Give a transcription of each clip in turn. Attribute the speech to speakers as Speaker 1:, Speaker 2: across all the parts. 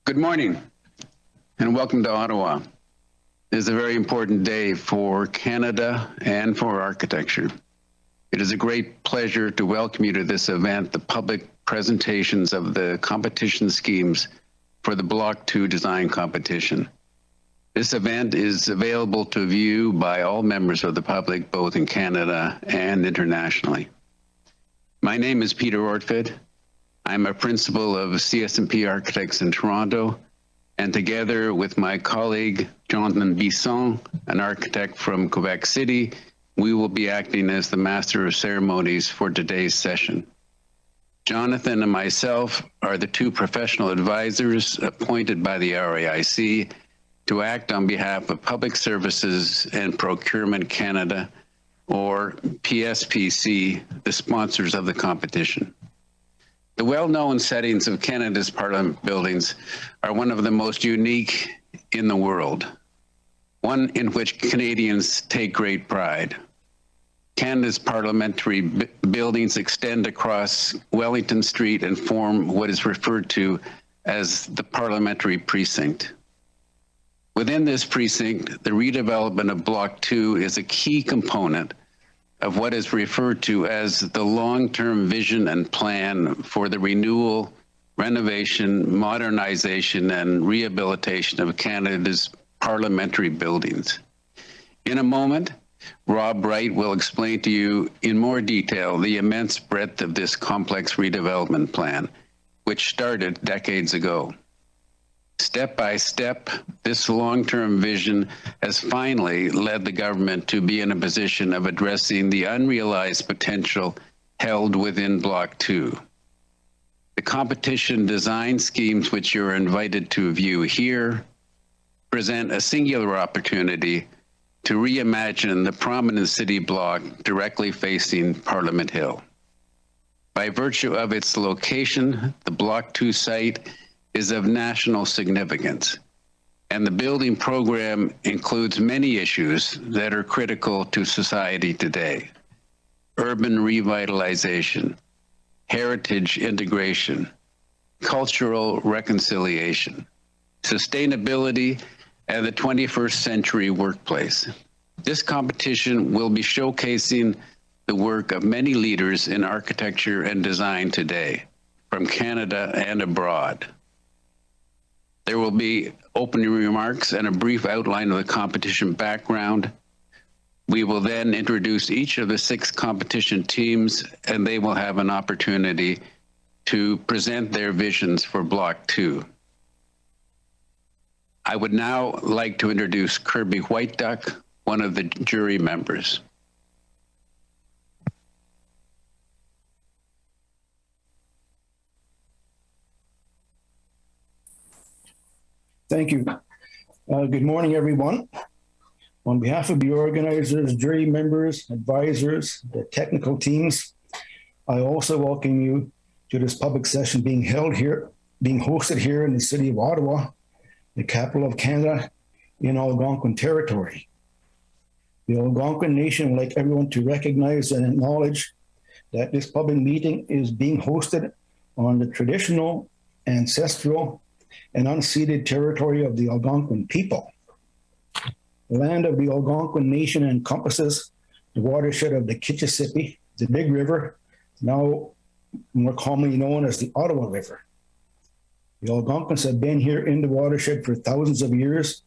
Speaker 1: Good morning and welcome to Ottawa. It is a very important day for Canada and for architecture. It is a great pleasure to welcome you to this event, the public presentations of the competition schemes for the Block 2 design competition. This event is available to view by all members of the public, both in Canada and internationally. My name is Peter Ortfed. I'm a principal of CS&P Architects in Toronto, and together with my colleague, Jonathan Bisson, an architect from Quebec City, we will be acting as the Master of Ceremonies for today's session. Jonathan and myself are the two professional advisors appointed by the RAIC to act on behalf of Public Services and Procurement Canada, or PSPC, the sponsors of the competition. The well-known settings of Canada's Parliament buildings are one of the most unique in the world, one in which Canadians take great pride. Canada's parliamentary buildings extend across Wellington Street and form what is referred to as the Parliamentary Precinct. Within this precinct, the redevelopment of Block 2 is a key component of what is referred to as the long-term vision and plan for the renewal, renovation, modernization, and rehabilitation of Canada's parliamentary buildings. In a moment, Rob Wright will explain to you in more detail the immense breadth of this complex redevelopment plan, which started decades ago. Step by step, this long-term vision has finally led the government to be in a position of addressing the unrealized potential held within Block 2. The competition design schemes which you're invited to view here present a singular opportunity to reimagine the prominent city block directly facing Parliament Hill. By virtue of its location, the Block 2 site is of national significance, and the building program includes many issues that are critical to society today: urban revitalization, heritage integration, cultural reconciliation, sustainability, and the 21st century workplace. This competition will be showcasing the work of many leaders in architecture and design today, from Canada and abroad. There will be opening remarks and a brief outline of the competition background. We will then introduce each of the 6 competition teams, and they will have an opportunity to present their visions for Block 2. I would now like to introduce Kirby Whiteduck, one of the jury members.
Speaker 2: Thank you. Good morning, everyone. On behalf of the organizers, jury members, advisors, the technical teams, I also welcome you to this public session being hosted here in the city of Ottawa, the capital of Canada, in Algonquin territory. The Algonquin Nation would like everyone to recognize and acknowledge that this public meeting is being hosted on the traditional, ancestral, and unceded territory of the Algonquin people. The land of the Algonquin Nation encompasses the watershed of the Kitchissippi, the Big River, now more commonly known as the Ottawa River. The Algonquins have been here in the watershed for thousands of years,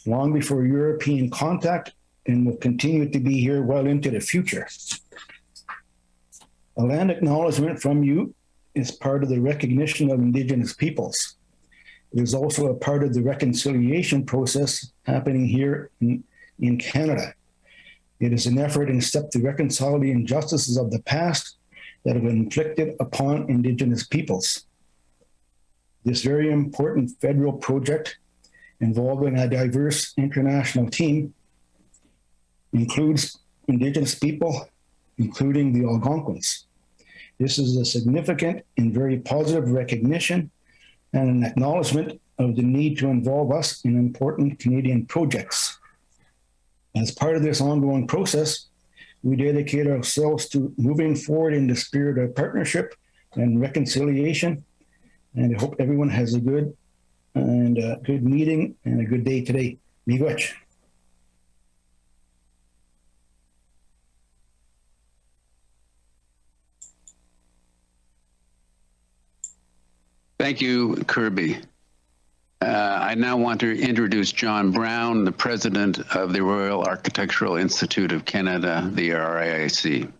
Speaker 2: long before European contact, and will continue to be here well into the future. A land acknowledgement from you is part of the recognition of Indigenous peoples. It is also a part of the reconciliation process happening here in Canada. It is an effort and step to reconcile the injustices of the past that have been inflicted upon Indigenous peoples. This very important federal project involving a diverse international team includes Indigenous people, including the Algonquins. This is a significant and very positive recognition and an acknowledgement of the need to involve us in important Canadian projects. As part of this ongoing process, we dedicate ourselves to moving forward in the spirit of partnership and reconciliation, and I hope everyone has a good and good meeting and a good day today. Miigwech.
Speaker 1: Thank you, Kirby. I now want to introduce John Brown, the president of the Royal Architectural Institute of Canada, the RIIC.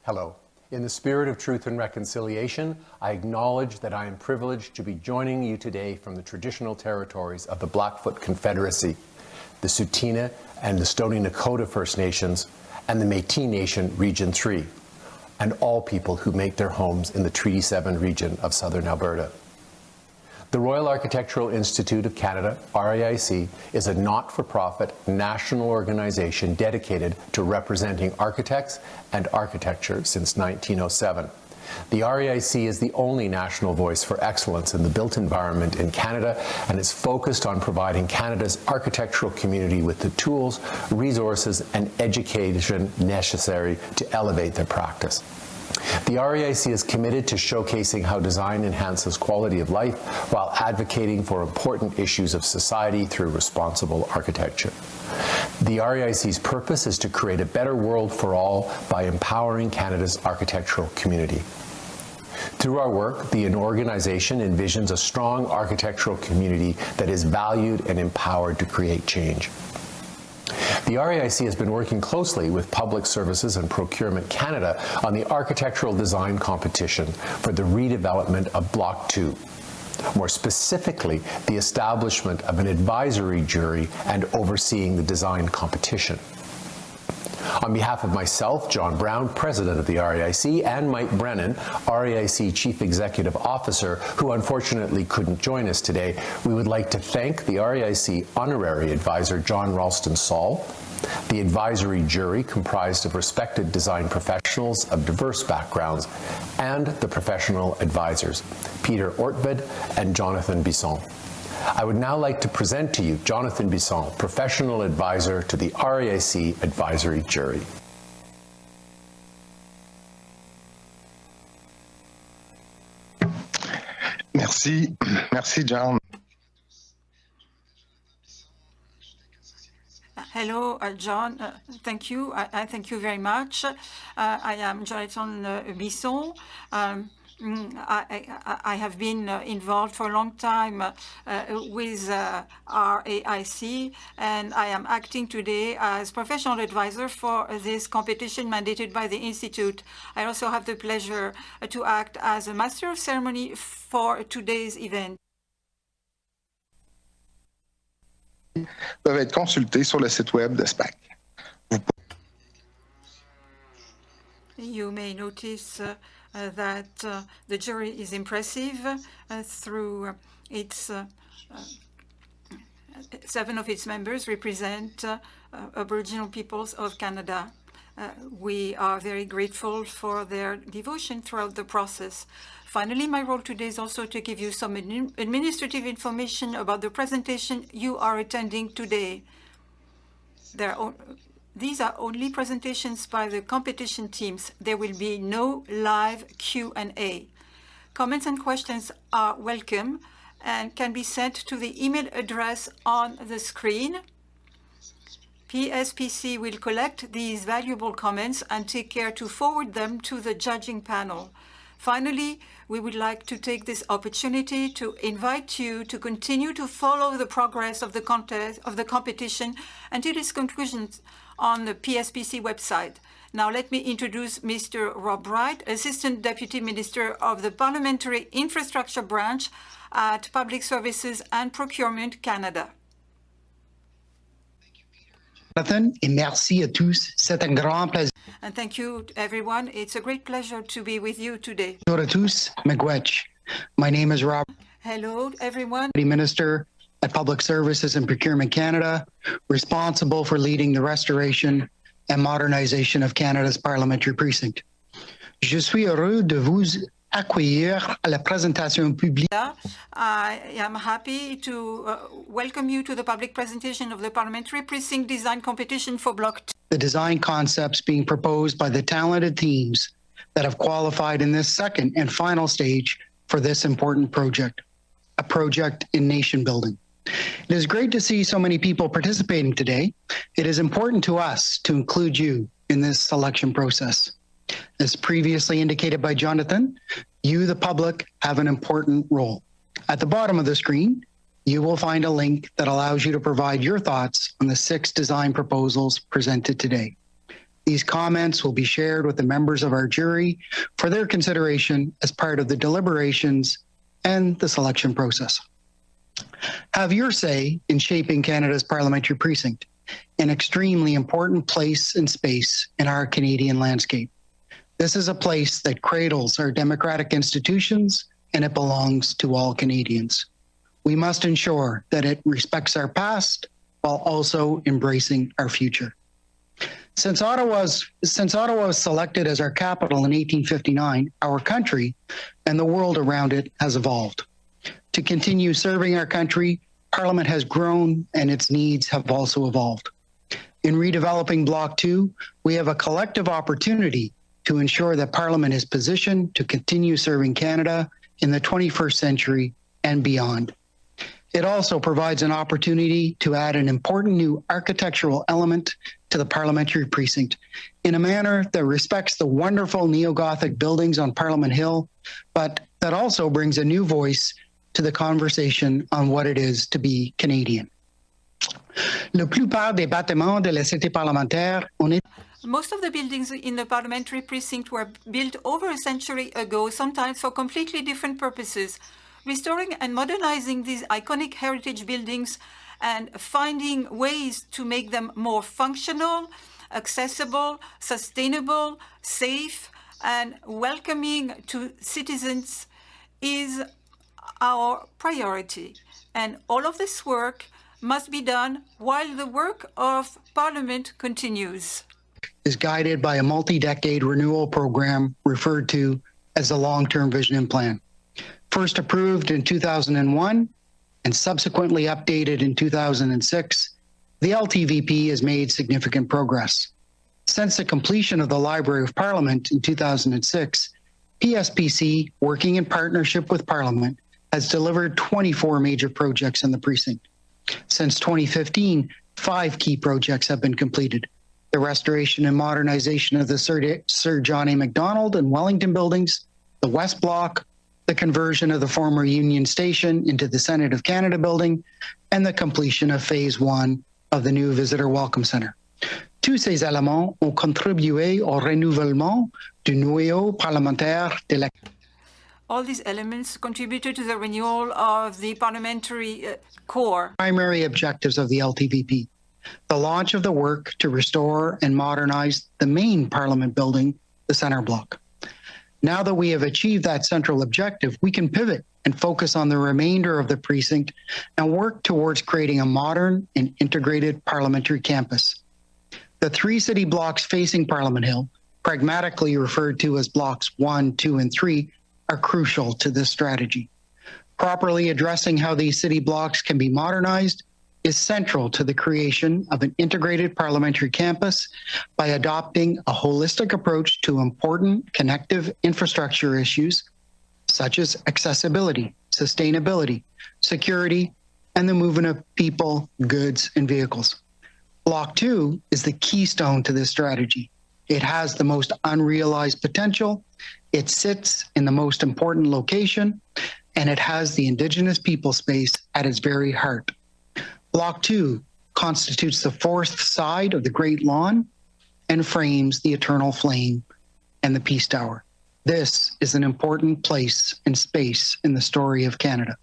Speaker 3: Hello. In the spirit of truth and reconciliation, I acknowledge that I am privileged to be joining you today from the traditional territories of the Blackfoot Confederacy, the Tsuut'ina and the Stoney Nakoda First Nations, and the Métis Nation Region 3, and all people who make their homes in the Treaty 7 region of southern Alberta. The Royal Architectural Institute of Canada, RIIC, is a not-for-profit national organization dedicated to representing architects and architecture since 1907. The RIIC is the only national voice for excellence in the built environment in Canada and is focused on providing Canada's architectural community with the tools, resources, and education necessary to elevate their practice. The RIIC is committed to showcasing how design enhances quality of life while advocating for important issues of society through responsible architecture. The RIIC's purpose is to create a better world for all by empowering Canada's architectural community. Through our work, the organization envisions a strong architectural community that is valued and empowered to create change. The RIIC has been working closely with Public Services and Procurement Canada on the architectural design competition for the redevelopment of Block 2. More specifically, the establishment of an advisory jury and overseeing the design competition. On behalf of myself, John Brown, President of the RIIC, and Mike Brennan, RIIC Chief Executive Officer, who unfortunately couldn't join us today, we would like to thank the RIIC Honorary Advisor John Ralston Saul, the advisory jury comprised of respected design professionals of diverse backgrounds, and the professional advisors, Peter Ortbed and Jonathan Bisson. I would now like to present to you Jonathan Bisson, Professional Advisor to the RIIC Advisory Jury.
Speaker 4: Merci. Merci, John.
Speaker 5: Hello, John. Thank you. I thank you very much. I am Jonathan Bisson. I have been involved for a long time with RIIC, and I am acting today as professional advisor for this competition mandated by the Institute. I also have the pleasure to act as a master of ceremony for today's event.
Speaker 4: Peuvent être consultés sur le site web de SPAC.
Speaker 5: You may notice that the jury is impressive through its 7 of its members represent Aboriginal peoples of Canada. We are very grateful for their devotion throughout the process. Finally, my role today is also to give you some administrative information about the presentation you are attending today. These are only presentations by the competition teams. There will be no live Q&A. Comments and questions are welcome and can be sent to the email address on the screen. PSPC will collect these valuable comments and take care to forward them to the judging panel. Finally, we would like to take this opportunity to invite you to continue to follow the progress of the competition until its conclusion on the PSPC website. Now let me introduce Mr. Rob Wright, Assistant Deputy Minister of the Parliamentary Infrastructure Branch at Public Services and Procurement Canada.
Speaker 6: Jonathan, et merci à tous. C'est un grand plaisir.
Speaker 5: And thank you, everyone. It's a great pleasure to be with you today.
Speaker 6: Bonjour à tous. Miigwech. My name is Rob,
Speaker 5: Hello, everyone.
Speaker 6: Minister at Public Services and Procurement Canada, responsible for leading the restoration and modernization of Canada's parliamentary precinct. Je suis heureux de vous accueillir à la présentation publique
Speaker 5: I am happy to welcome you to the public presentation of the Parliamentary Precinct Design Competition for Block 2.
Speaker 6: the design concepts being proposed by the talented teams that have qualified in this second and final stage for this important project, a project in nation building. It is great to see so many people participating today. It is important to us to include you in this selection process. As previously indicated by Jonathan, you, the public, have an important role. At the bottom of the screen, you will find a link that allows you to provide your thoughts on the 6 design proposals presented today. These comments will be shared with the members of our jury for their consideration as part of the deliberations and the selection process. Have your say in shaping Canada's parliamentary precinct, an extremely important place and space in our Canadian landscape. This is a place that cradles our democratic institutions, and it belongs to all Canadians. We must ensure that it respects our past while also embracing our future. Since Ottawa was selected as our capital in 1859, our country and the world around it has evolved. To continue serving our country, Parliament has grown and its needs have also evolved. In redeveloping Block 2, we have a collective opportunity to ensure that Parliament is positioned to continue serving Canada in the 21st century and beyond. It also provides an opportunity to add an important new architectural element to the parliamentary precinct in a manner that respects the wonderful neo-Gothic buildings on Parliament Hill, but that also brings a new voice to the conversation on what it is to be Canadian. La plupart des bâtiments de la cité parlementaire ont été
Speaker 5: Most of the buildings in the parliamentary precinct were built over a century ago, sometimes for completely different purposes. Restoring and modernizing these iconic heritage buildings and finding ways to make them more functional, accessible, sustainable, safe, and welcoming to citizens is our priority. And all of this work must be done while the work of Parliament continues.
Speaker 6: is guided by a multi-decade renewal program referred to as the Long-Term Vision and Plan. First approved in 2001 and subsequently updated in 2006, the LTVP has made significant progress. Since the completion of the Library of Parliament in 2006, PSPC, working in partnership with Parliament, has delivered 24 major projects in the precinct. Since 2015, 5 key projects have been completed. The restoration and modernization of the Sir John A. Macdonald and Wellington buildings, the West Block, the conversion of the former Union Station into the Senate of Canada building, and the completion of Phase 1 of the new Visitor Welcome Centre. Tous ces éléments ont contribué au renouvellement du noyau parlementaire de la
Speaker 5: All these elements contributed to the renewal of the parliamentary core.
Speaker 6: primary objectives of the LTVP. The launch of the work to restore and modernize the main Parliament building, the Centre Block. Now that we have achieved that central objective, we can pivot and focus on the remainder of the precinct and work towards creating a modern and integrated parliamentary campus. The 3 city blocks facing Parliament Hill, pragmatically referred to as blocks 1, 2, and 3, are crucial to this strategy. Properly addressing how these city blocks can be modernized is central to the creation of an integrated parliamentary campus by adopting a holistic approach to important connective infrastructure issues such as accessibility, sustainability, security, and the movement of people, goods, and vehicles. Block 2 is the keystone to this strategy. It has the most unrealized potential, it sits in the most important location, and it has the Indigenous people space at its very heart. Block 2 constitutes the 4th side of the Great Lawn and frames the Eternal Flame and the Peace Tower. This is an important place and space in the story of Canada.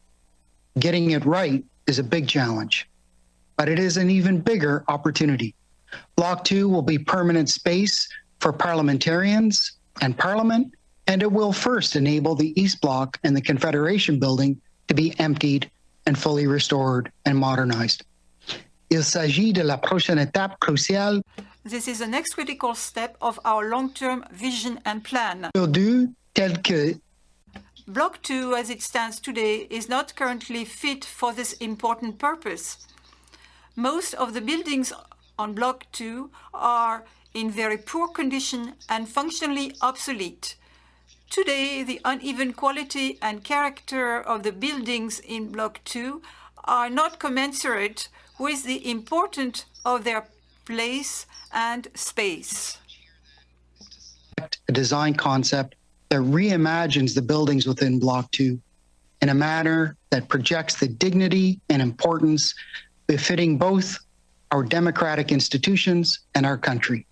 Speaker 6: Getting it right is a big challenge, but it is an even bigger opportunity. Block 2 will be permanent space for parliamentarians and Parliament, and it will first enable the East Block and the Confederation Building to be emptied and fully restored and modernized. Il s'agit de la prochaine étape cruciale.
Speaker 5: This is the next critical step of our long-term vision and plan.
Speaker 6: Tel que
Speaker 5: Block 2, as it stands today, is not currently fit for this important purpose. Most of the buildings on Block 2 are in very poor condition and functionally obsolete. Today, the uneven quality and character of the buildings in Block 2 are not commensurate with the importance of their place and space.
Speaker 6: A design concept that reimagines the buildings within Block 2 in a manner that projects the dignity and importance befitting both our democratic institutions and our country.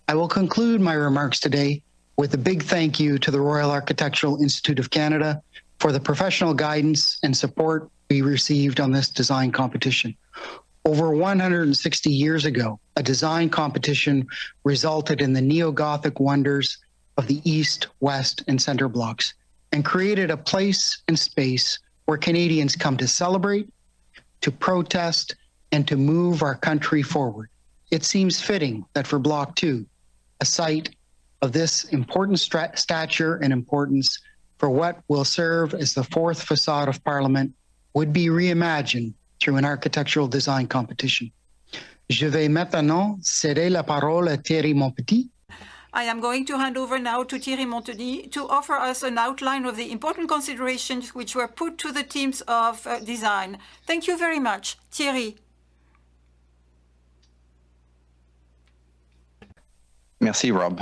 Speaker 6: I will conclude my remarks today with a big thank you to the Royal Architectural Institute of Canada for the professional guidance and support we received on this design competition. Over 160 years ago, a design competition resulted in the neo-Gothic wonders of the East, West, and Center blocks and created a place and space where Canadians come to celebrate, to protest, and to move our country forward. It seems fitting that for Block 2, a site of this important stature and importance for what will serve as the fourth facade of Parliament would be reimagined through an architectural design competition. Je vais maintenant céder la parole à Thierry Montpetit.
Speaker 5: I am going to hand over now to Thierry Montpetit to offer us an outline of the important considerations which were put to the teams of design. Thank you very much. Thierry.
Speaker 7: Merci, Rob.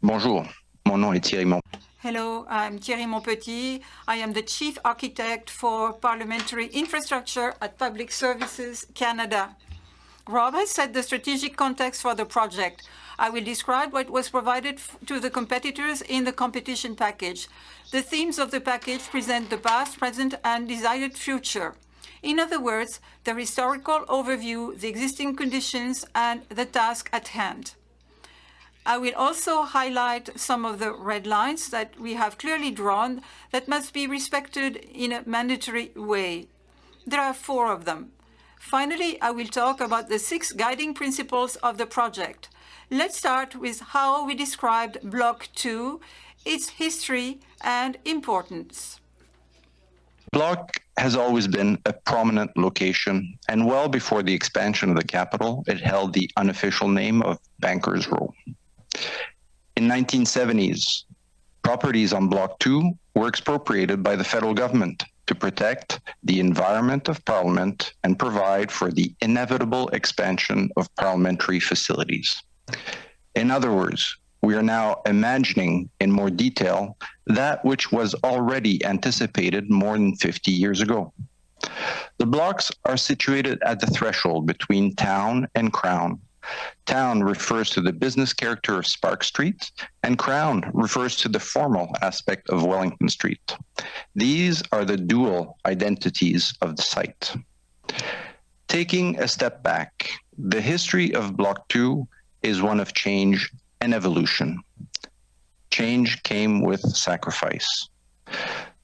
Speaker 7: Bonjour, mon nom est Thierry Montpetit.
Speaker 5: Hello, I'm Thierry Montpetit. I am the Chief Architect for Parliamentary Infrastructure at Public Services Canada. Rob has set the strategic context for the project. I will describe what was provided to the competitors in the competition package. The themes of the package present the past, present, and desired future. In other words, the historical overview, the existing conditions, and the task at hand. I will also highlight some of the red lines that we have clearly drawn that must be respected in a mandatory way. There are 4 of them. Finally, I will talk about the 6 guiding principles of the project. Let's start with how we described Block 2, its history and importance.
Speaker 7: Block has always been a prominent location, and well before the expansion of the capital, it held the unofficial name of Bankers Row. In 1970s, properties on Block 2 were expropriated by the federal government to protect the environment of Parliament and provide for the inevitable expansion of parliamentary facilities. In other words, we are now imagining in more detail that which was already anticipated more than 50 years ago. The blocks are situated at the threshold between Town and Crown. Town refers to the business character of Sparks Street, and Crown refers to the formal aspect of Wellington Street. These are the dual identities of the site. Taking a step back, the history of Block 2 is one of change and evolution. Change came with sacrifice.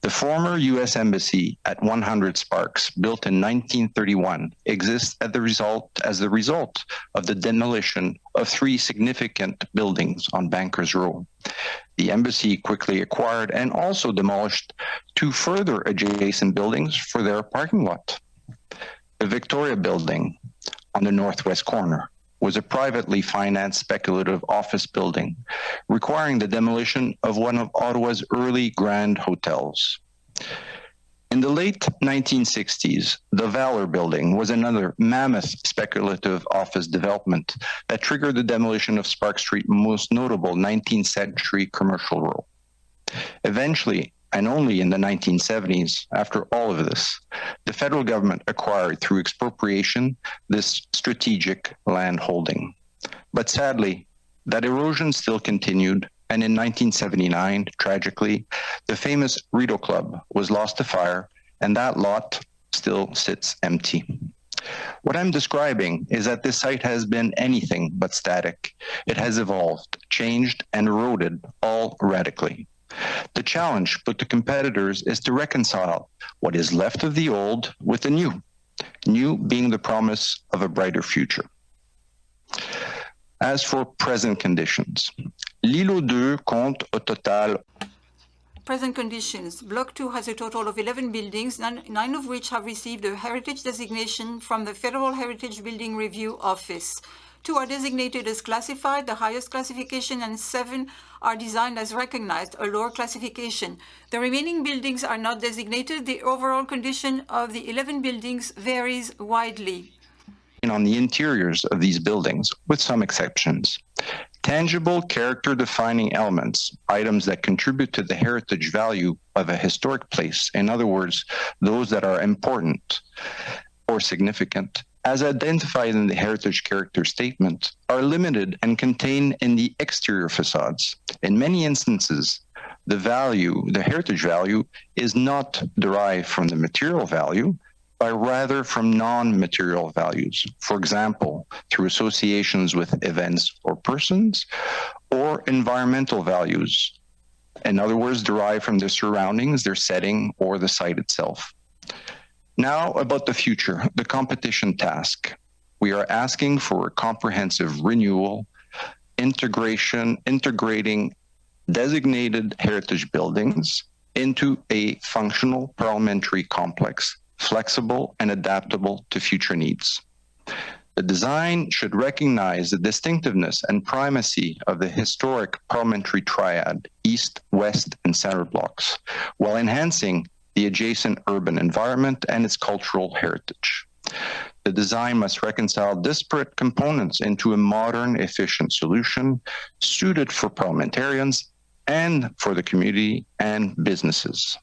Speaker 7: The former U.S. Embassy at 100 Sparks, built in 1931, exists as the result of the demolition of 3 significant buildings on Bankers Row. The embassy quickly acquired and also demolished 2 further adjacent buildings for their parking lot. The Victoria Building on the northwest corner was a privately financed speculative office building, requiring the demolition of one of Ottawa's early grand hotels. In the late 1960s, the Valor Building was another mammoth speculative office development that triggered the demolition of Spark Street's most notable 19th century commercial row. Eventually, and only in the 1970s, after all of this, the federal government acquired through expropriation this strategic land holding. But sadly, that erosion still continued, and in 1979, tragically, the famous Rideau Club was lost to fire, and that lot still sits empty. What I'm describing is that this site has been anything but static. It has evolved, changed, and eroded, all radically. The challenge put to competitors is to reconcile what is left of the old with the new being the promise of a brighter future. As for present conditions, l'îlot 2 compte au total.
Speaker 5: present conditions, Block 2 has a total of 11 buildings, nine of which have received a heritage designation from the Federal Heritage Building Review Office. 2 are designated as classified, the highest classification, and 7 are designed as recognized, a lower classification. The remaining buildings are not designated. The overall condition of the 11 buildings varies widely.
Speaker 7: On the interiors of these buildings, with some exceptions. Tangible character-defining elements, items that contribute to the heritage value of a historic place, in other words, those that are important or significant, as identified in the heritage character statement, are limited and contained in the exterior facades. In many instances, the heritage value, is not derived from the material value, but rather from non-material values. For example, through associations with events or persons, or environmental values. In other words, derived from their surroundings, their setting, or the site itself. Now about the future, the competition task. We are asking for a comprehensive renewal, integrating designated heritage buildings into a functional parliamentary complex, flexible and adaptable to future needs. The design should recognize the distinctiveness and primacy of the historic parliamentary triad, East, West, and Center blocks, while enhancing the adjacent urban environment and its cultural heritage. The design must reconcile disparate components into a modern, efficient solution suited for parliamentarians and for the community and businesses.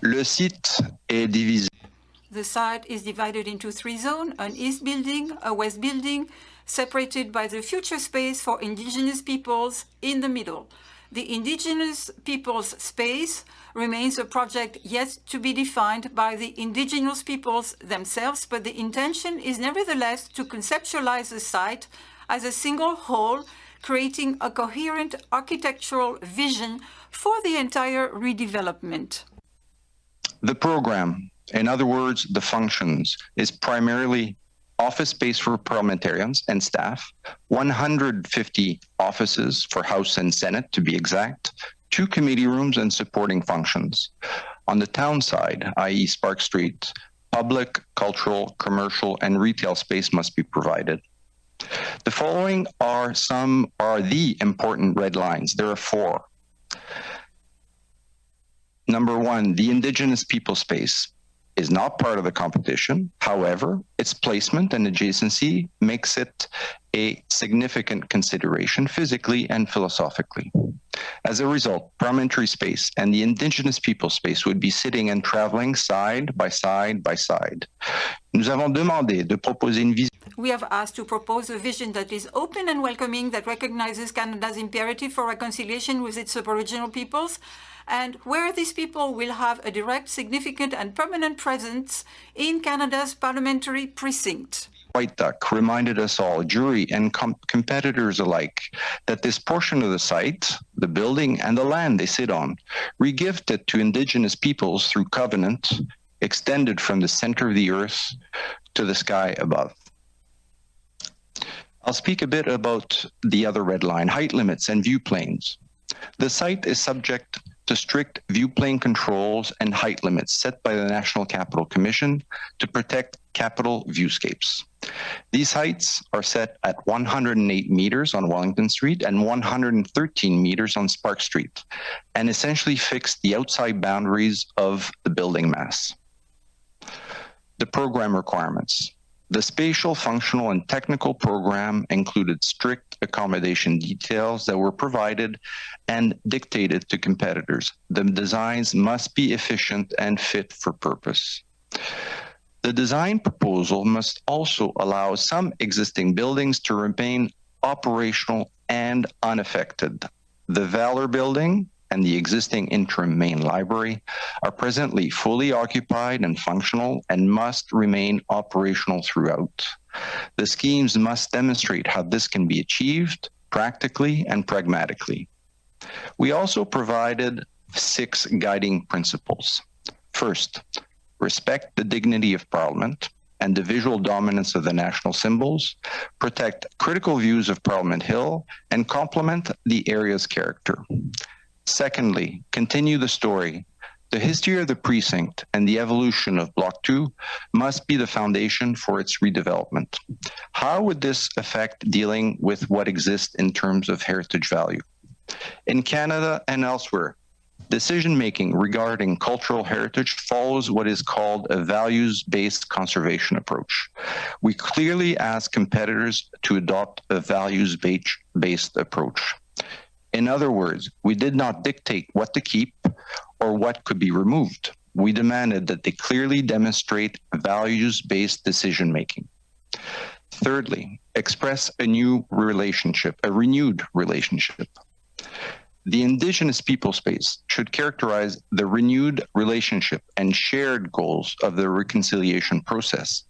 Speaker 7: Le site est divisé.
Speaker 5: The site is divided into 3 zones, an east building, a west building, separated by the future space for indigenous peoples in the middle. The indigenous peoples space remains a project yet to be defined by the indigenous peoples themselves, but the intention is nevertheless to conceptualize the site as a single whole, creating a coherent architectural vision for the entire redevelopment.
Speaker 7: The program, in other words, the functions, is primarily office space for parliamentarians and staff, 150 offices for House and Senate to be exact, 2 committee rooms and supporting functions. On the town side, i.e. Sparks Street, public, cultural, commercial, and retail space must be provided. The following are the important red lines. There are 4. Number 1, the indigenous people space is not part of the competition. However, its placement and adjacency makes it a significant consideration physically and philosophically. As a result, parliamentary space and the indigenous people space would be sitting and traveling side by side by side. Nous avons demandé de proposer une vision.
Speaker 5: We have asked to propose a vision that is open and welcoming, that recognizes Canada's imperative for reconciliation with its Aboriginal peoples, and where these people will have a direct, significant, and permanent presence in Canada's parliamentary precinct.
Speaker 7: White Duck reminded us all, jury and competitors alike, that this portion of the site, the building, and the land they sit on, regifted to Indigenous peoples through covenant, extended from the center of the earth to the sky above. I'll speak a bit about the other red line, height limits and view planes. The site is subject to strict view plane controls and height limits set by the National Capital Commission to protect capital viewscapes. These heights are set at 108 meters on Wellington Street and 113 meters on Sparks Street, and essentially fix the outside boundaries of the building mass. The program requirements. The spatial, functional, and technical program included strict accommodation details that were provided and dictated to competitors. The designs must be efficient and fit for purpose. The design proposal must also allow some existing buildings to remain operational and unaffected. The Valor Building and the existing interim main library are presently fully occupied and functional and must remain operational throughout. The schemes must demonstrate how this can be achieved practically and pragmatically. We also provided 6 guiding principles. First, respect the dignity of Parliament and the visual dominance of the national symbols, protect critical views of Parliament Hill, and complement the area's character. Secondly, continue the story. The history of the precinct and the evolution of Block 2 must be the foundation for its redevelopment. How would this affect dealing with what exists in terms of heritage value? In Canada and elsewhere, decision-making regarding cultural heritage follows what is called a values-based conservation approach. We clearly ask competitors to adopt a values-based approach. In other words, we did not dictate what to keep or what could be removed. We demanded that they clearly demonstrate values-based decision-making. Thirdly, express a renewed relationship. The Indigenous people space should characterize the renewed relationship and shared goals of the reconciliation process.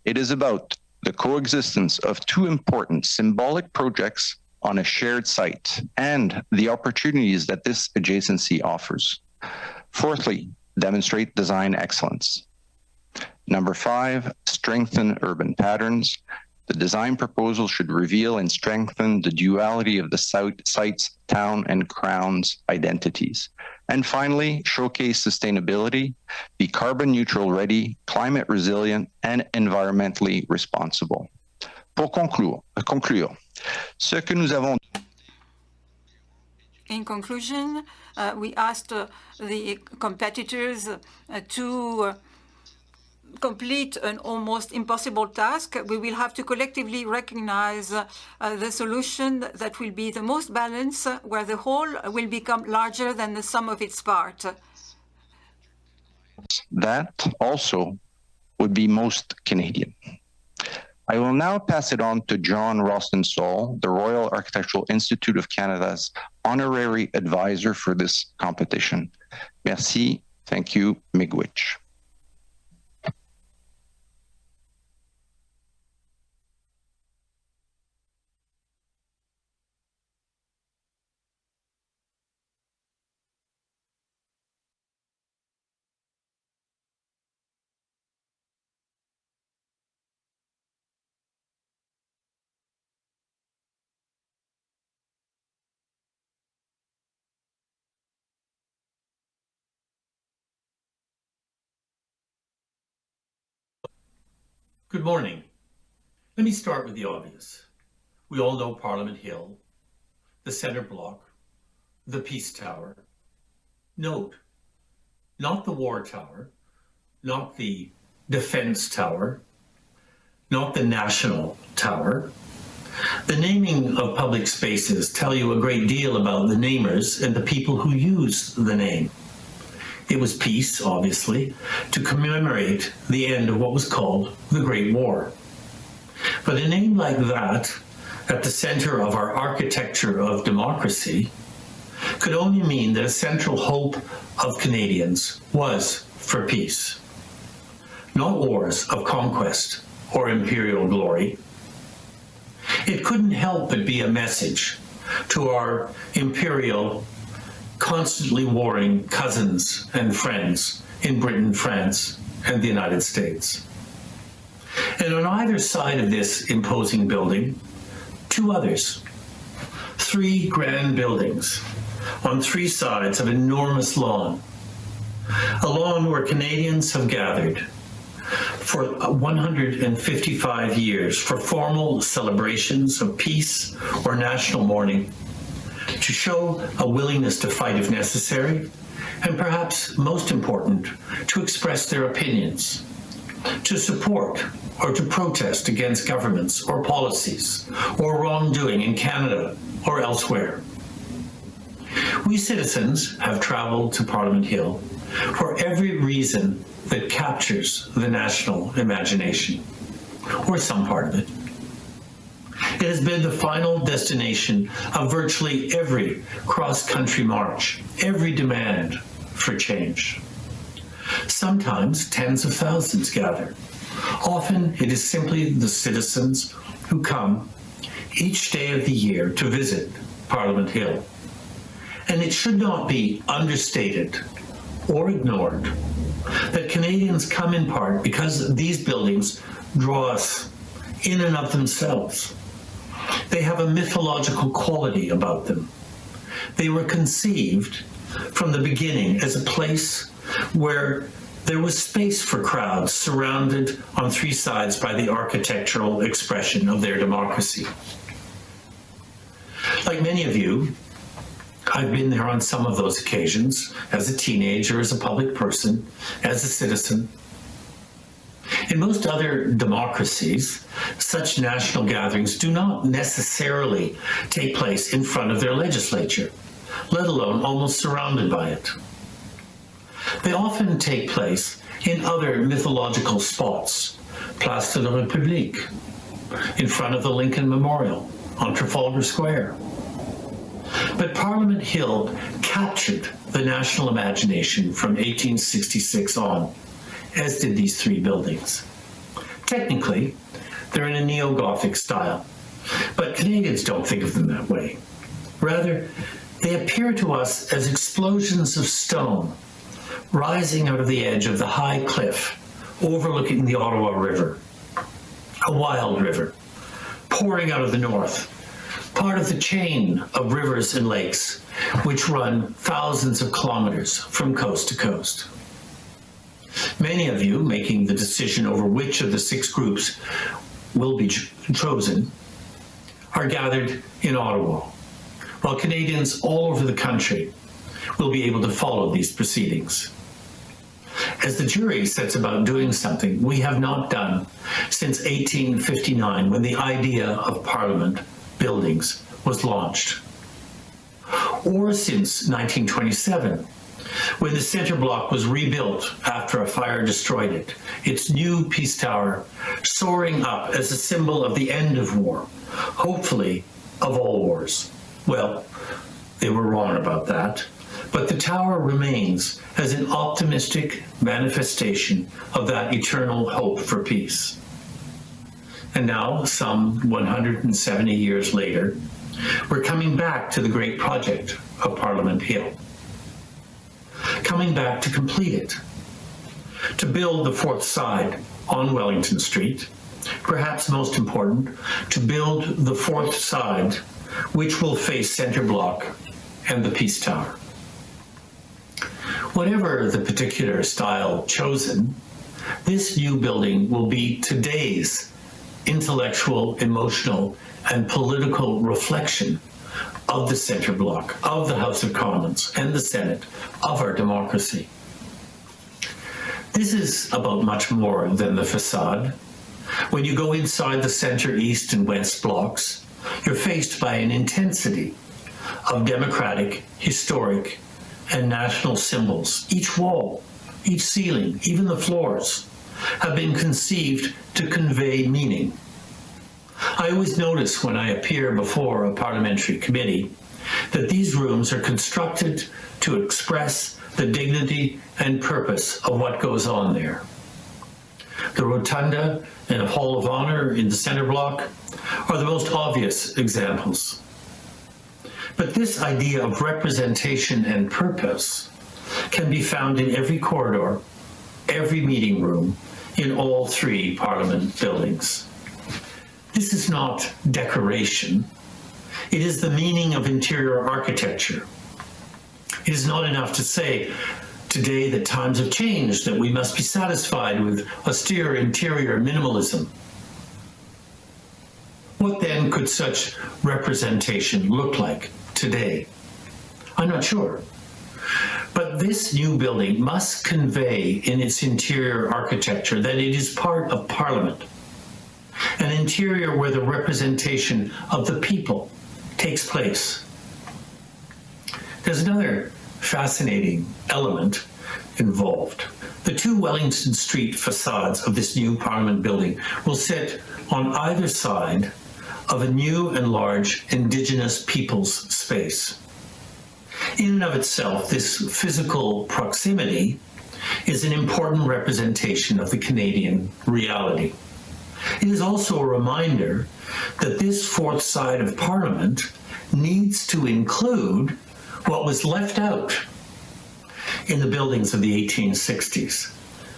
Speaker 7: It is about the coexistence of two important symbolic projects on a shared site and the opportunities that this adjacency offers. Fourthly, demonstrate design excellence. Number 5, strengthen urban patterns. The design proposal should reveal and strengthen the duality of the site's town and crown's identities. And finally, showcase sustainability, be carbon neutral ready, climate resilient, and environmentally responsible. Pour conclure, ce que nous avons.
Speaker 5: In conclusion, we asked the competitors to complete an almost impossible task. We will have to collectively recognize the solution that will be the most balanced, where the whole will become larger than the sum of its parts.
Speaker 7: That also would be most Canadian. I will now pass it on to John Rostenstall, the Royal Architectural Institute of Canada's honorary advisor for this competition. Merci. Thank you, Miigwech.
Speaker 8: Good morning. Let me start with the obvious. We all know Parliament Hill, the Centre Block, the Peace Tower. Note, not the War Tower, not the Defence Tower, not the National Tower. The naming of public spaces tell you a great deal about the namers and the people who use the name. It was peace, obviously, to commemorate the end of what was called the Great War. But a name like that, at the center of our architecture of democracy, could only mean that a central hope of Canadians was for peace. Not wars of conquest or imperial glory. It couldn't help but be a message to our imperial, constantly warring cousins and friends in Britain, France, and the United States. And on either side of this imposing building, two others. 3 grand buildings on 3 sides of enormous lawn. A lawn where Canadians have gathered for 155 years for formal celebrations of peace or national mourning, to show a willingness to fight if necessary, and perhaps most important, to express their opinions, to support or to protest against governments or policies or wrongdoing in Canada or elsewhere. We citizens have traveled to Parliament Hill for every reason that captures the national imagination, or some part of it. It has been the final destination of virtually every cross-country march, every demand for change. Sometimes tens of thousands gather. Often it is simply the citizens who come each day of the year to visit Parliament Hill. And it should not be understated or ignored that Canadians come in part because these buildings draw us in and of themselves. They have a mythological quality about them. They were conceived from the beginning as a place where there was space for crowds surrounded on three sides by the architectural expression of their democracy. Like many of you, I've been there on some of those occasions as a teenager, as a public person, as a citizen. In most other democracies, such national gatherings do not necessarily take place in front of their legislature, let alone almost surrounded by it. They often take place in other mythological spots, Place de la République, in front of the Lincoln Memorial, on Trafalgar Square. But Parliament Hill captured the national imagination from 1866 on, as did these three buildings. Technically, they're in a neo-Gothic style, but Canadians don't think of them that way. Rather, they appear to us as explosions of stone rising out of the edge of the high cliff overlooking the Ottawa River, a wild river, pouring out of the north, part of the chain of rivers and lakes which run thousands of kilometers from coast to coast. Many of you making the decision over which of the 6 groups will be chosen are gathered in Ottawa, while Canadians all over the country will be able to follow these proceedings. As the jury sets about doing something we have not done since 1859, when the idea of Parliament buildings was launched, or since 1927, when the Centre Block was rebuilt after a fire destroyed it, its new Peace Tower soaring up as a symbol of the end of war, hopefully of all wars. Well, they were wrong about that, but the tower remains as an optimistic manifestation of that eternal hope for peace. And now, some 170 years later, we're coming back to the great project of Parliament Hill. Coming back to complete it, to build the 4th side on Wellington Street, perhaps most important, to build the 4th side which will face Centre Block and the Peace Tower. Whatever the particular style chosen, this new building will be today's intellectual, emotional, and political reflection of the Centre Block, of the House of Commons and the Senate, of our democracy. This is about much more than the facade. When you go inside the Centre East and West blocks, you're faced by an intensity of democratic, historic, and national symbols. Each wall, each ceiling, even the floors, have been conceived to convey meaning. I always notice when I appear before a parliamentary committee that these rooms are constructed to express the dignity and purpose of what goes on there. The rotunda and Hall of Honor in the Centre Block are the most obvious examples. But this idea of representation and purpose can be found in every corridor, every meeting room, in all 3 Parliament buildings. This is not decoration. It is the meaning of interior architecture. It is not enough to say today that times have changed, that we must be satisfied with austere interior minimalism. What then could such representation look like today? I'm not sure. But this new building must convey in its interior architecture that it is part of Parliament, an interior where the representation of the people takes place. There's another fascinating element involved. The 2 Wellington Street facades of this new Parliament building will sit on either side of a new and large Indigenous peoples space. In and of itself, this physical proximity is an important representation of the Canadian reality. It is also a reminder that this 4th side of Parliament needs to include what was left out in the buildings of the 1860s,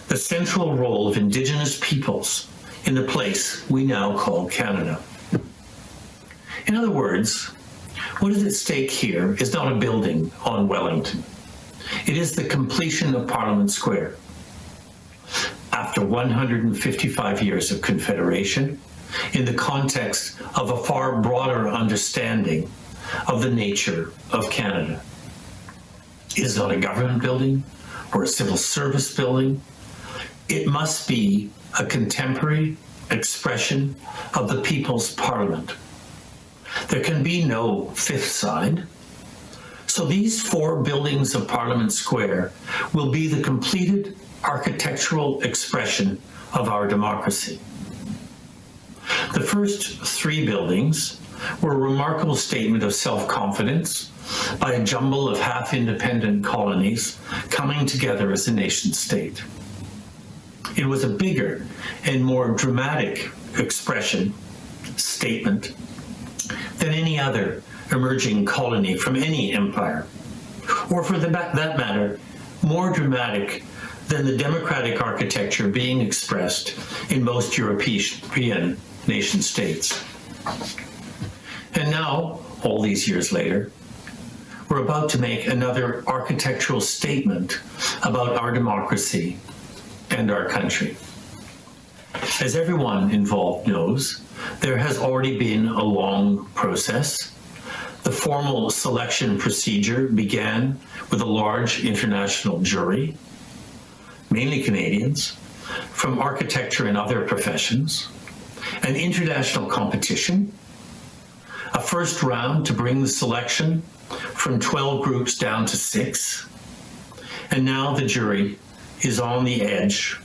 Speaker 8: the central role of Indigenous peoples in the place we now call Canada. In other words, What is at stake here is not a building on Wellington. It is the completion of Parliament Square. After 155 years of Confederation, in the context of a far broader understanding of the nature of Canada. It is not a government building or a civil service building. It must be a contemporary expression of the People's Parliament. There can be no fifth side. So these 4 buildings of Parliament Square will be the completed architectural expression of our democracy. The first 3 buildings were a remarkable statement of self-confidence by a jumble of half-independent colonies coming together as a nation-state. It was a bigger and more dramatic expression, statement, than any other emerging colony from any empire, or for that matter, more dramatic than the democratic architecture being expressed in most European nation states. And now, all these years later, we're about to make another architectural statement about our democracy and our country. As everyone involved knows, there has already been a long process. The formal selection procedure began with a large international jury, mainly Canadians, from architecture and other professions, an international competition, a first round to bring the selection from 12 groups down to 6, and now the jury is on the edge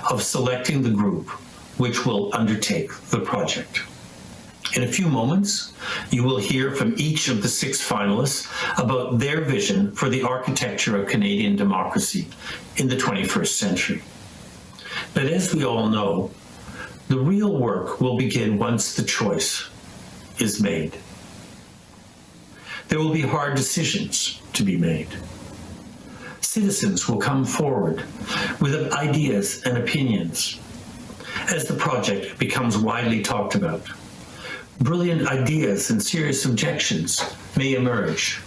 Speaker 8: of selecting the group which will undertake the project. In a few moments, you will hear from each of the 6 finalists about their vision for the architecture of Canadian democracy in the 21st century. But as we all know, the real work will begin once the choice is made. There will be hard decisions to be made. Citizens will come forward with ideas and opinions as the project becomes widely talked about. Brilliant ideas and serious objections may emerge.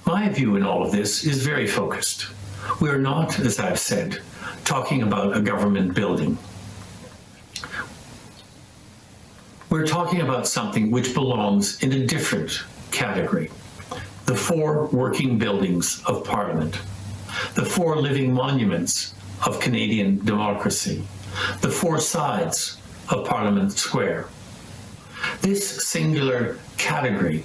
Speaker 8: My view in all of this is very focused. We are not, as I've said, talking about a government building. We're talking about something which belongs in a different category. The 4 working buildings of Parliament, the 4 living monuments of Canadian democracy, the 4 sides of Parliament Square. This singular category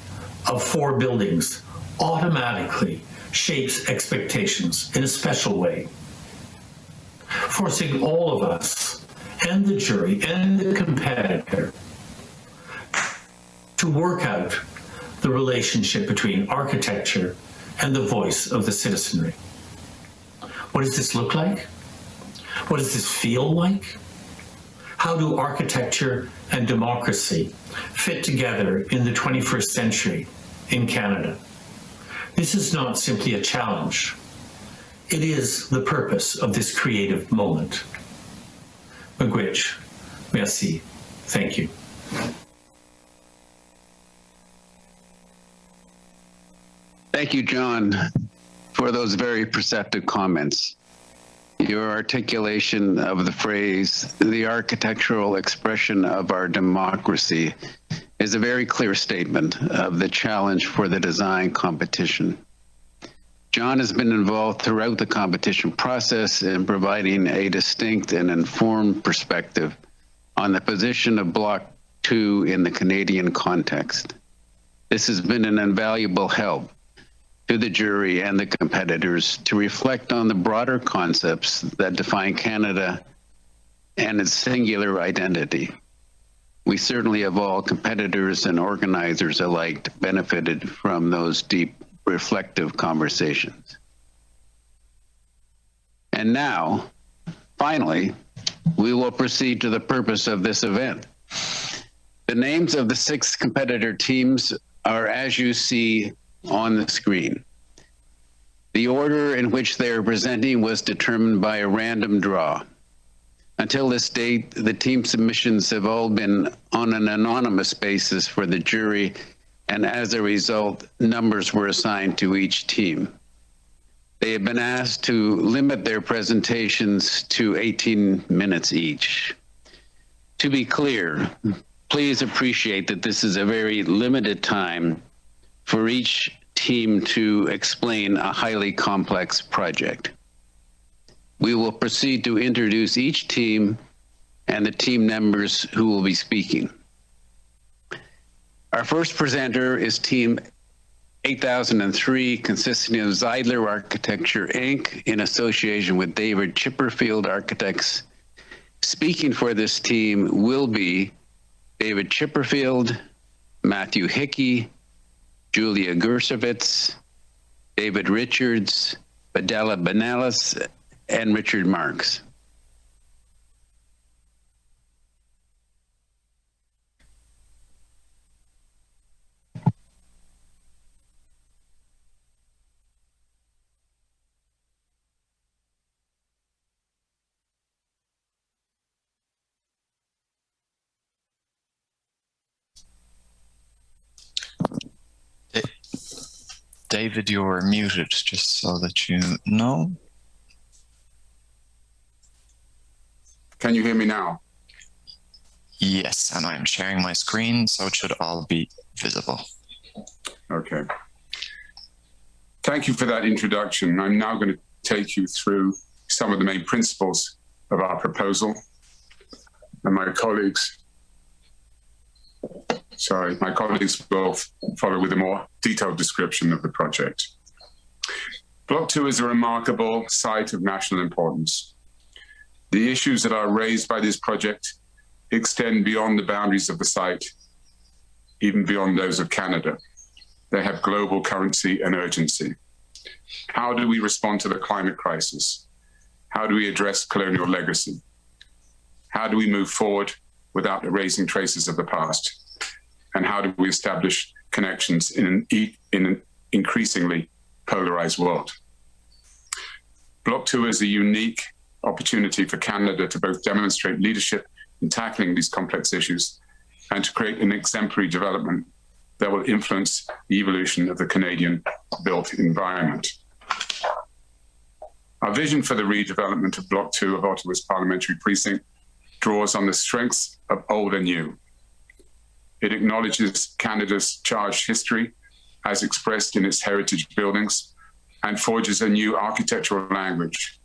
Speaker 8: of 4 buildings automatically shapes expectations in a special way, forcing all of us and the jury and the competitor to work out the relationship between architecture and the voice of the citizenry. What does this look like? What does this feel like? How do architecture and democracy fit together in the 21st century in Canada? This is not simply a challenge. It is the purpose of this creative moment. Miigwech, merci, thank you.
Speaker 1: Thank you, John, for those very perceptive comments. Your articulation of the phrase, the architectural expression of our democracy, is a very clear statement of the challenge for the design competition. John has been involved throughout the competition process in providing a distinct and informed perspective on the position of Block 2 in the Canadian context. This has been an invaluable help to the jury and the competitors to reflect on the broader concepts that define Canada and its singular identity. We certainly have all, competitors and organizers alike, benefited from those deep, reflective conversations. And now, finally, we will proceed to the purpose of this event. The names of the 6 competitor teams are as you see on the screen. The order in which they are presenting was determined by a random draw. Until this date, the team submissions have all been on an anonymous basis for the jury and as a result, numbers were assigned to each team. They have been asked to limit their presentations to 18 minutes each. To be clear, please appreciate that this is a very limited time for each team to explain a highly complex project. We will proceed to introduce each team and the team members who will be speaking. Our first presenter is Team 8003, consisting of Zeidler Architecture, Inc., in association with David Chipperfield Architects. Speaking for this team will be David Chipperfield, Matthew Hickey, Julia Gersowitz, David Richards, Badella Benalis, and Richard Marks.
Speaker 9: David, you're muted, just so that you know.
Speaker 10: Can you hear me now?
Speaker 9: Yes, and I'm sharing my screen, so it should all be visible.
Speaker 10: Okay. Thank you for that introduction. I'm now going to take you through some of the main principles of our proposal. And my colleagues will follow with a more detailed description of the project. Block 2 is a remarkable site of national importance. The issues that are raised by this project extend beyond the boundaries of the site, even beyond those of Canada. They have global currency and urgency. How do we respond to the climate crisis? How do we address colonial legacy? How do we move forward without erasing traces of the past? And how do we establish connections in an increasingly polarized world? Block 2 is a unique opportunity for Canada to both demonstrate leadership in tackling these complex issues and to create an exemplary development that will influence the evolution of the Canadian built environment. Our vision for the redevelopment of Block 2 of Ottawa's parliamentary precinct draws on the strengths of old and new. It acknowledges Canada's charged history as expressed in its heritage buildings and forges a new architectural language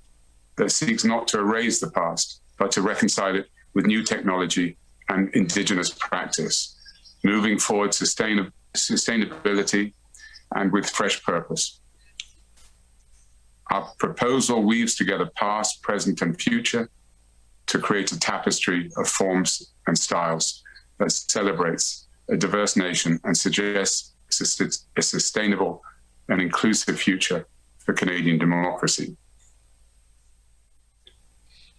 Speaker 10: that seeks not to erase the past, but to reconcile it with new technology and Indigenous practice, moving forward sustainability and with fresh purpose. Our proposal weaves together past, present, and future to create a tapestry of forms and styles that celebrates a diverse nation and suggests a sustainable and inclusive future for Canadian democracy.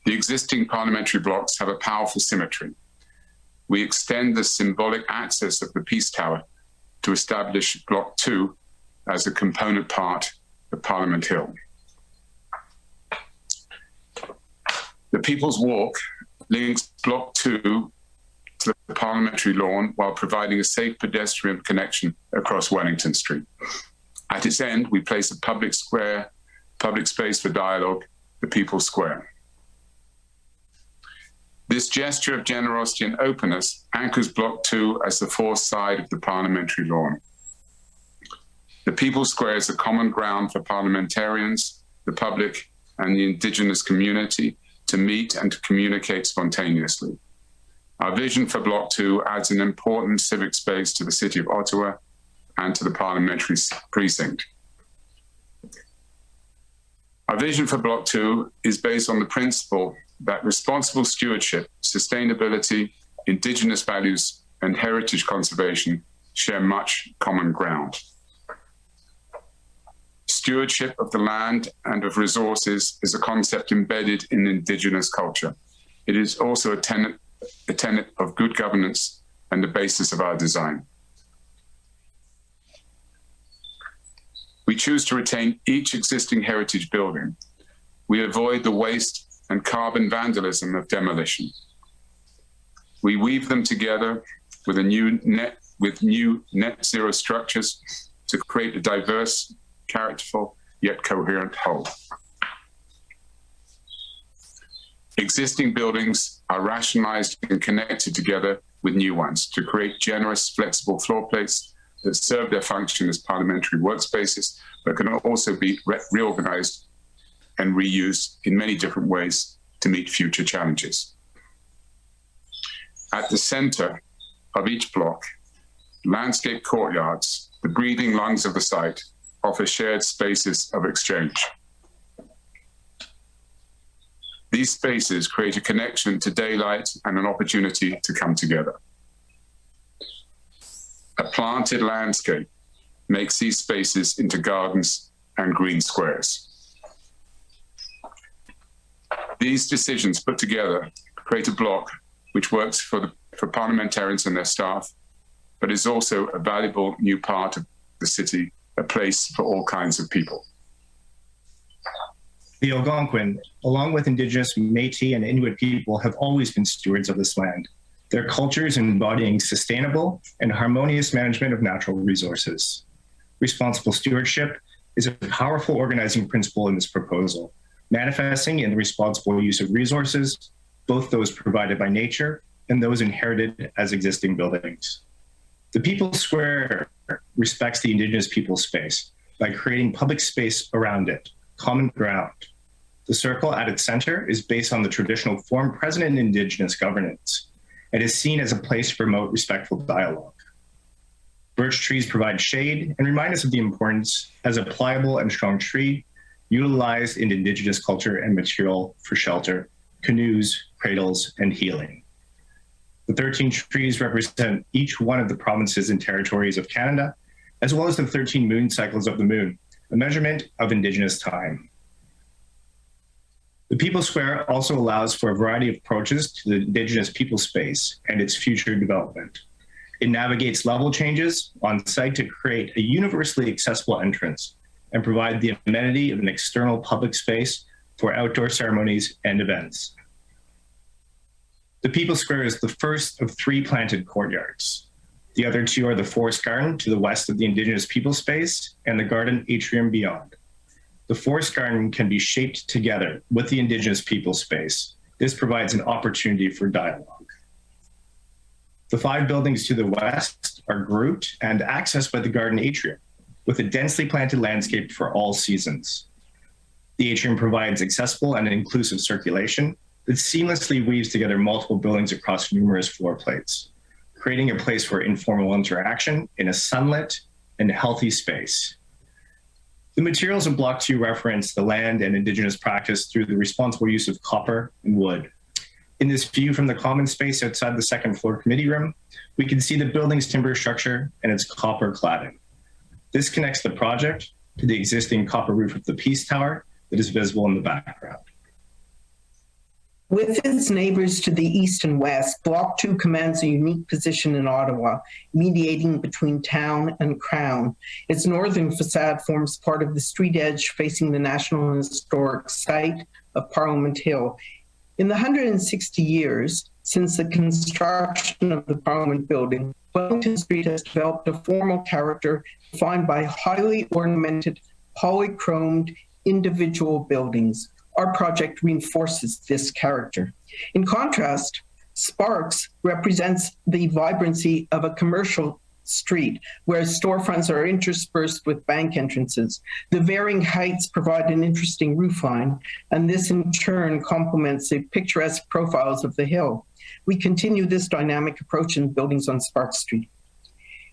Speaker 10: The existing parliamentary blocks have a powerful symmetry. We extend the symbolic access of the Peace Tower to establish Block 2 as a component part of Parliament Hill. The People's Walk links Block 2 to the parliamentary lawn while providing a safe pedestrian connection across Wellington Street. At its end, we place a public space for dialogue, the People's Square. This gesture of generosity and openness anchors Block 2 as the fourth side of the parliamentary lawn. The People's Square is a common ground for parliamentarians, the public, and the Indigenous community to meet and to communicate spontaneously. Our vision for Block 2 adds an important civic space to the City of Ottawa and to the parliamentary precinct. Our vision for Block 2 is based on the principle that responsible stewardship, sustainability, Indigenous values, and heritage conservation share much common ground. Stewardship of the land and of resources is a concept embedded in Indigenous culture. It is also a tenet of good governance and the basis of our design. We choose to retain each existing heritage building. We avoid the waste and carbon vandalism of demolition. We weave them together with a new net with new net zero structures to create a diverse, characterful, yet coherent whole. Existing buildings are rationalized and connected together with new ones to create generous, flexible floor plates that serve their function as parliamentary workspaces, but can also be reorganized and reused in many different ways to meet future challenges. At the center of each block, landscape courtyards, the breathing lungs of the site, offer shared spaces of exchange. These spaces create a connection to daylight and an opportunity to come together. A planted landscape makes these spaces into gardens and green squares. These decisions put together create a block which works for parliamentarians and their staff, but is also a valuable new part of the city, a place for all kinds of people.
Speaker 11: The Algonquin, along with Indigenous, Métis, and Inuit people, have always been stewards of this land, their cultures embodying sustainable and harmonious management of natural resources. Responsible stewardship is a powerful organizing principle in this proposal, manifesting in the responsible use of resources, both those provided by nature and those inherited as existing buildings. The People's Square respects the Indigenous people's space by creating public space around it, common ground. The circle at its center is based on the traditional form present in Indigenous governance and is seen as a place to promote respectful dialogue. Birch trees provide shade and remind us of the importance as a pliable and strong tree utilized in Indigenous culture and material for shelter, canoes, cradles, and healing. The 13 trees represent each one of the provinces and territories of Canada, as well as the 13 moon cycles of the moon, a measurement of Indigenous time. The People's Square also allows for a variety of approaches to the Indigenous people space and its future development. It navigates level changes on site to create a universally accessible entrance and provide the amenity of an external public space for outdoor ceremonies and events. The People's Square is the first of 3 planted courtyards. The other 2 are the Forest Garden to the west of the Indigenous people space and the garden atrium beyond. The Forest Garden can be shaped together with the Indigenous people space. This provides an opportunity for dialogue. The 5 buildings to the west are grouped and accessed by the garden atrium, with a densely planted landscape for all seasons. The atrium provides accessible and inclusive circulation that seamlessly weaves together multiple buildings across numerous floor plates, creating a place for informal interaction in a sunlit and healthy space. The materials of Block 2 reference the land and Indigenous practice through the responsible use of copper and wood. In this view from the common space outside the second floor committee room, we can see the building's timber structure and its copper cladding. This connects the project to the existing copper roof of the Peace Tower that is visible in the background.
Speaker 12: With its neighbors to the east and west, Block 2 commands a unique position in Ottawa, mediating between town and crown. Its northern facade forms part of the street edge facing the National Historic Site of Parliament Hill. In the 160 years since the construction of the Parliament Building, Wellington Street has developed a formal character defined by highly ornamented, polychromed individual buildings. Our project reinforces this character. In contrast, Sparks represents the vibrancy of a commercial street where storefronts are interspersed with bank entrances. The varying heights provide an interesting roofline, and this in turn complements the picturesque profiles of the hill. We continue this dynamic approach in buildings on Sparks Street.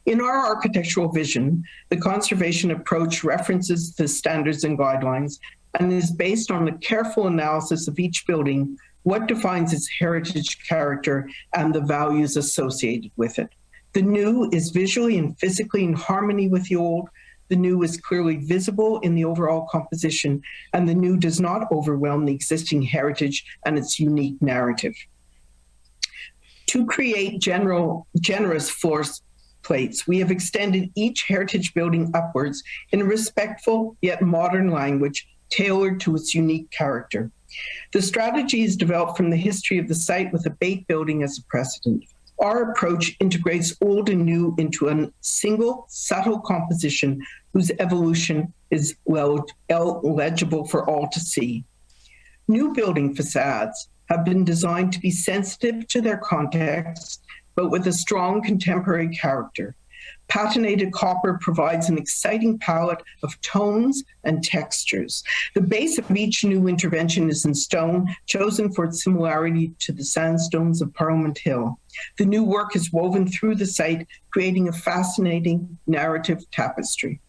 Speaker 12: In our architectural vision, the conservation approach references the standards and guidelines and is based on a careful analysis of each building, what defines its heritage character, and the values associated with it. The new is visually and physically in harmony with the old. The new is clearly visible in the overall composition, and the new does not overwhelm the existing heritage and its unique narrative. To create generous floor plates, we have extended each heritage building upwards in a respectful yet modern language tailored to its unique character. The strategy is developed from the history of the site with the Bate Building as a precedent. Our approach integrates old and new into a single, subtle composition whose evolution is legible for all to see. New building facades have been designed to be sensitive to their context, but with a strong contemporary character. Patinated copper provides an exciting palette of tones and textures. The base of each new intervention is in stone, chosen for its similarity to the sandstones of Parliament Hill. The new work is woven through the site, creating a fascinating narrative tapestry.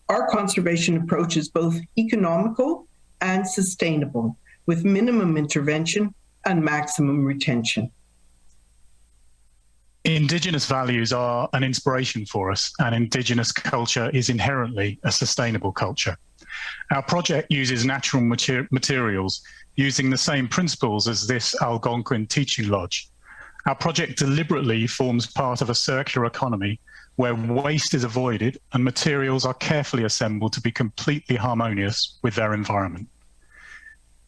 Speaker 12: Our conservation approach is both economical and sustainable, with minimum intervention and maximum retention.
Speaker 13: Indigenous values are an inspiration for us, and Indigenous culture is inherently a sustainable culture. Our project uses natural materials using the same principles as this Algonquin teaching lodge. Our project deliberately forms part of a circular economy where waste is avoided and materials are carefully assembled to be completely harmonious with their environment.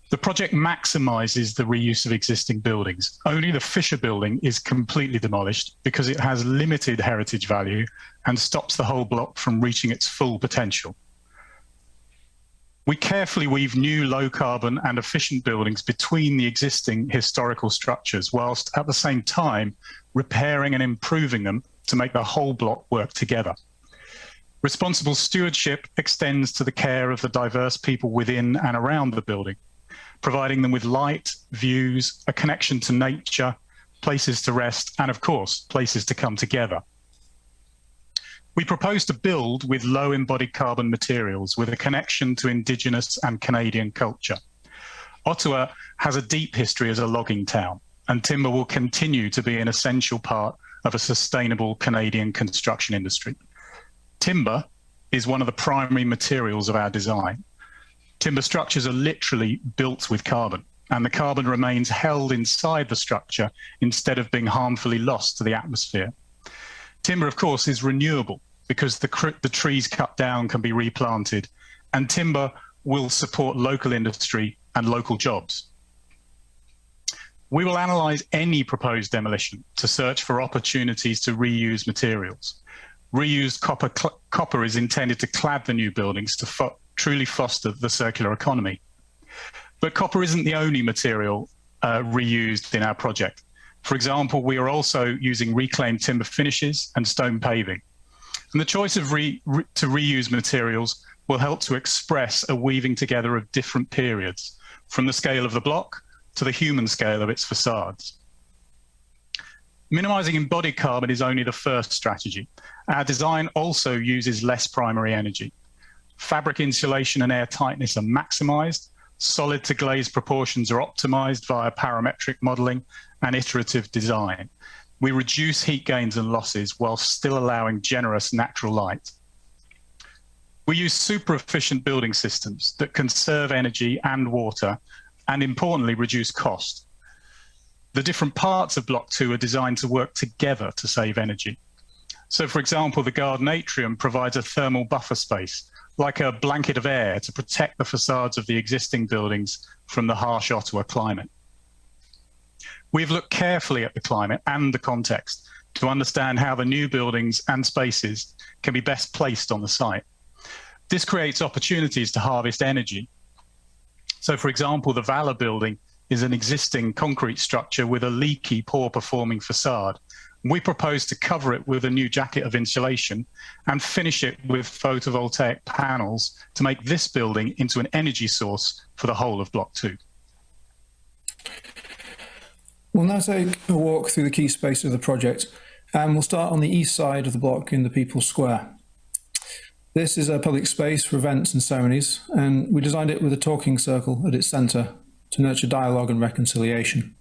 Speaker 13: The project maximizes the reuse of existing buildings. Only the Fisher building is completely demolished because it has limited heritage value and stops the whole block from reaching its full potential. We carefully weave new low carbon and efficient buildings between the existing historical structures, whilst at the same time repairing and improving them to make the whole block work together. Responsible stewardship extends to the care of the diverse people within and around the building, providing them with light, views, a connection to nature, places to rest, and of course, places to come together. We propose to build with low embodied carbon materials with a connection to Indigenous and Canadian culture. Ottawa has a deep history as a logging town, and timber will continue to be an essential part of a sustainable Canadian construction industry. Timber is one of the primary materials of our design. Timber structures are literally built with carbon, and the carbon remains held inside the structure instead of being harmfully lost to the atmosphere. Timber, of course, is renewable because the trees cut down can be replanted, and timber will support local industry and local jobs. We will analyse any proposed demolition to search for opportunities to reuse materials. Reused copper is intended to clad the new buildings to truly foster the circular economy. But copper isn't the only material reused in our project. For example, we are also using reclaimed timber finishes and stone paving. And the choice of to reuse materials will help to express a weaving together of different periods, from the scale of the block to the human scale of its facades. Minimizing embodied carbon is only the first strategy. Our design also uses less primary energy. Fabric insulation and air tightness are maximized, solid to glaze proportions are optimized via parametric modeling and iterative design. We reduce heat gains and losses while still allowing generous natural light. We use super efficient building systems that conserve energy and water, and importantly, reduce cost. The different parts of Block 2 are designed to work together to save energy. So for example, the garden atrium provides a thermal buffer space, like a blanket of air to protect the facades of the existing buildings from the harsh Ottawa climate. We've looked carefully at the climate and the context to understand how the new buildings and spaces can be best placed on the site. This creates opportunities to harvest energy. So for example, the Valor building is an existing concrete structure with a leaky, poor performing facade. We propose to cover it with a new jacket of insulation and finish it with photovoltaic panels to make this building into an energy source for the whole of Block 2.
Speaker 14: We'll now take a walk through the key space of the project, and we'll start on the east side of the block in the People's Square. This is a public space for events and ceremonies, and we designed it with a talking circle at its centre to nurture dialogue and reconciliation.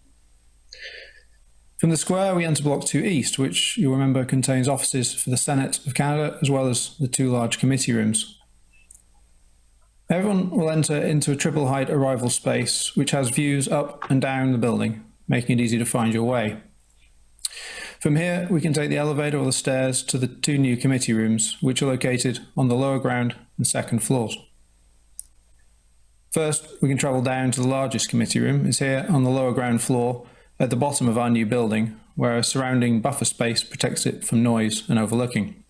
Speaker 14: From the square, we enter Block 2 East, which you'll remember contains offices for the Senate of Canada, as well as the two large committee rooms. Everyone will enter into a triple height arrival space, which has views up and down the building, making it easy to find your way. From here, we can take the elevator or the stairs to the two new committee rooms, which are located on the lower ground and second floors. First, we can travel down to the largest committee room. It's here on the lower ground floor at the bottom of our new building, where a surrounding buffer space protects it from noise and overlooking.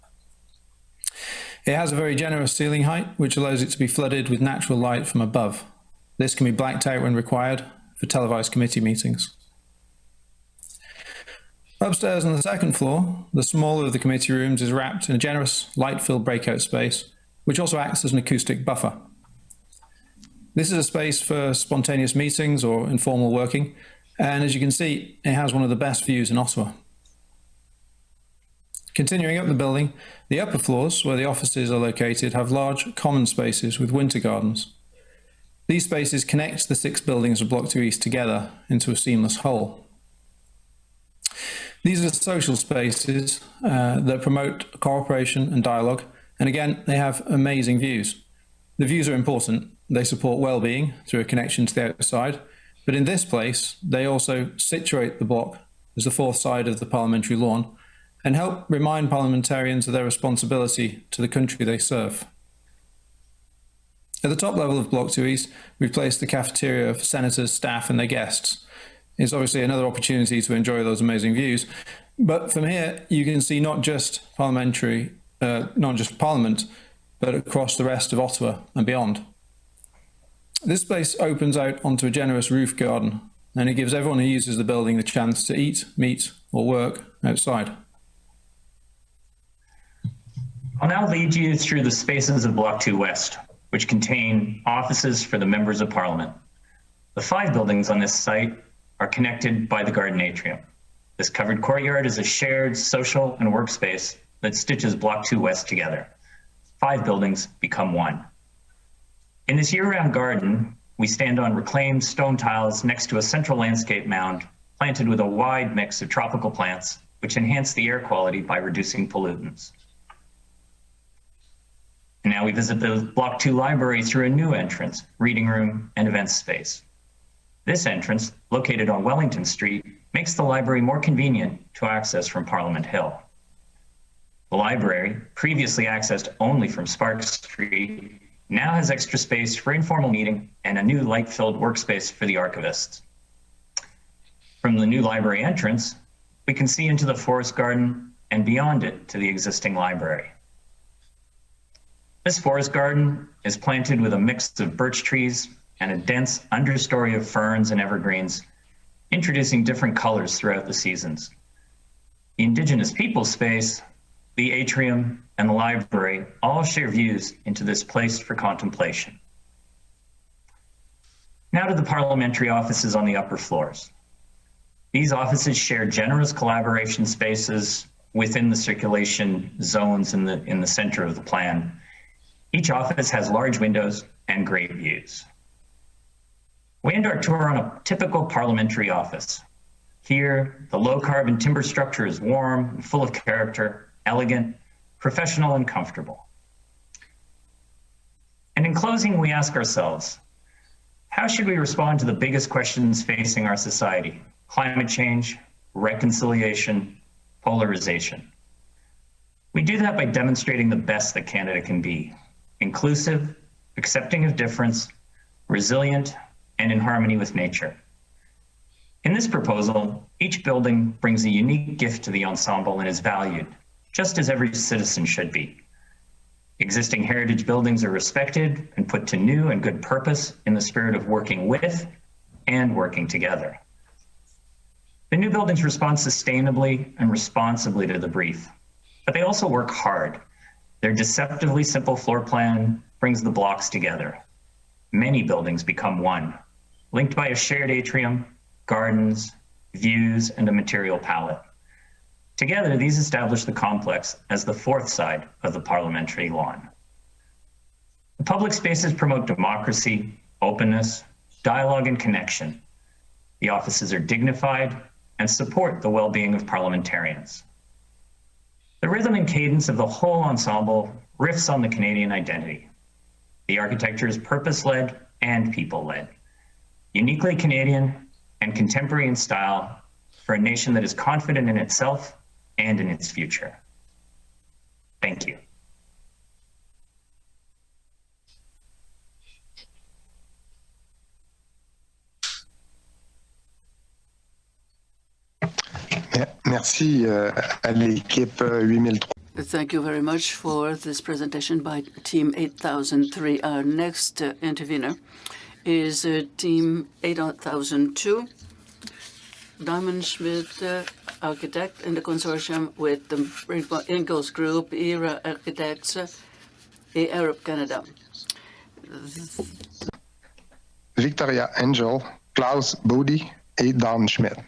Speaker 14: It has a very generous ceiling height, which allows it to be flooded with natural light from above. This can be blacked out when required for televised committee meetings. Upstairs on the second floor, the smaller of the committee rooms is wrapped in a generous light-filled breakout space, which also acts as an acoustic buffer. This is a space for spontaneous meetings or informal working, and as you can see, it has one of the best views in Ottawa. Continuing up the building, the upper floors, where the offices are located, have large common spaces with winter gardens. These spaces connect the 6 buildings of Block 2 East together into a seamless whole. These are social spaces that promote cooperation and dialogue, and again, they have amazing views. The views are important. They support well-being through a connection to the outside, but in this place, they also situate the block as the fourth side of the parliamentary lawn and help remind parliamentarians of their responsibility to the country they serve. At the top level of Block 2 East, we've placed the cafeteria for senators, staff and their guests. It's obviously another opportunity to enjoy those amazing views. But from here, you can see not just Parliament, but across the rest of Ottawa and beyond. This space opens out onto a generous roof garden, and it gives everyone who uses the building the chance to eat, meet, or work outside.
Speaker 15: I'll now lead you through the spaces of Block 2 West, which contain offices for the members of Parliament. The 5 buildings on this site are connected by the garden atrium. This covered courtyard is a shared social and workspace that stitches Block 2 West together. 5 buildings become one. In this year-round garden, we stand on reclaimed stone tiles next to a central landscape mound planted with a wide mix of tropical plants, which enhance the air quality by reducing pollutants. And now we visit the Block 2 library through a new entrance, reading room, and events space. This entrance, located on Wellington Street, makes the library more convenient to access from Parliament Hill. The library, previously accessed only from Sparks Street, now has extra space for informal meeting and a new light-filled workspace for the archivists. From the new library entrance, we can see into the forest garden and beyond it to the existing library. This forest garden is planted with a mix of birch trees and a dense understory of ferns and evergreens, introducing different colors throughout the seasons. The Indigenous people space, the atrium, and the library all share views into this place for contemplation. Now to the parliamentary offices on the upper floors. These offices share generous collaboration spaces within the circulation zones in the center of the plan. Each office has large windows and great views. We end our tour on a typical parliamentary office. Here, the low-carbon timber structure is warm and full of character, elegant, professional, and comfortable. And in closing, we ask ourselves, how should we respond to the biggest questions facing our society? Climate change, reconciliation, polarization. We do that by demonstrating the best that Canada can be: inclusive, accepting of difference, resilient, and in harmony with nature. In this proposal, each building brings a unique gift to the ensemble and is valued, just as every citizen should be. Existing heritage buildings are respected and put to new and good purpose in the spirit of working with and working together. The new buildings respond sustainably and responsibly to the brief, but they also work hard. Their deceptively simple floor plan brings the blocks together. Many buildings become one, linked by a shared atrium, gardens, views, and a material palette. Together, these establish the complex as the fourth side of the parliamentary lawn. The public spaces promote democracy, openness, dialogue, and connection. The offices are dignified and support the well-being of parliamentarians. The rhythm and cadence of the whole ensemble riffs on the Canadian identity. The architecture is purpose-led and people-led, uniquely Canadian and contemporary in style for a nation that is confident in itself and in its future. Thank you.
Speaker 4: Merci à l'équipe 8003.
Speaker 16: Thank you very much for this presentation by Team 8003. Our next intervener is Team 8002, Diamond Schmidt Architect in the consortium with the Ingalls Group, ERA Architects, et Europe Canada.
Speaker 4: Victoria Angel, Klaus Bodie et Dan Schmidt.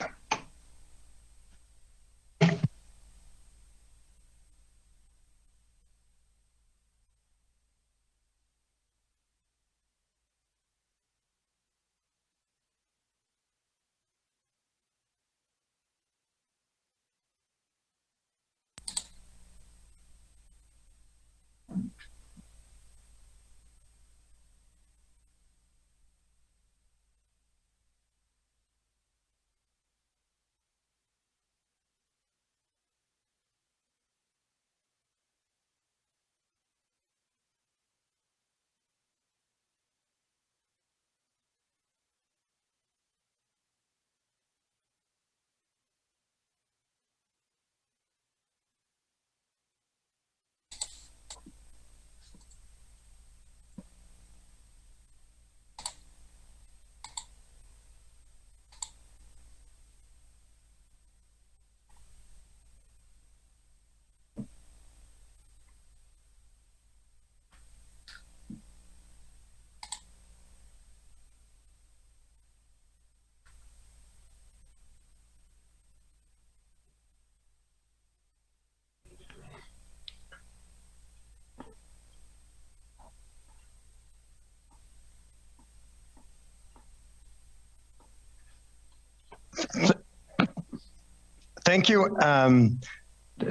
Speaker 17: Thank you.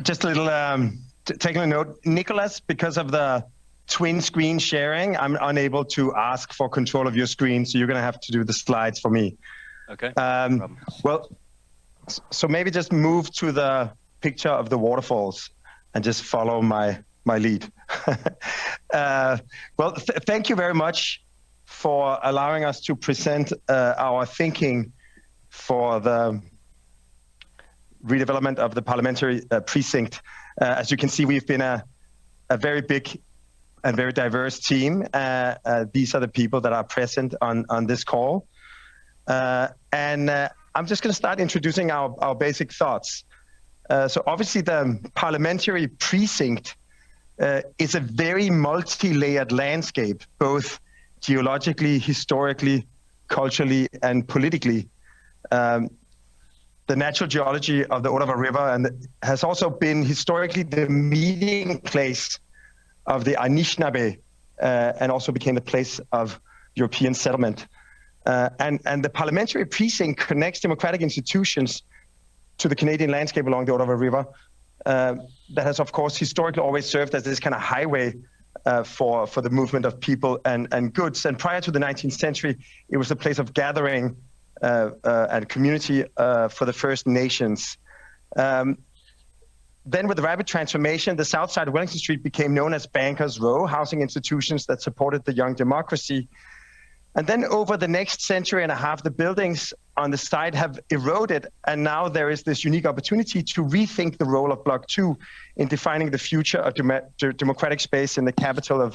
Speaker 17: Just a little taking a note, Nicholas, because of the twin screen sharing, I'm unable to ask for control of your screen, so you're going to have to do the slides for me.
Speaker 18: Okay.
Speaker 17: Well, so maybe just move to the picture of the waterfalls and just follow my lead. Well, thank you very much for allowing us to present our thinking for the redevelopment of the parliamentary precinct. As you can see, we've been a very big and very diverse team. These are the people that are present on this call. And I'm just going to start introducing our basic thoughts. So obviously the parliamentary precinct is a very multi-layered landscape, both geologically, historically, culturally, and politically. The natural geology of the Ottawa River and has also been historically the meeting place of the Anishinaabe and also became the place of European settlement. And the parliamentary precinct connects democratic institutions to the Canadian landscape along the Ottawa River. That has, of course, historically always served as this kind of highway for the movement of people and goods. And prior to the 19th century, it was a place of gathering and community for the First Nations. Then with the rapid transformation, the south side of Wellington Street became known as Bankers Row, housing institutions that supported the young democracy. And then over the next century and a half, the buildings on the side have eroded, and now there is this unique opportunity to rethink the role of Block 2 in defining the future of democratic space in the capital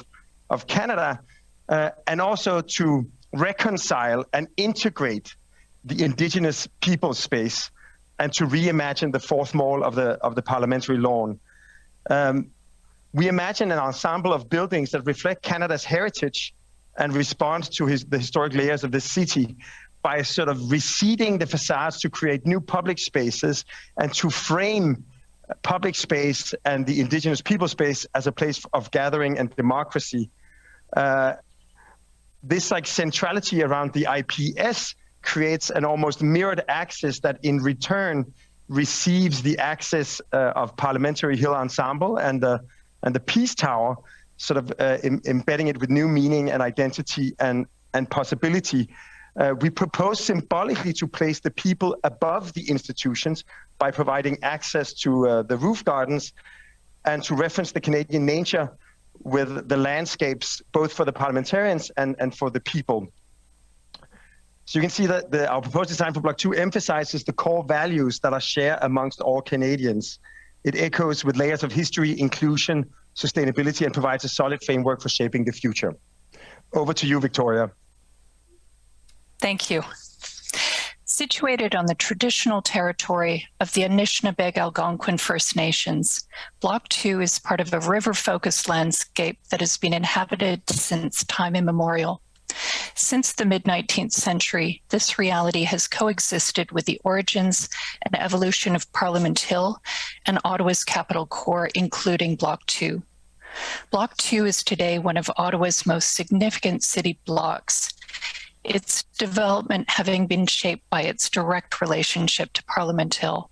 Speaker 17: of Canada, and also to reconcile and integrate the Indigenous people space and to reimagine the fourth mall of the parliamentary lawn. We imagine an ensemble of buildings that reflect Canada's heritage and respond to the historic layers of the city by sort of reseeding the facades to create new public spaces and to frame public space and the Indigenous people space as a place of gathering and democracy. This like centrality around the IPS creates an almost mirrored axis that in return receives the axis of Parliamentary Hill Ensemble and the Peace Tower, sort of embedding it with new meaning and identity and possibility. We propose symbolically to place the people above the institutions by providing access to the roof gardens and to reference the Canadian nature with the landscapes, both for the parliamentarians and for the people. So you can see that our proposed design for Block 2 emphasizes the core values that are shared amongst all Canadians. It echoes with layers of history, inclusion, sustainability, and provides a solid framework for shaping the future. Over to you, Victoria.
Speaker 18: Thank you. Situated on the traditional territory of the Anishinabeg Algonquin First Nations, Block 2 is part of a river-focused landscape that has been inhabited since time immemorial. Since the mid-19th century, this reality has coexisted with the origins and evolution of Parliament Hill and Ottawa's capital core, including Block 2. Block 2 is today one of Ottawa's most significant city blocks, its development having been shaped by its direct relationship to Parliament Hill.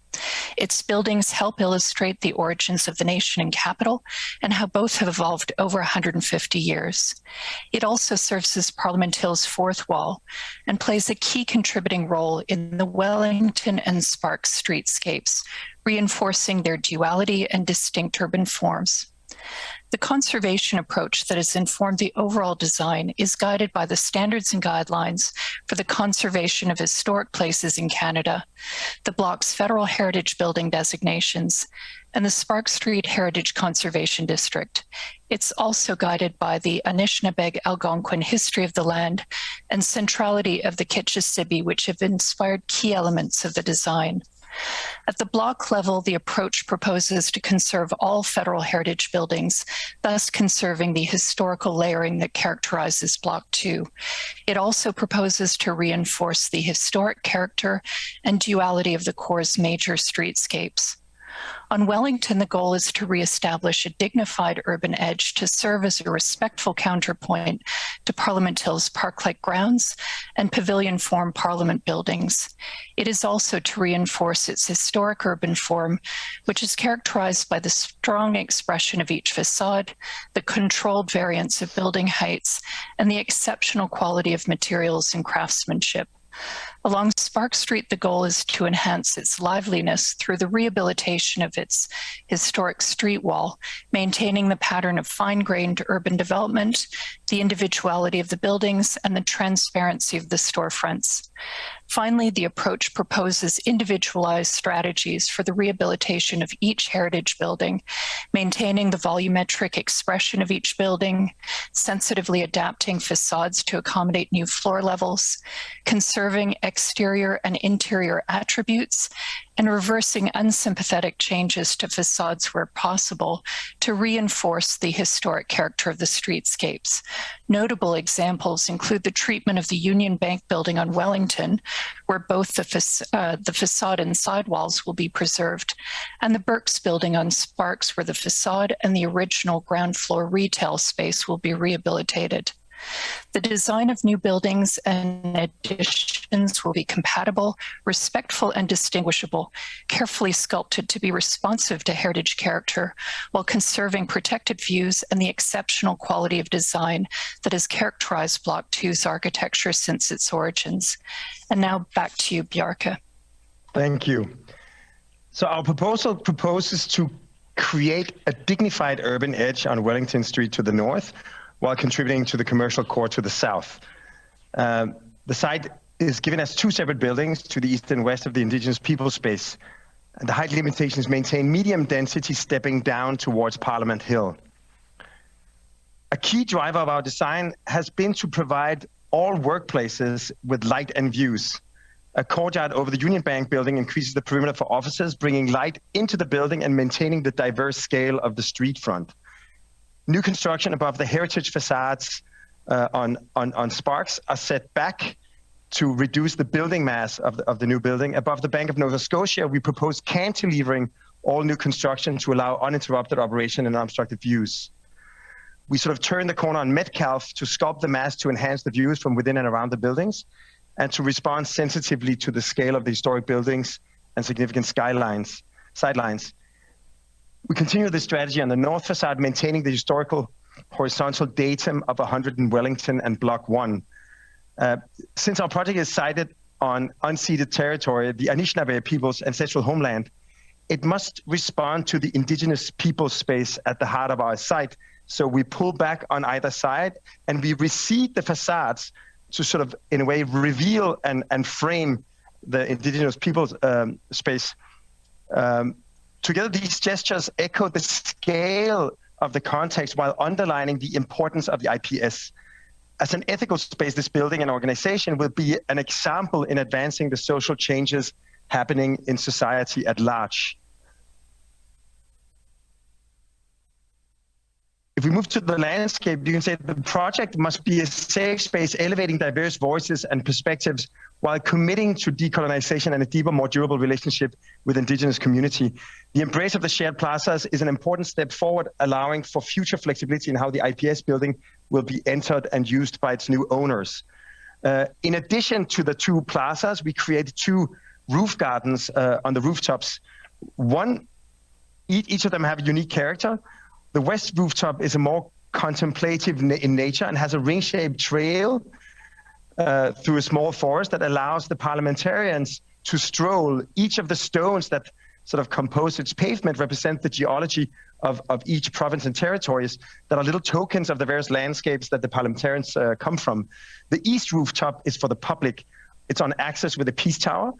Speaker 18: Its buildings help illustrate the origins of the nation and capital and how both have evolved over 150 years. It also serves as Parliament Hill's fourth wall and plays a key contributing role in the Wellington and Sparks streetscapes, reinforcing their duality and distinct urban forms. The conservation approach that has informed the overall design is guided by the standards and guidelines for the conservation of historic places in Canada, the block's federal heritage building designations, and the Sparks Street Heritage Conservation District. It's also guided by the Anishinabeg Algonquin history of the land and centrality of the Kitchissippi, which have inspired key elements of the design. At the block level, the approach proposes to conserve all federal heritage buildings, thus conserving the historical layering that characterizes Block 2. It also proposes to reinforce the historic character and duality of the core's major streetscapes. On Wellington, the goal is to reestablish a dignified urban edge to serve as a respectful counterpoint to Parliament Hill's park-like grounds and pavilion-form Parliament buildings. It is also to reinforce its historic urban form, which is characterized by the strong expression of each facade, the controlled variance of building heights, and the exceptional quality of materials and craftsmanship. Along Sparks Street, the goal is to enhance its liveliness through the rehabilitation of its historic street wall, maintaining the pattern of fine-grained urban development, the individuality of the buildings, and the transparency of the storefronts. Finally, the approach proposes individualized strategies for the rehabilitation of each heritage building, maintaining the volumetric expression of each building, sensitively adapting facades to accommodate new floor levels, conserving exterior and interior attributes, and reversing unsympathetic changes to facades where possible to reinforce the historic character of the streetscapes. Notable examples include the treatment of the Union Bank building on Wellington, where both the facade and sidewalls will be preserved, and the Burke's building on Sparks, where the facade and the original ground floor retail space will be rehabilitated. The design of new buildings and additions will be compatible, respectful, and distinguishable, carefully sculpted to be responsive to heritage character, while conserving protected views and the exceptional quality of design that has characterized Block 2's architecture since its origins. And now back to you, Bjarke.
Speaker 17: Thank you. So our proposal proposes to create a dignified urban edge on Wellington Street to the north, while contributing to the commercial core to the south. The site is given as two separate buildings to the east and west of the Indigenous people space. And the height limitations maintain medium density stepping down towards Parliament Hill. A key driver of our design has been to provide all workplaces with light and views. A courtyard over the Union Bank building increases the perimeter for offices, bringing light into the building and maintaining the diverse scale of the street front. New construction above the heritage facades on Sparks are set back to reduce the building mass of the new building. Above the Bank of Nova Scotia, we propose cantilevering all new construction to allow uninterrupted operation and unobstructed views. We sort of turn the corner on Metcalfe to sculpt the mass to enhance the views from within and around the buildings and to respond sensitively to the scale of the historic buildings and significant sidelines. We continue this strategy on the north facade, maintaining the historical horizontal datum of 100 in Wellington and Block 1. Since our project is sited on unceded territory, the Anishinaabe people's ancestral homeland, it must respond to the Indigenous people space at the heart of our site. So we pull back on either side and we recede the facades to sort of, in a way, reveal and frame the indigenous people's space. Together, these gestures echo the scale of the context while underlining the importance of the IPS. As an ethical space, this building and organization will be an example in advancing the social changes happening in society at large. If we move to the landscape, you can say the project must be a safe space, elevating diverse voices and perspectives while committing to decolonization and a deeper, more durable relationship with indigenous community. The embrace of the shared plazas is an important step forward, allowing for future flexibility in how the IPS building will be entered and used by its new owners. In addition to the two plazas, we created two roof gardens on the rooftops. Each of them have a unique character. The west rooftop is a more contemplative in nature and has a ring-shaped trail through a small forest that allows the parliamentarians to stroll. Each of the stones that sort of compose its pavement represent the geology of each province and territories that are little tokens of the various landscapes that the parliamentarians come from. The east rooftop is for the public. It's on access with the Peace Tower,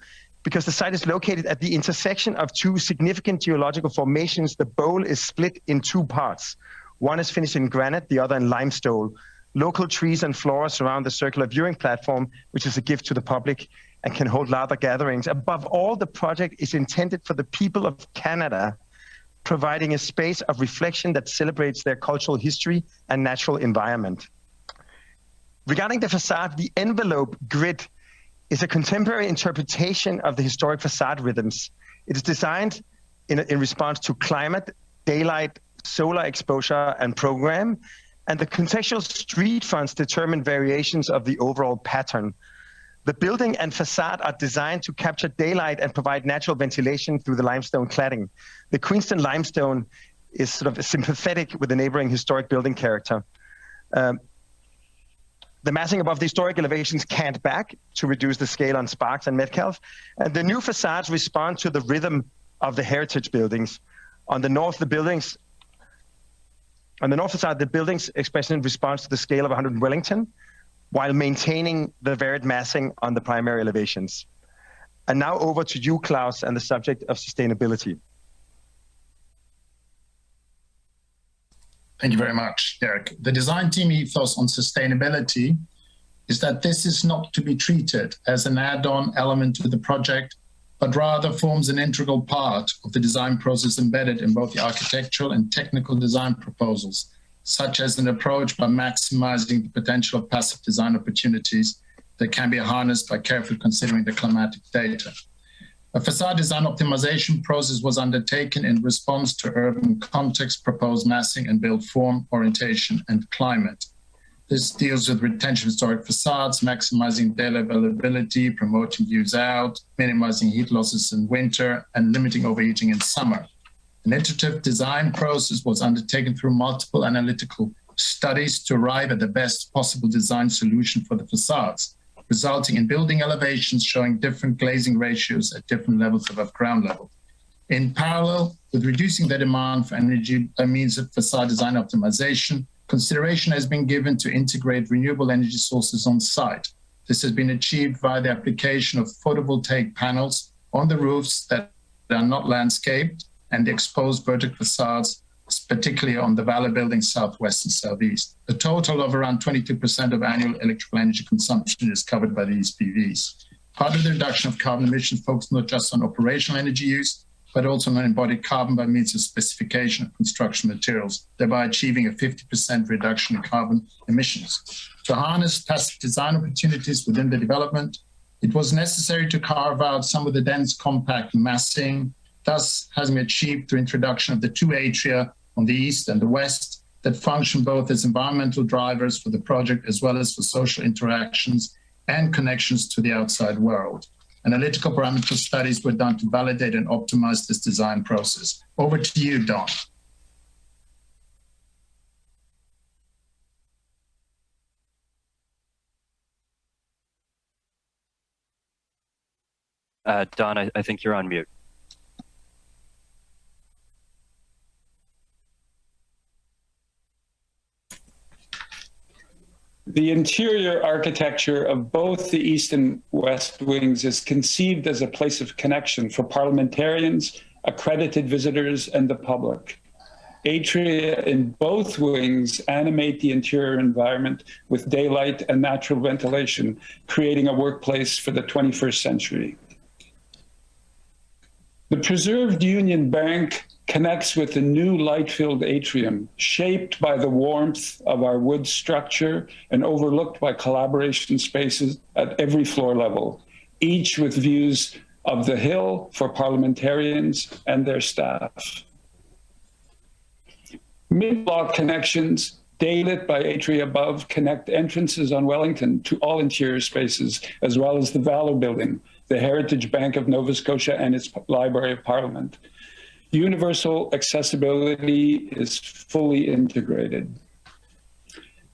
Speaker 17: because the site is located at the intersection of two significant geological formations. The bowl is split in two parts. One is finished in granite, the other in limestone. Local trees and flora surround the circular viewing platform, which is a gift to the public and can hold larger gatherings. Above all, the project is intended for the people of Canada, providing a space of reflection that celebrates their cultural history and natural environment. Regarding the facade, the envelope grid is a contemporary interpretation of the historic facade rhythms. It is designed in response to climate, daylight, solar exposure, and program, and the contextual street fronts determine variations of the overall pattern. The building and facade are designed to capture daylight and provide natural ventilation through the limestone cladding. The Queenston limestone is sort of sympathetic with the neighboring historic building character. The massing above the historic elevations cant back to reduce the scale on Sparks and Metcalfe. And the new facades respond to the rhythm of the heritage buildings. On the north facade, the buildings express in response to the scale of 100 Wellington, while maintaining the varied massing on the primary elevations. And now over to you, Klaus, and the subject of sustainability.
Speaker 19: Thank you very much, Derek. The design team ethos on sustainability is that this is not to be treated as an add-on element to the project, but rather forms an integral part of the design process embedded in both the architectural and technical design proposals, such as an approach by maximizing the potential of passive design opportunities that can be harnessed by carefully considering the climatic data. A facade design optimization process was undertaken in response to urban context, proposed massing and build form, orientation, and climate. This deals with retention of historic facades, maximizing daily availability, promoting views out, minimizing heat losses in winter, and limiting overheating in summer. An iterative design process was undertaken through multiple analytical studies to arrive at the best possible design solution for the facades, resulting in building elevations showing different glazing ratios at different levels above ground level. In parallel with reducing the demand for energy by means of facade design optimization, consideration has been given to integrate renewable energy sources on site. This has been achieved via the application of photovoltaic panels on the roofs that are not landscaped and the exposed vertical facades, particularly on the Valley Building southwest and southeast. A total of around 22% of annual electrical energy consumption is covered by these PVs. Part of the reduction of carbon emissions focuses not just on operational energy use, but also on embodied carbon by means of specification of construction materials, thereby achieving a 50% reduction in carbon emissions. To harness passive design opportunities within the development, it was necessary to carve out some of the dense compact massing, thus has been achieved through introduction of the two atria on the east and the west that function both as environmental drivers for the project as well as for social interactions and connections to the outside world. Analytical parameter studies were done to validate and optimize this design process. Over to you, Don.
Speaker 20: Don, I think you're on mute.
Speaker 21: The interior architecture of both the east and west wings is conceived as a place of connection for parliamentarians, accredited visitors, and the public. Atria in both wings animate the interior environment with daylight and natural ventilation, creating a workplace for the 21st century. The preserved Union Bank connects with the new light-filled atrium, shaped by the warmth of our wood structure and overlooked by collaboration spaces at every floor level, each with views of the hill for parliamentarians and their staff. Mid-block connections, daylit by atria above, connect entrances on Wellington to all interior spaces, as well as the Valor Building, the Heritage Bank of Nova Scotia and its Library of Parliament. Universal accessibility is fully integrated.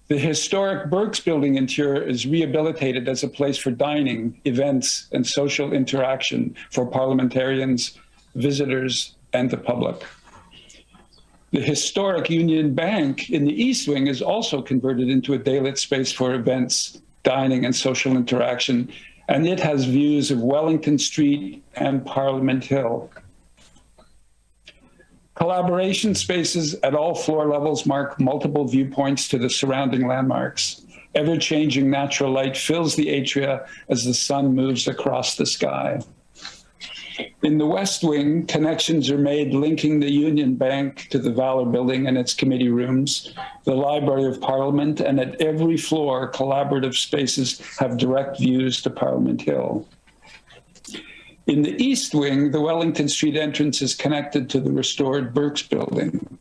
Speaker 21: The historic Burke's Building interior is rehabilitated as a place for dining, events, and social interaction for parliamentarians, visitors, and the public. The historic Union Bank in the East Wing is also converted into a daylit space for events, dining, and social interaction, and it has views of Wellington Street and Parliament Hill. Collaboration spaces at all floor levels mark multiple viewpoints to the surrounding landmarks. Ever-changing natural light fills the atria as the sun moves across the sky. In the West Wing, connections are made linking the Union Bank to the Valor Building and its committee rooms, the Library of Parliament, and at every floor, collaborative spaces have direct views to Parliament Hill. In the East Wing, the Wellington Street entrance is connected to the restored Burke's Building.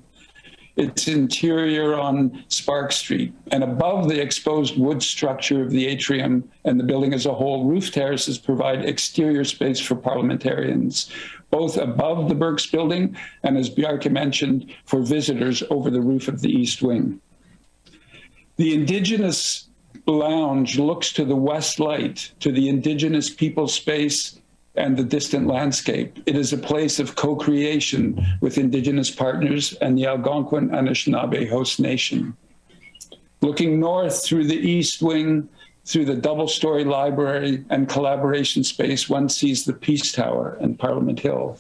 Speaker 21: Its interior on Spark Street, and above the exposed wood structure of the atrium and the building as a whole, roof terraces provide exterior space for parliamentarians, both above the Burke's Building and, as Bjarke mentioned, for visitors over the roof of the East Wing. The Indigenous Lounge looks to the West Light, to the Indigenous people space and the distant landscape. It is a place of co-creation with Indigenous partners and the Algonquin Anishinaabe host nation. Looking north through the East Wing, through the double-story library and collaboration space, one sees the Peace Tower and Parliament Hill.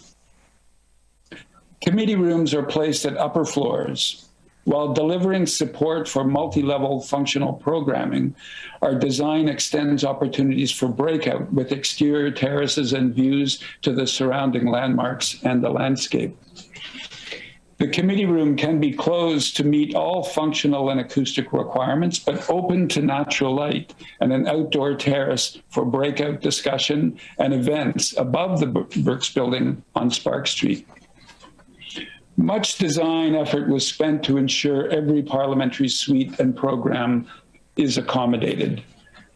Speaker 21: Committee rooms are placed at upper floors. While delivering support for multi-level functional programming, our design extends opportunities for breakout with exterior terraces and views to the surrounding landmarks and the landscape. The committee room can be closed to meet all functional and acoustic requirements, but open to natural light and an outdoor terrace for breakout discussion and events above the Burke's Building on Spark Street. Much design effort was spent to ensure every parliamentary suite and program is accommodated.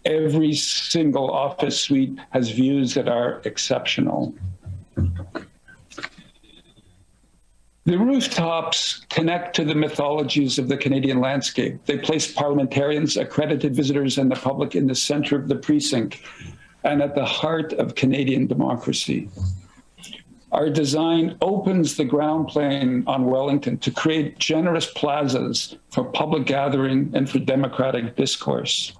Speaker 21: Every single office suite has views that are exceptional. The rooftops connect to the mythologies of the Canadian landscape. They place parliamentarians, accredited visitors, and the public in the center of the precinct and at the heart of Canadian democracy. Our design opens the ground plane on Wellington to create generous plazas for public gathering and for democratic discourse.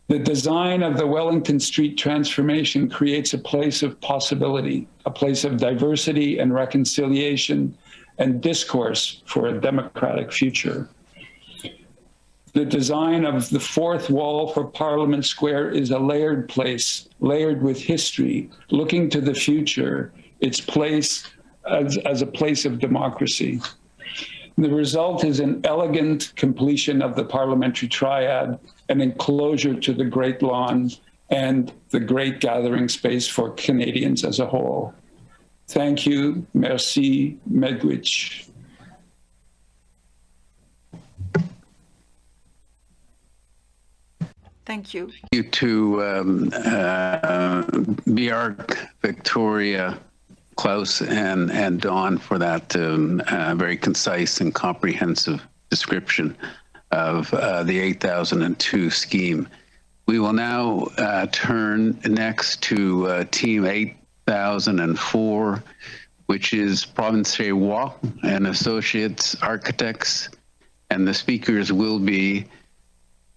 Speaker 21: The design of the Wellington Street transformation creates a place of possibility, a place of diversity and reconciliation and discourse for a democratic future. The design of the fourth wall for Parliament Square is a layered place, layered with history, looking to the future, its place as a place of democracy. The result is an elegant completion of the parliamentary triad, an enclosure to the Great Lawn, and the great gathering space for Canadians as a whole. Thank you. Merci. Miigwech.
Speaker 5: Thank you.
Speaker 1: Thank you to Bjarke, Victoria, Klaus, and Dawn for that very concise and comprehensive description of the 8002 scheme. We will now turn next to Team 8004, which is Province Roy and Associates Architects, and the speakers will be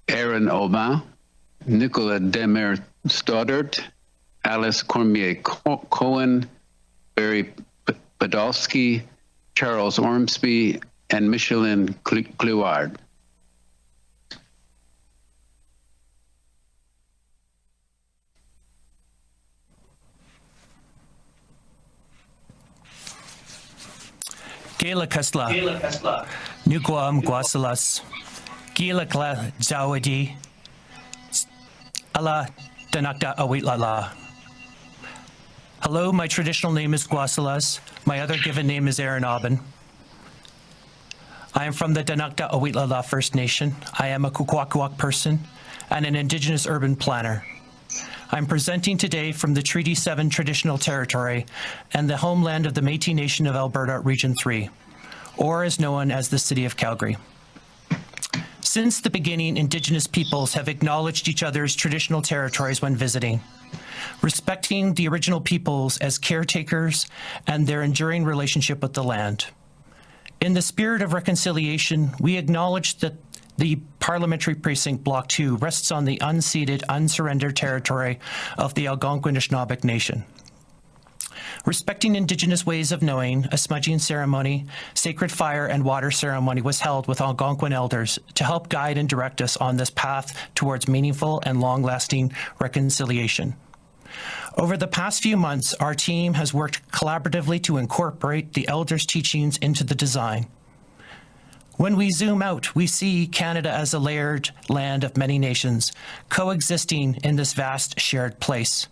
Speaker 1: Aaron Aubin, Nicola Demer Stoddard, Alice Cormier Cohen, Barry Podolsky, Charles Ormsby, and Micheline Clouard.
Speaker 2: Gela Kasla, Nukwam Guasalas, Gila Kla Zawadi, Ala Danakta Awitlala. Hello, my traditional name is Guasalas. My other given name is Aaron Aubin. I am from the Danakta Awitlala First Nation. I am a Kukwak person and an Indigenous urban planner. I'm presenting today from the Treaty 7 Traditional Territory and the homeland of the Métis Nation of Alberta, Region 3, or as known as the City of Calgary. Since the beginning, Indigenous peoples have acknowledged each other's traditional territories when visiting, respecting the original peoples as caretakers and their enduring relationship with the land. In the spirit of reconciliation, we acknowledge that the Parliamentary Precinct Block 2 rests on the unceded, unsurrendered territory of the Algonquin Anishinaabe Nation. Respecting Indigenous ways of knowing, a smudging ceremony, sacred fire and water ceremony was held with Algonquin elders to help guide and direct us on this path towards meaningful and long-lasting reconciliation. Over the past few months, our team has worked collaboratively to incorporate the elders' teachings into the design. When we zoom out, we see Canada as a layered land of many nations, coexisting in this vast shared place.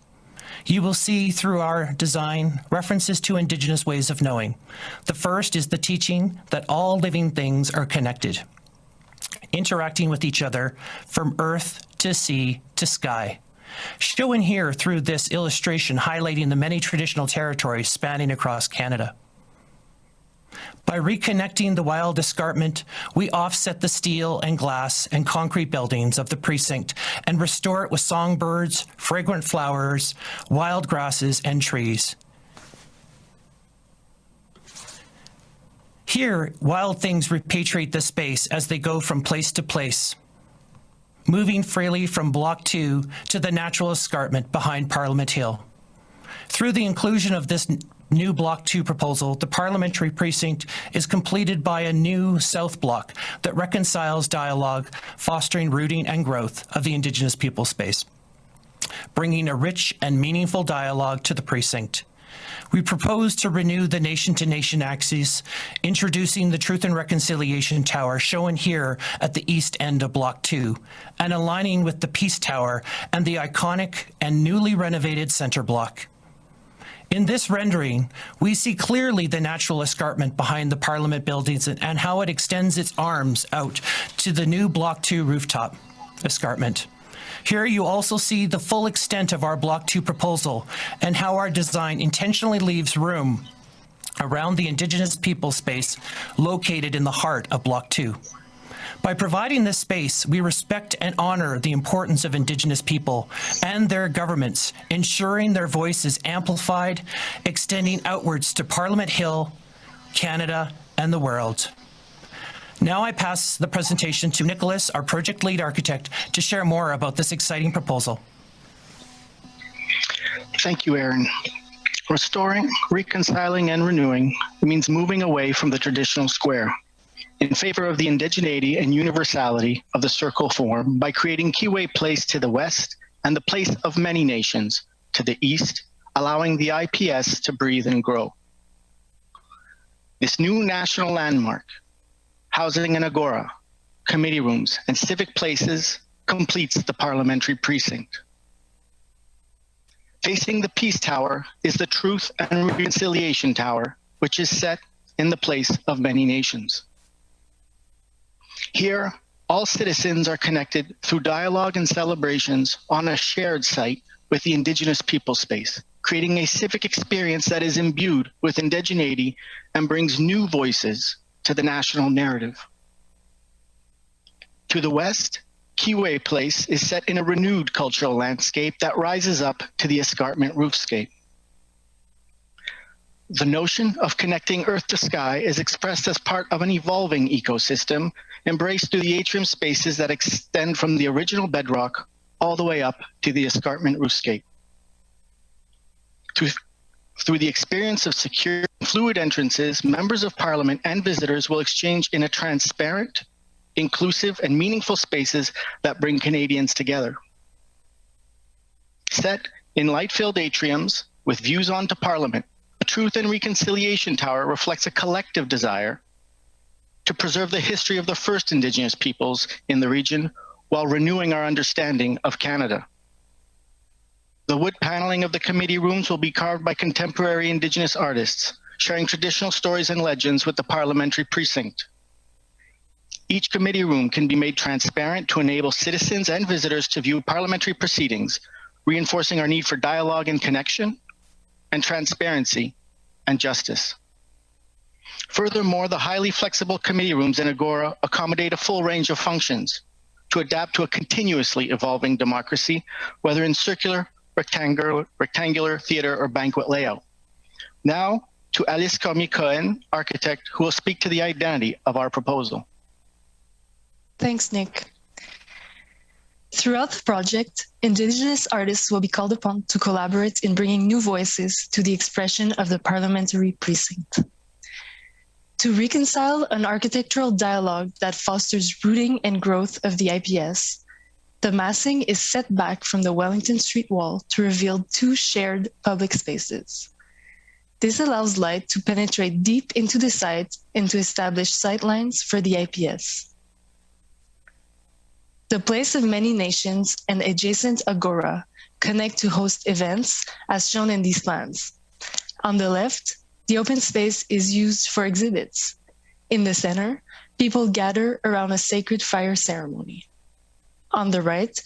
Speaker 2: You will see through our design references to Indigenous ways of knowing. The first is the teaching that all living things are connected, interacting with each other from earth to sea to sky. Shown here through this illustration highlighting the many traditional territories spanning across Canada. By reconnecting the wild escarpment, we offset the steel and glass and concrete buildings of the precinct and restore it with songbirds, fragrant flowers, wild grasses, and trees. Here, wild things repatriate the space as they go from place to place, moving freely from Block 2 to the natural escarpment behind Parliament Hill. Through the inclusion of this new Block 2 proposal, the Parliamentary Precinct is completed by a new South Block that reconciles dialogue, fostering rooting and growth of the Indigenous people space, bringing a rich and meaningful dialogue to the precinct. We propose to renew the nation-to-nation axis, introducing the Truth and Reconciliation Tower shown here at the east end of Block 2, and aligning with the Peace Tower and the iconic and newly renovated Center Block. In this rendering, we see clearly the natural escarpment behind the Parliament buildings and how it extends its arms out to the new Block 2 rooftop escarpment. Here you also see the full extent of our Block 2 proposal and how our design intentionally leaves room around the Indigenous people space located in the heart of Block 2. By providing this space, we respect and honor the importance of Indigenous people and their governments, ensuring their voice is amplified, extending outwards to Parliament Hill, Canada, and the world. Now I pass the presentation to Nicholas, our project lead architect, to share more about this exciting proposal.
Speaker 6: Thank you, Aaron. Restoring, reconciling, and renewing means moving away from the traditional square in favor of the indigeneity and universality of the circle form by creating Keyway Place to the west and the Place of Many Nations to the east, allowing the IPS to breathe and grow. This new national landmark, housing an agora, committee rooms, and civic places completes the Parliamentary Precinct. Facing the Peace Tower is the Truth and Reconciliation Tower, which is set in the Place of Many Nations. Here, all citizens are connected through dialogue and celebrations on a shared site with the Indigenous people space, creating a civic experience that is imbued with indigeneity and brings new voices to the national narrative. To the west, Keyway Place is set in a renewed cultural landscape that rises up to the escarpment roofscape. The notion of connecting Earth to sky is expressed as part of an evolving ecosystem embraced through the atrium spaces that extend from the original bedrock all the way up to the escarpment roofscape. Through the experience of secure, fluid entrances, members of Parliament and visitors will exchange in a transparent, inclusive, and meaningful spaces that bring Canadians together. Set in light-filled atriums with views onto Parliament, the Truth and Reconciliation Tower reflects a collective desire to preserve the history of the first Indigenous peoples in the region while renewing our understanding of Canada. The wood paneling of the committee rooms will be carved by contemporary Indigenous artists, sharing traditional stories and legends with the parliamentary precinct. Each committee room can be made transparent to enable citizens and visitors to view parliamentary proceedings, reinforcing our need for dialogue and connection, and transparency and justice. Furthermore, the highly flexible committee rooms in Agora accommodate a full range of functions to adapt to a continuously evolving democracy, whether in circular, rectangular, theater, or banquet layout. Now to Alice Cormier-Cohen, architect, who will speak to the identity of our proposal.
Speaker 3: Thanks, Nick. Throughout the project, Indigenous artists will be called upon to collaborate in bringing new voices to the expression of the parliamentary precinct. To reconcile an architectural dialogue that fosters rooting and growth of the IPS, the massing is set back from the Wellington Street wall to reveal two shared public spaces. This allows light to penetrate deep into the site and to establish sightlines for the IPS. The Place of Many Nations and adjacent Agora connect to host events as shown in these plans. On the left, the open space is used for exhibits. In the center, people gather around a sacred fire ceremony. On the right,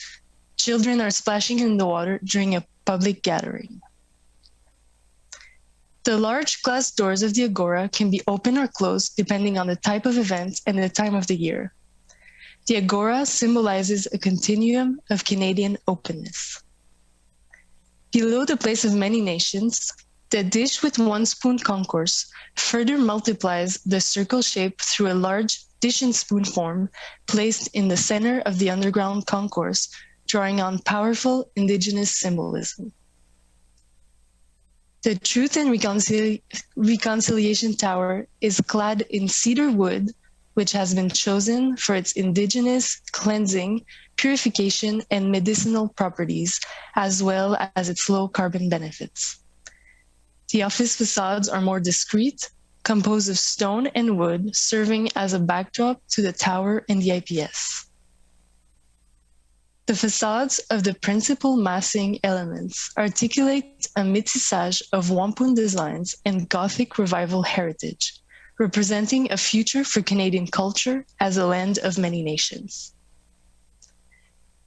Speaker 3: children are splashing in the water during a public gathering. The large glass doors of the Agora can be open or closed depending on the type of event and the time of the year. The Agora symbolizes a continuum of Canadian openness. Below the Place of Many Nations, the dish with one spoon concourse further multiplies the circle shape through a large dish and spoon form placed in the center of the underground concourse, drawing on powerful Indigenous symbolism. The Truth and Reconciliation Tower is clad in cedar wood, which has been chosen for its Indigenous cleansing, purification, and medicinal properties, as well as its low carbon benefits. The office facades are more discreet, composed of stone and wood, serving as a backdrop to the tower and the IPS. The facades of the principal massing elements articulate a métissage of wampum designs and Gothic revival heritage, representing a future for Canadian culture as a land of many nations.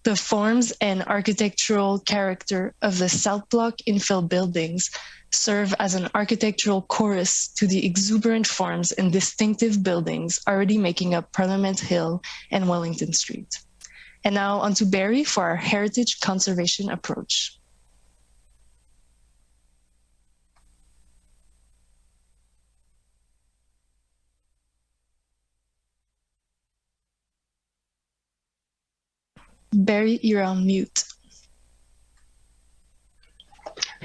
Speaker 3: The forms and architectural character of the South Block infill buildings serve as an architectural chorus to the exuberant forms and distinctive buildings already making up Parliament Hill and Wellington Street. And now on to Barry for our heritage conservation approach. Barry, you're on mute.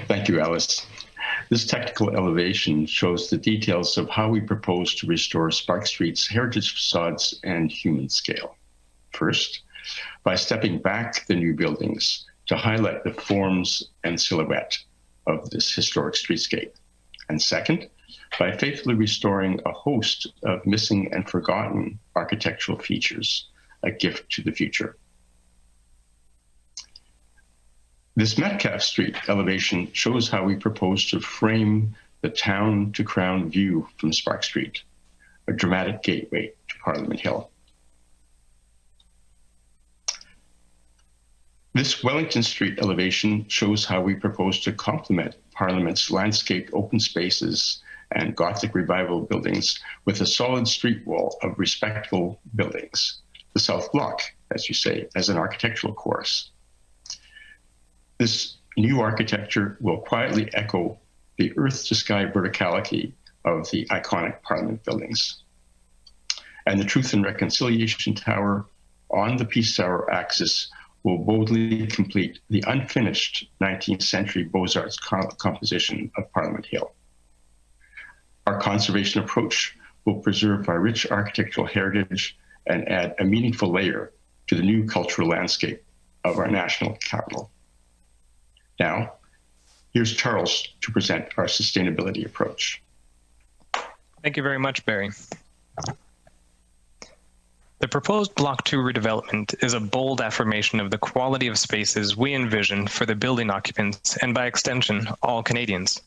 Speaker 22: Thank you, Alice. This technical elevation shows the details of how we propose to restore Sparks Street's heritage facades and human scale. First, by stepping back the new buildings to highlight the forms and silhouette of this historic streetscape. And second, by faithfully restoring a host of missing and forgotten architectural features, a gift to the future. This Metcalfe Street elevation shows how we propose to frame the town to crown view from Sparks Street, a dramatic gateway to Parliament Hill. This Wellington Street elevation shows how we propose to complement Parliament's landscaped open spaces and Gothic revival buildings with a solid street wall of respectable buildings, the South Block, as you say, as an architectural chorus. This new architecture will quietly echo the earth-to-sky verticality of the iconic Parliament buildings. And the Truth and Reconciliation Tower on the Peace Tower axis will boldly complete the unfinished 19th century Beaux-Arts composition of Parliament Hill. Our conservation approach will preserve our rich architectural heritage and add a meaningful layer to the new cultural landscape of our national capital. Now, here's Charles to present our sustainability approach.
Speaker 7: Thank you very much, Barry. The proposed Block 2 redevelopment is a bold affirmation of the quality of spaces we envision for the building occupants and, by extension, all Canadians.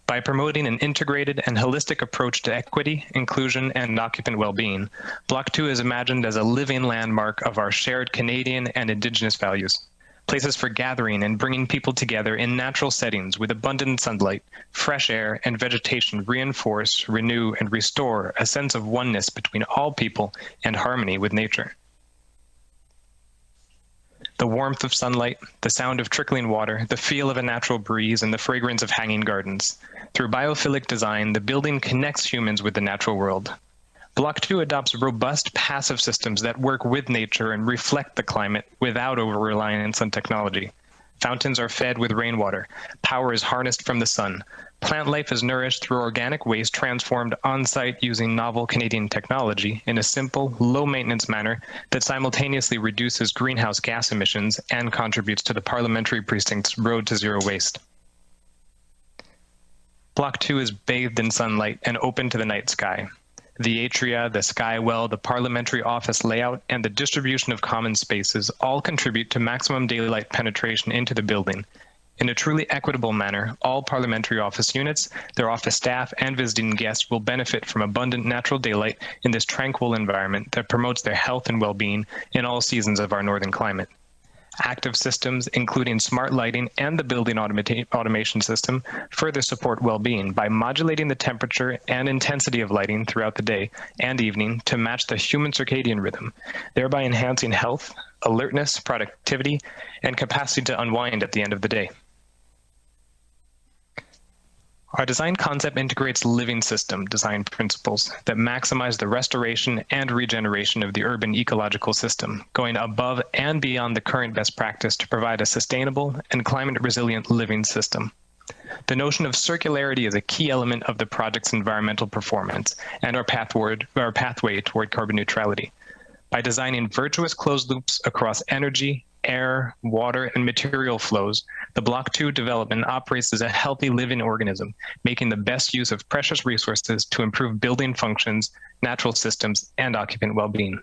Speaker 7: By promoting an integrated and holistic approach to equity, inclusion, and occupant well-being, Block 2 is imagined as a living landmark of our shared Canadian and Indigenous values. Places for gathering and bringing people together in natural settings with abundant sunlight, fresh air, and vegetation reinforce, renew, and restore a sense of oneness between all people and harmony with nature. The warmth of sunlight, the sound of trickling water, the feel of a natural breeze, and the fragrance of hanging gardens. Through biophilic design, the building connects humans with the natural world. Block 2 adopts robust passive systems that work with nature and reflect the climate without over-reliance on technology. Fountains are fed with rainwater. Power is harnessed from the sun. Plant life is nourished through organic waste transformed on-site using novel Canadian technology in a simple, low-maintenance manner that simultaneously reduces greenhouse gas emissions and contributes to the Parliamentary Precinct's Road to Zero Waste. Block 2 is bathed in sunlight and open to the night sky. The atria, the skywell, the parliamentary office layout, and the distribution of common spaces all contribute to maximum daylight penetration into the building. In a truly equitable manner, all parliamentary office units, their office staff, and visiting guests will benefit from abundant natural daylight in this tranquil environment that promotes their health and well-being in all seasons of our northern climate. Active systems, including smart lighting and the building automation system, further support well-being by modulating the temperature and intensity of lighting throughout the day and evening to match the human circadian rhythm, thereby enhancing health, alertness, productivity, and capacity to unwind at the end of the day. Our design concept integrates living system design principles that maximize the restoration and regeneration of the urban ecological system, going above and beyond the current best practice to provide a sustainable and climate-resilient living system. The notion of circularity is a key element of the project's environmental performance and our pathway toward carbon neutrality. By designing virtuous closed loops across energy, air, water, and material flows, the Block 2 development operates as a healthy living organism, making the best use of precious resources to improve building functions, natural systems, and occupant well-being.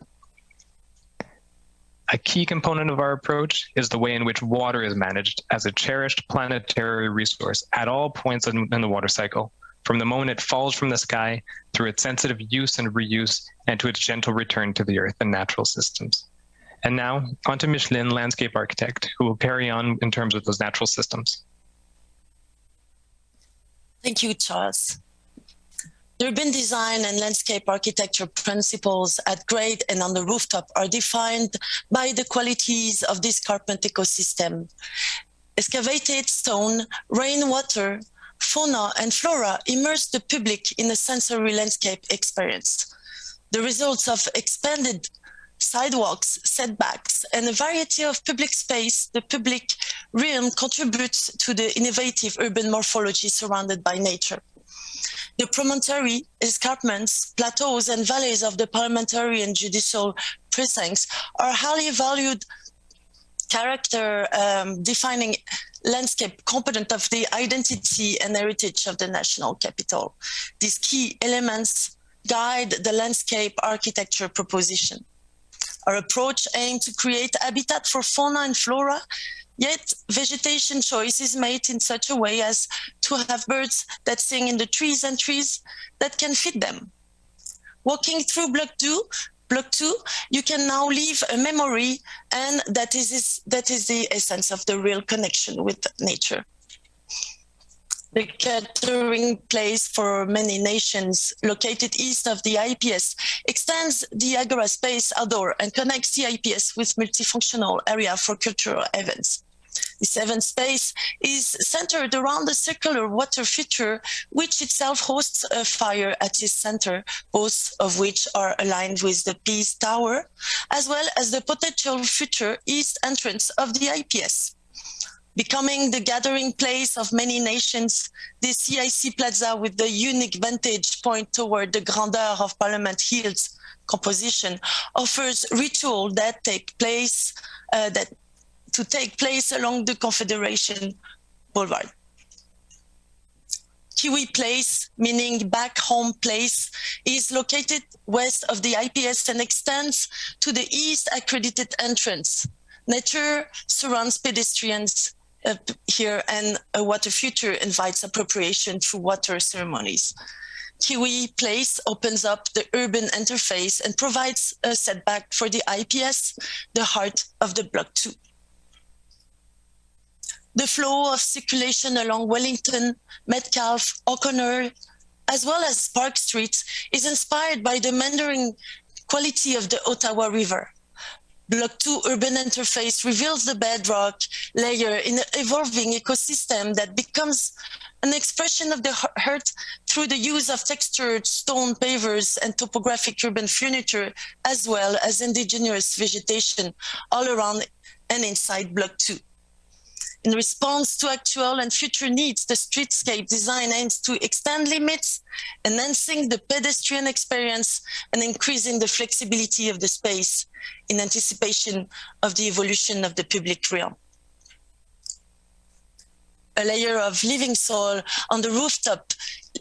Speaker 7: A key component of our approach is the way in which water is managed as a cherished planetary resource at all points in the water cycle, from the moment it falls from the sky through its sensitive use and reuse and to its gentle return to the earth and natural systems. And now, on to Micheline, landscape architect, who will carry on in terms of those natural systems.
Speaker 8: Thank you, Charles. The urban design and landscape architecture principles at grade and on the rooftop are defined by the qualities of the escarpment ecosystem. Excavated stone, rainwater, fauna, and flora immerse the public in a sensory landscape experience. The results of expanded sidewalks, setbacks, and a variety of public space, the public realm contributes to the innovative urban morphology surrounded by nature. The promontory, escarpments, plateaus, and valleys of the parliamentary and judicial precincts are highly valued character defining landscape component of the identity and heritage of the national capital. These key elements guide the landscape architecture proposition. Our approach aims to create habitat for fauna and flora, yet vegetation choice is made in such a way as to have birds that sing in the trees and trees that can feed them. Walking through Block 2, you can now leave a memory, and that is the essence of the real connection with nature. The gathering place for many nations located east of the IPS extends the Agora space outdoor and connects the IPS with multifunctional area for cultural events. This event space is centered around a circular water feature, which itself hosts a fire at its center, both of which are aligned with the Peace Tower, as well as the potential future east entrance of the IPS. Becoming the gathering place of many nations, the CIC Plaza, with the unique vantage point toward the grandeur of Parliament Hill's composition, offers ritual that take place along the Confederation Boulevard. Kiwi Place, meaning back home place, is located west of the IPS and extends to the east accredited entrance. Nature surrounds pedestrians here, and a water future invites appropriation through water ceremonies. Kiwi Place opens up the urban interface and provides a setback for the IPS, the heart of the Block 2. The flow of circulation along Wellington, Metcalfe, O'Connor, as well as Park Street, is inspired by the meandering quality of the Ottawa River. Block 2 urban interface reveals the bedrock layer in an evolving ecosystem that becomes an expression of the earth through the use of textured stone pavers and topographic urban furniture, as well as indigenous vegetation all around and inside Block 2. In response to actual and future needs, the streetscape design aims to extend limits, enhancing the pedestrian experience and increasing the flexibility of the space in anticipation of the evolution of the public realm. A layer of living soil on the rooftop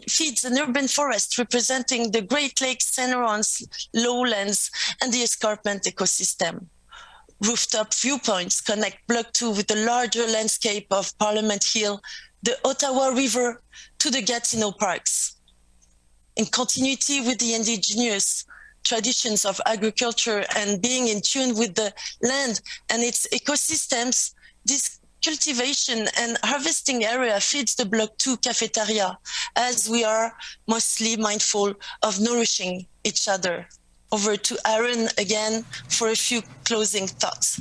Speaker 8: feeds an urban forest representing the Great Lakes, St. Lawrence, lowlands, and the escarpment ecosystem. Rooftop viewpoints connect Block 2 with the larger landscape of Parliament Hill, the Ottawa River, to the Gatineau Parks. In continuity with the indigenous traditions of agriculture and being in tune with the land and its ecosystems, this cultivation and harvesting area feeds the Block 2 cafeteria, as we are mostly mindful of nourishing each other. Over to Aaron again for a few closing thoughts.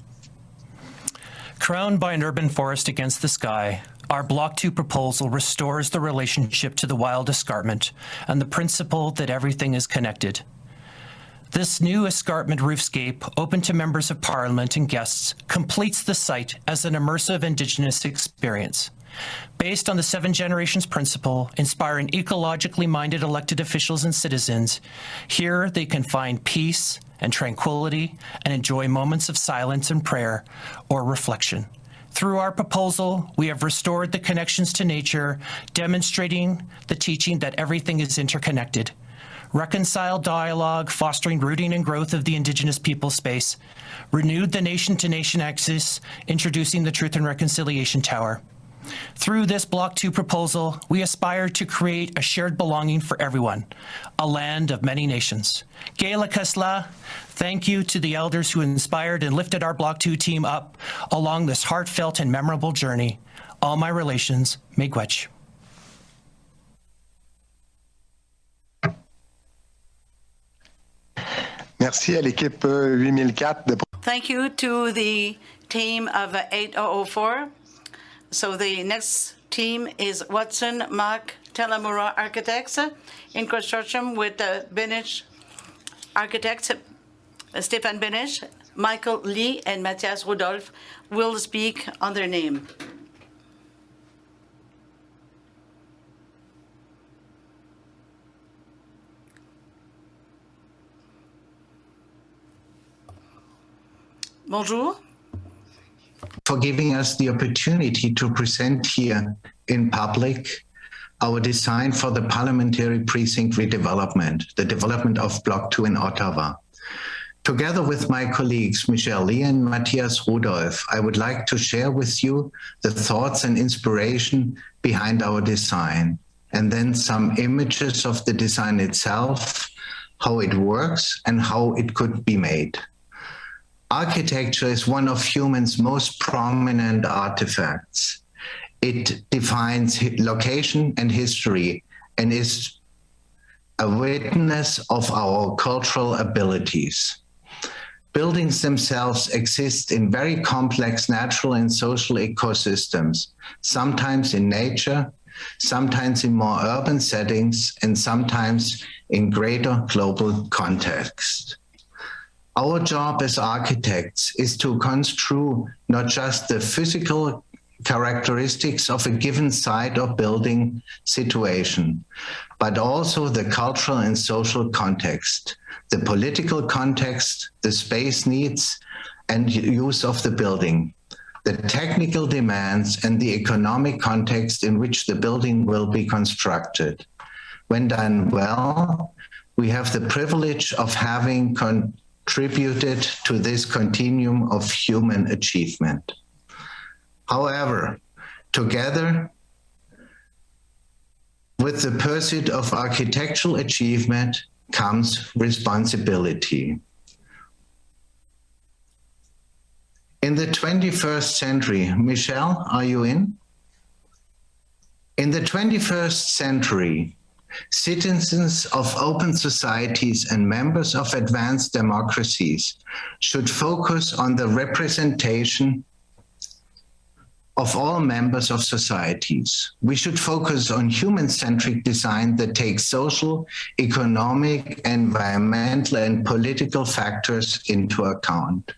Speaker 2: Crowned by an urban forest against the sky, our Block 2 proposal restores the relationship to the wild escarpment and the principle that everything is connected. This new escarpment roofscape, open to members of Parliament and guests, completes the site as an immersive Indigenous experience. Based on the 7 Generations principle, inspiring ecologically minded elected officials and citizens, here they can find peace and tranquility and enjoy moments of silence and prayer or reflection. Through our proposal, we have restored the connections to nature, demonstrating the teaching that everything is interconnected. Reconciled dialogue, fostering rooting and growth of the Indigenous people space, renewed the nation-to-nation axis, introducing the Truth and Reconciliation Tower. Through this Block 2 proposal, we aspire to create a shared belonging for everyone, a land of many nations. Gaila Kasla, thank you to the elders who inspired and lifted our Block 2 team up along this heartfelt and memorable journey. All my relations, Miigwech.
Speaker 4: Merci à l'équipe 8004 de...
Speaker 16: Thank you to the team of 8004. So the next team is Watson Mark Telamura Architects in consortium with Benish Architects, Stefan Benish, Michael Lee, and Matthias Rudolph will speak on their name. Bonjour.
Speaker 9: For giving us the opportunity to present here in public our design for the parliamentary precinct redevelopment, the development of Block 2 in Ottawa. Together with my colleagues, Michelle Lee and Matthias Rudolph, I would like to share with you the thoughts and inspiration behind our design, and then some images of the design itself, how it works, and how it could be made. Architecture is one of humans' most prominent artifacts. It defines location and history and is a witness of our cultural abilities. Buildings themselves exist in very complex natural and social ecosystems, sometimes in nature, sometimes in more urban settings, and sometimes in greater global context. Our job as architects is to construe not just the physical characteristics of a given site or building situation, but also the cultural and social context, the political context, the space needs and use of the building, the technical demands, and the economic context in which the building will be constructed. When done well, we have the privilege of having contributed to this continuum of human achievement. However, together with the pursuit of architectural achievement comes responsibility. In the 21st century, Michelle, are you in? In the 21st century, citizens of open societies and members of advanced democracies should focus on the representation of all members of societies. We should focus on human-centric design that takes social, economic, environmental, and political factors into account.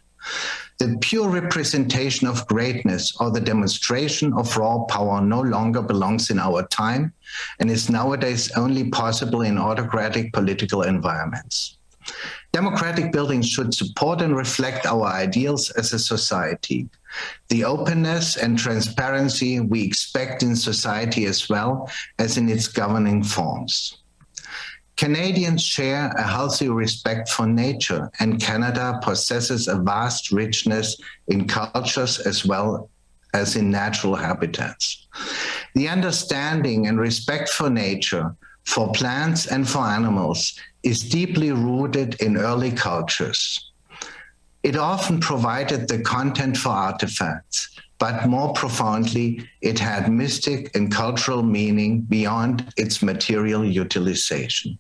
Speaker 9: The pure representation of greatness or the demonstration of raw power no longer belongs in our time and is nowadays only possible in autocratic political environments. Democratic buildings should support and reflect our ideals as a society, the openness and transparency we expect in society as well as in its governing forms. Canadians share a healthy respect for nature, and Canada possesses a vast richness in cultures as well as in natural habitats. The understanding and respect for nature, for plants and for animals, is deeply rooted in early cultures. It often provided the content for artifacts, but more profoundly, it had mystic and cultural meaning beyond its material utilization.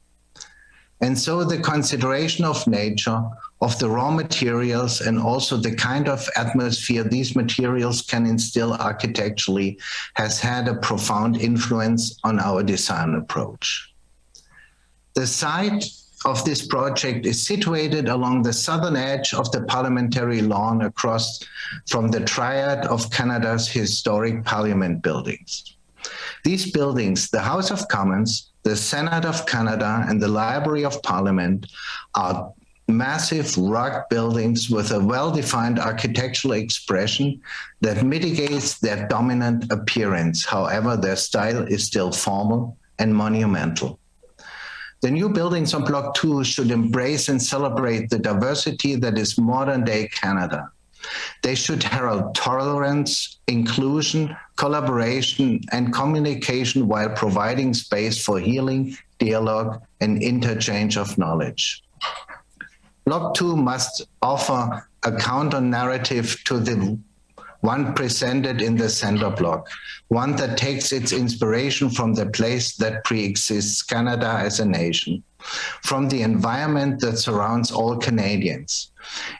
Speaker 9: And so the consideration of nature, of the raw materials, and also the kind of atmosphere these materials can instill architecturally has had a profound influence on our design approach. The site of this project is situated along the southern edge of the parliamentary lawn across from the triad of Canada's historic parliament buildings. These buildings, the House of Commons, the Senate of Canada, and the Library of Parliament, are massive rock buildings with a well-defined architectural expression that mitigates their dominant appearance. However, their style is still formal and monumental. The new buildings on Block 2 should embrace and celebrate the diversity that is modern-day Canada. They should herald tolerance, inclusion, collaboration, and communication while providing space for healing, dialogue, and interchange of knowledge. Block 2 must offer a counter-narrative to the one presented in the center block, one that takes its inspiration from the place that pre-exists Canada as a nation, from the environment that surrounds all Canadians.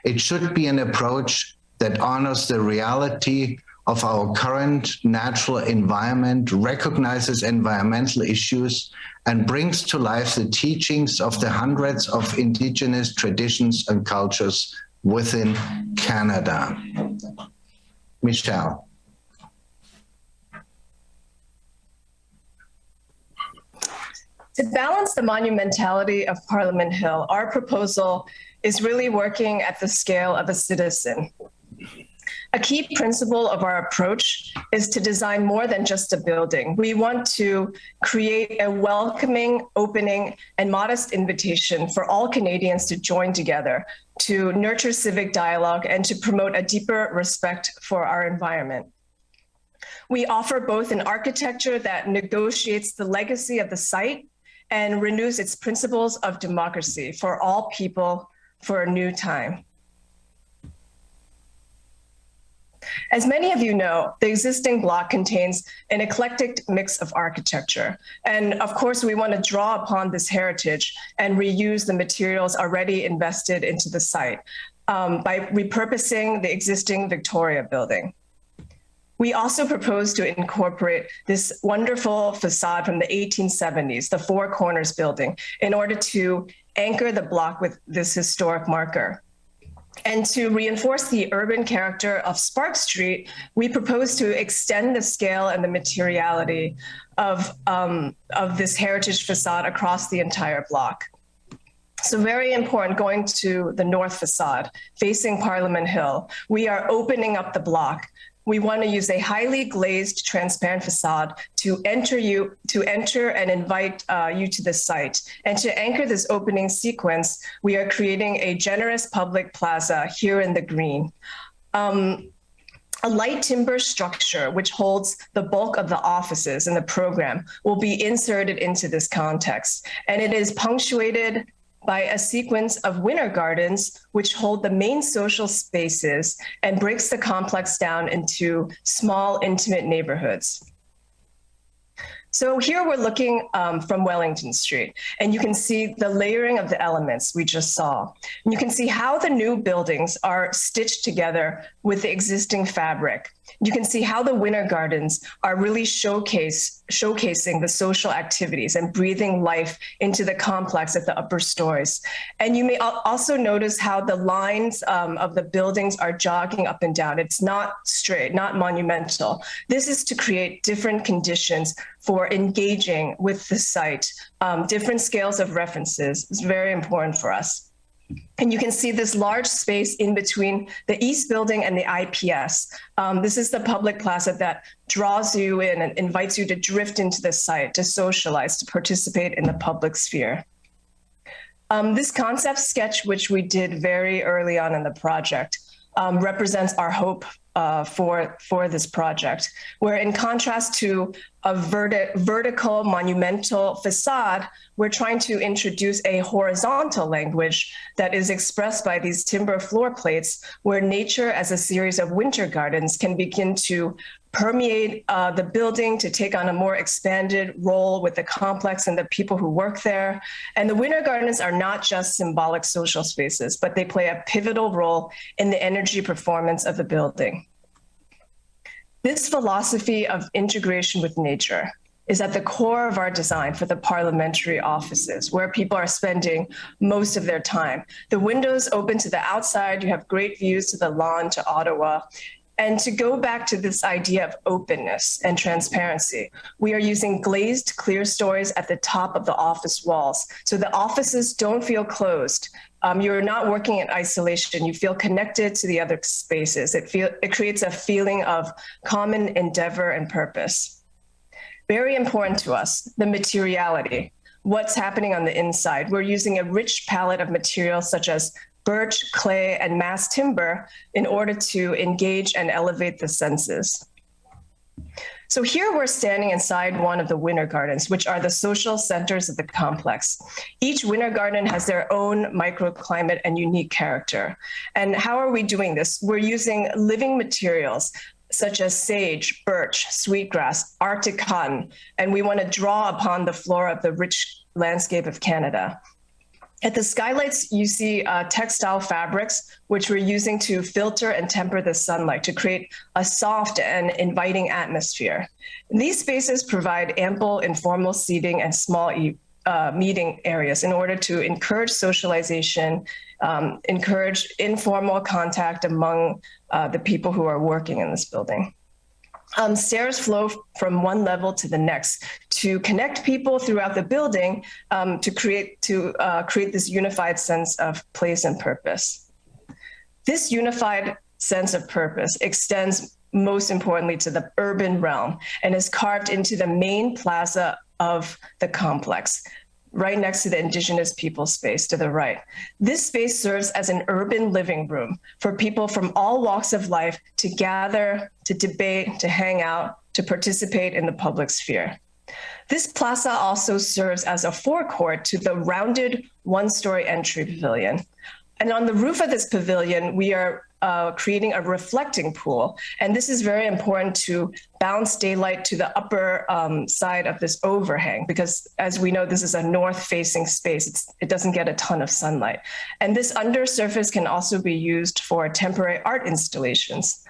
Speaker 9: It should be an approach that honors the reality of our current natural environment, recognizes environmental issues, and brings to life the teachings of the hundreds of Indigenous traditions and cultures within Canada. Michelle.
Speaker 10: To balance the monumentality of Parliament Hill, our proposal is really working at the scale of a citizen. A key principle of our approach is to design more than just a building. We want to create a welcoming, opening, and modest invitation for all Canadians to join together, to nurture civic dialogue, and to promote a deeper respect for our environment. We offer both an architecture that negotiates the legacy of the site and renews its principles of democracy for all people for a new time. As many of you know, the existing block contains an eclectic mix of architecture. And of course, we want to draw upon this heritage and reuse the materials already invested into the site. by repurposing the existing Victoria building. We also propose to incorporate this wonderful facade from the 1870s, the Four Corners building, in order to anchor the block with this historic marker. And to reinforce the urban character of Sparks Street, we propose to extend the scale and the materiality of this heritage facade across the entire block. So very important, going to the north facade, facing Parliament Hill, we are opening up the block. We want to use a highly glazed, transparent facade to enter and invite you to the site. And to anchor this opening sequence, we are creating a generous public plaza here in the green. A light timber structure, which holds the bulk of the offices in the program, will be inserted into this context. And it is punctuated by a sequence of winter gardens, which hold the main social spaces and breaks the complex down into small, intimate neighborhoods. So here we're looking from Wellington Street, and you can see the layering of the elements we just saw. And you can see how the new buildings are stitched together with the existing fabric. You can see how the winter gardens are really showcasing the social activities and breathing life into the complex at the upper stories. And you may also notice how the lines of the buildings are jogging up and down. It's not straight, not monumental. This is to create different conditions for engaging with the site. Different scales of references is very important for us. And you can see this large space in between the East Building and the IPS. This is the public plaza that draws you in and invites you to drift into the site, to socialize, to participate in the public sphere. This concept sketch, which we did very early on in the project, represents our hope for this project, where in contrast to a vertical monumental facade, we're trying to introduce a horizontal language that is expressed by these timber floor plates, where nature as a series of winter gardens can begin to permeate the building, to take on a more expanded role with the complex and the people who work there. And the winter gardens are not just symbolic social spaces, but they play a pivotal role in the energy performance of the building. This philosophy of integration with nature is at the core of our design for the parliamentary offices, where people are spending most of their time. The windows open to the outside, you have great views to the lawn, to Ottawa. And to go back to this idea of openness and transparency, we are using glazed clear stories at the top of the office walls. So the offices don't feel closed. You're not working in isolation. You feel connected to the other spaces. It creates a feeling of common endeavor and purpose. Very important to us, the materiality. What's happening on the inside? We're using a rich palette of materials such as birch, clay, and mass timber in order to engage and elevate the senses. So here we're standing inside one of the winter gardens, which are the social centers of the complex. Each winter garden has their own microclimate and unique character. And how are we doing this? We're using living materials such as sage, birch, sweetgrass, Arctic cotton, and we want to draw upon the flora of the rich landscape of Canada. At the skylights, you see textile fabrics, which we're using to filter and temper the sunlight to create a soft and inviting atmosphere. And these spaces provide ample informal seating and small meeting areas in order to encourage socialization, encourage informal contact among the people who are working in this building. Stairs flow from one level to the next to connect people throughout the building to create this unified sense of place and purpose. This unified sense of purpose extends most importantly to the urban realm and is carved into the main plaza of the complex, right next to the Indigenous people space to the right. This space serves as an urban living room for people from all walks of life to gather, to debate, to hang out, to participate in the public sphere. This plaza also serves as a forecourt to the rounded one-story entry pavilion. And on the roof of this pavilion, we are creating a reflecting pool. And this is very important to bounce daylight to the upper side of this overhang, because as we know, this is a north-facing space. It doesn't get a ton of sunlight. And this undersurface can also be used for temporary art installations.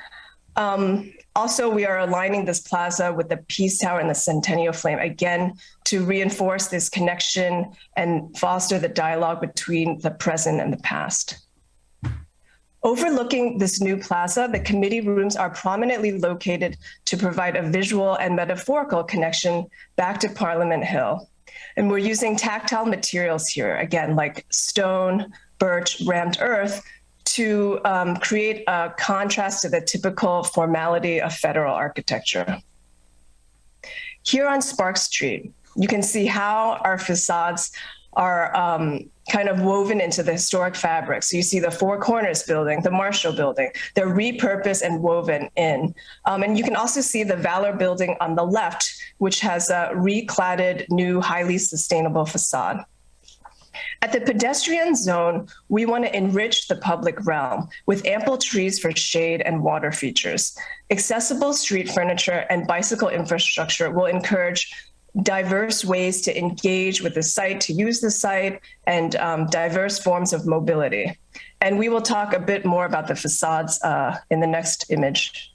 Speaker 10: Also, we are aligning this plaza with the Peace Tower and the Centennial Flame, again, to reinforce this connection and foster the dialogue between the present and the past. Overlooking this new plaza, the committee rooms are prominently located to provide a visual and metaphorical connection back to Parliament Hill. And we're using tactile materials here, again, like stone, birch, rammed earth, to create a contrast to the typical formality of federal architecture. Here on Sparks Street, you can see how our facades are kind of woven into the historic fabric. So you see the Four Corners building, the Marshall building, they're repurposed and woven in. And you can also see the Valor building on the left, which has a recladded new highly sustainable facade. At the pedestrian zone, we want to enrich the public realm with ample trees for shade and water features. Accessible street furniture and bicycle infrastructure will encourage diverse ways to engage with the site, to use the site, and diverse forms of mobility. And we will talk a bit more about the facades in the next image.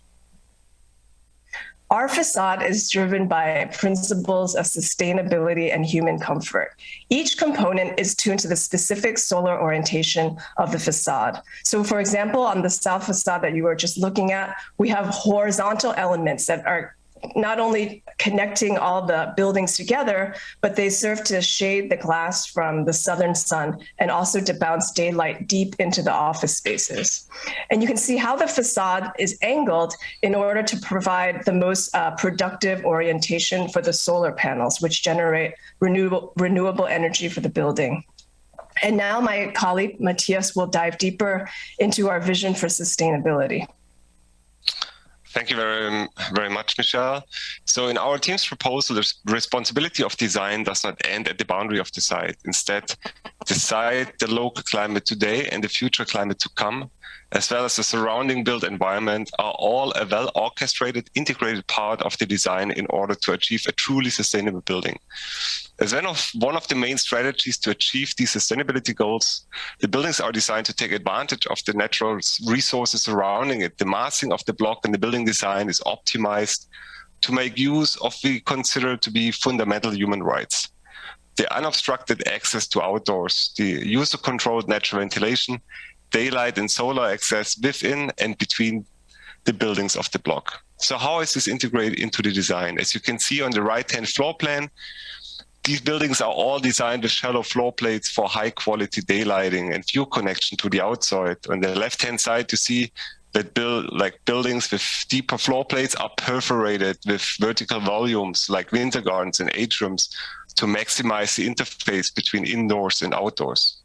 Speaker 10: Our facade is driven by principles of sustainability and human comfort. Each component is tuned to the specific solar orientation of the facade. So for example, on the south facade that you were just looking at, we have horizontal elements that are not only connecting all the buildings together, but they serve to shade the glass from the southern sun and also to bounce daylight deep into the office spaces. And you can see how the facade is angled in order to provide the most productive orientation for the solar panels, which generate renewable energy for the building. And now my colleague Matthias will dive deeper into our vision for sustainability.
Speaker 11: Thank you very much, Michelle. So in our team's proposal, the responsibility of design does not end at the boundary of the site. Instead, the site, the local climate today and the future climate to come, as well as the surrounding built environment, are all a well-orchestrated, integrated part of the design in order to achieve a truly sustainable building. As one of the main strategies to achieve these sustainability goals, the buildings are designed to take advantage of the natural resources surrounding it. The massing of the block and the building design is optimized to make use of what we consider to be fundamental human rights. The unobstructed access to outdoors, the user-controlled natural ventilation, daylight and solar access within and between the buildings of the block. So how is this integrated into the design? As you can see on the right-hand floor plan, these buildings are all designed with shallow floor plates for high quality daylighting and view connection to the outside. On the left-hand side, you see that buildings with deeper floor plates are perforated with vertical volumes like winter gardens and atriums to maximize the interface between indoors and outdoors.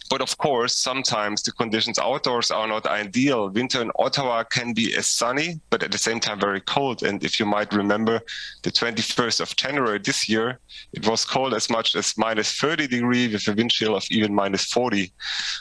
Speaker 11: But of course, sometimes the conditions outdoors are not ideal. Winter in Ottawa can be as sunny, but at the same time very cold. And if you might remember, the 21st of January this year, it was cold as much as minus 30 degrees with a wind chill of even minus 40.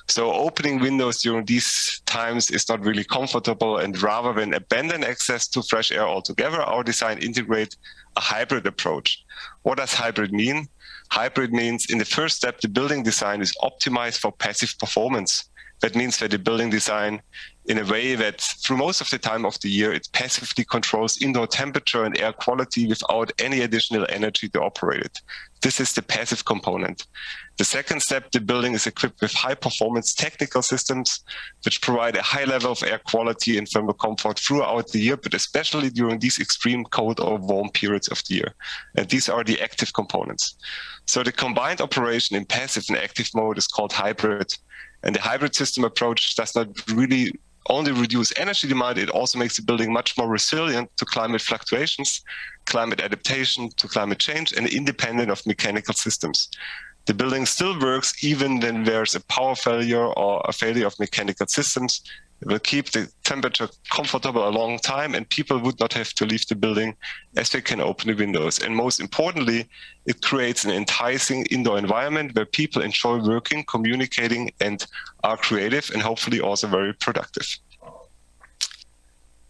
Speaker 11: So opening windows during these times is not really comfortable. And rather than abandon access to fresh air altogether, our design integrates a hybrid approach. What does hybrid mean? Hybrid means in the first step, the building design is optimized for passive performance. That means that the building design in a way that through most of the time of the year, it passively controls indoor temperature and air quality without any additional energy to operate it. This is the passive component. The second step, the building is equipped with high performance technical systems, which provide a high level of air quality and thermal comfort throughout the year, but especially during these extreme cold or warm periods of the year. And these are the active components. So the combined operation in passive and active mode is called hybrid. And the hybrid system approach does not really only reduce energy demand, it also makes the building much more resilient to climate fluctuations, climate adaptation, to climate change, and independent of mechanical systems. The building still works even when there's a power failure or a failure of mechanical systems. It will keep the temperature comfortable a long time, and people would not have to leave the building as they can open the windows. And most importantly, it creates an enticing indoor environment where people enjoy working, communicating, and are creative, and hopefully also very productive.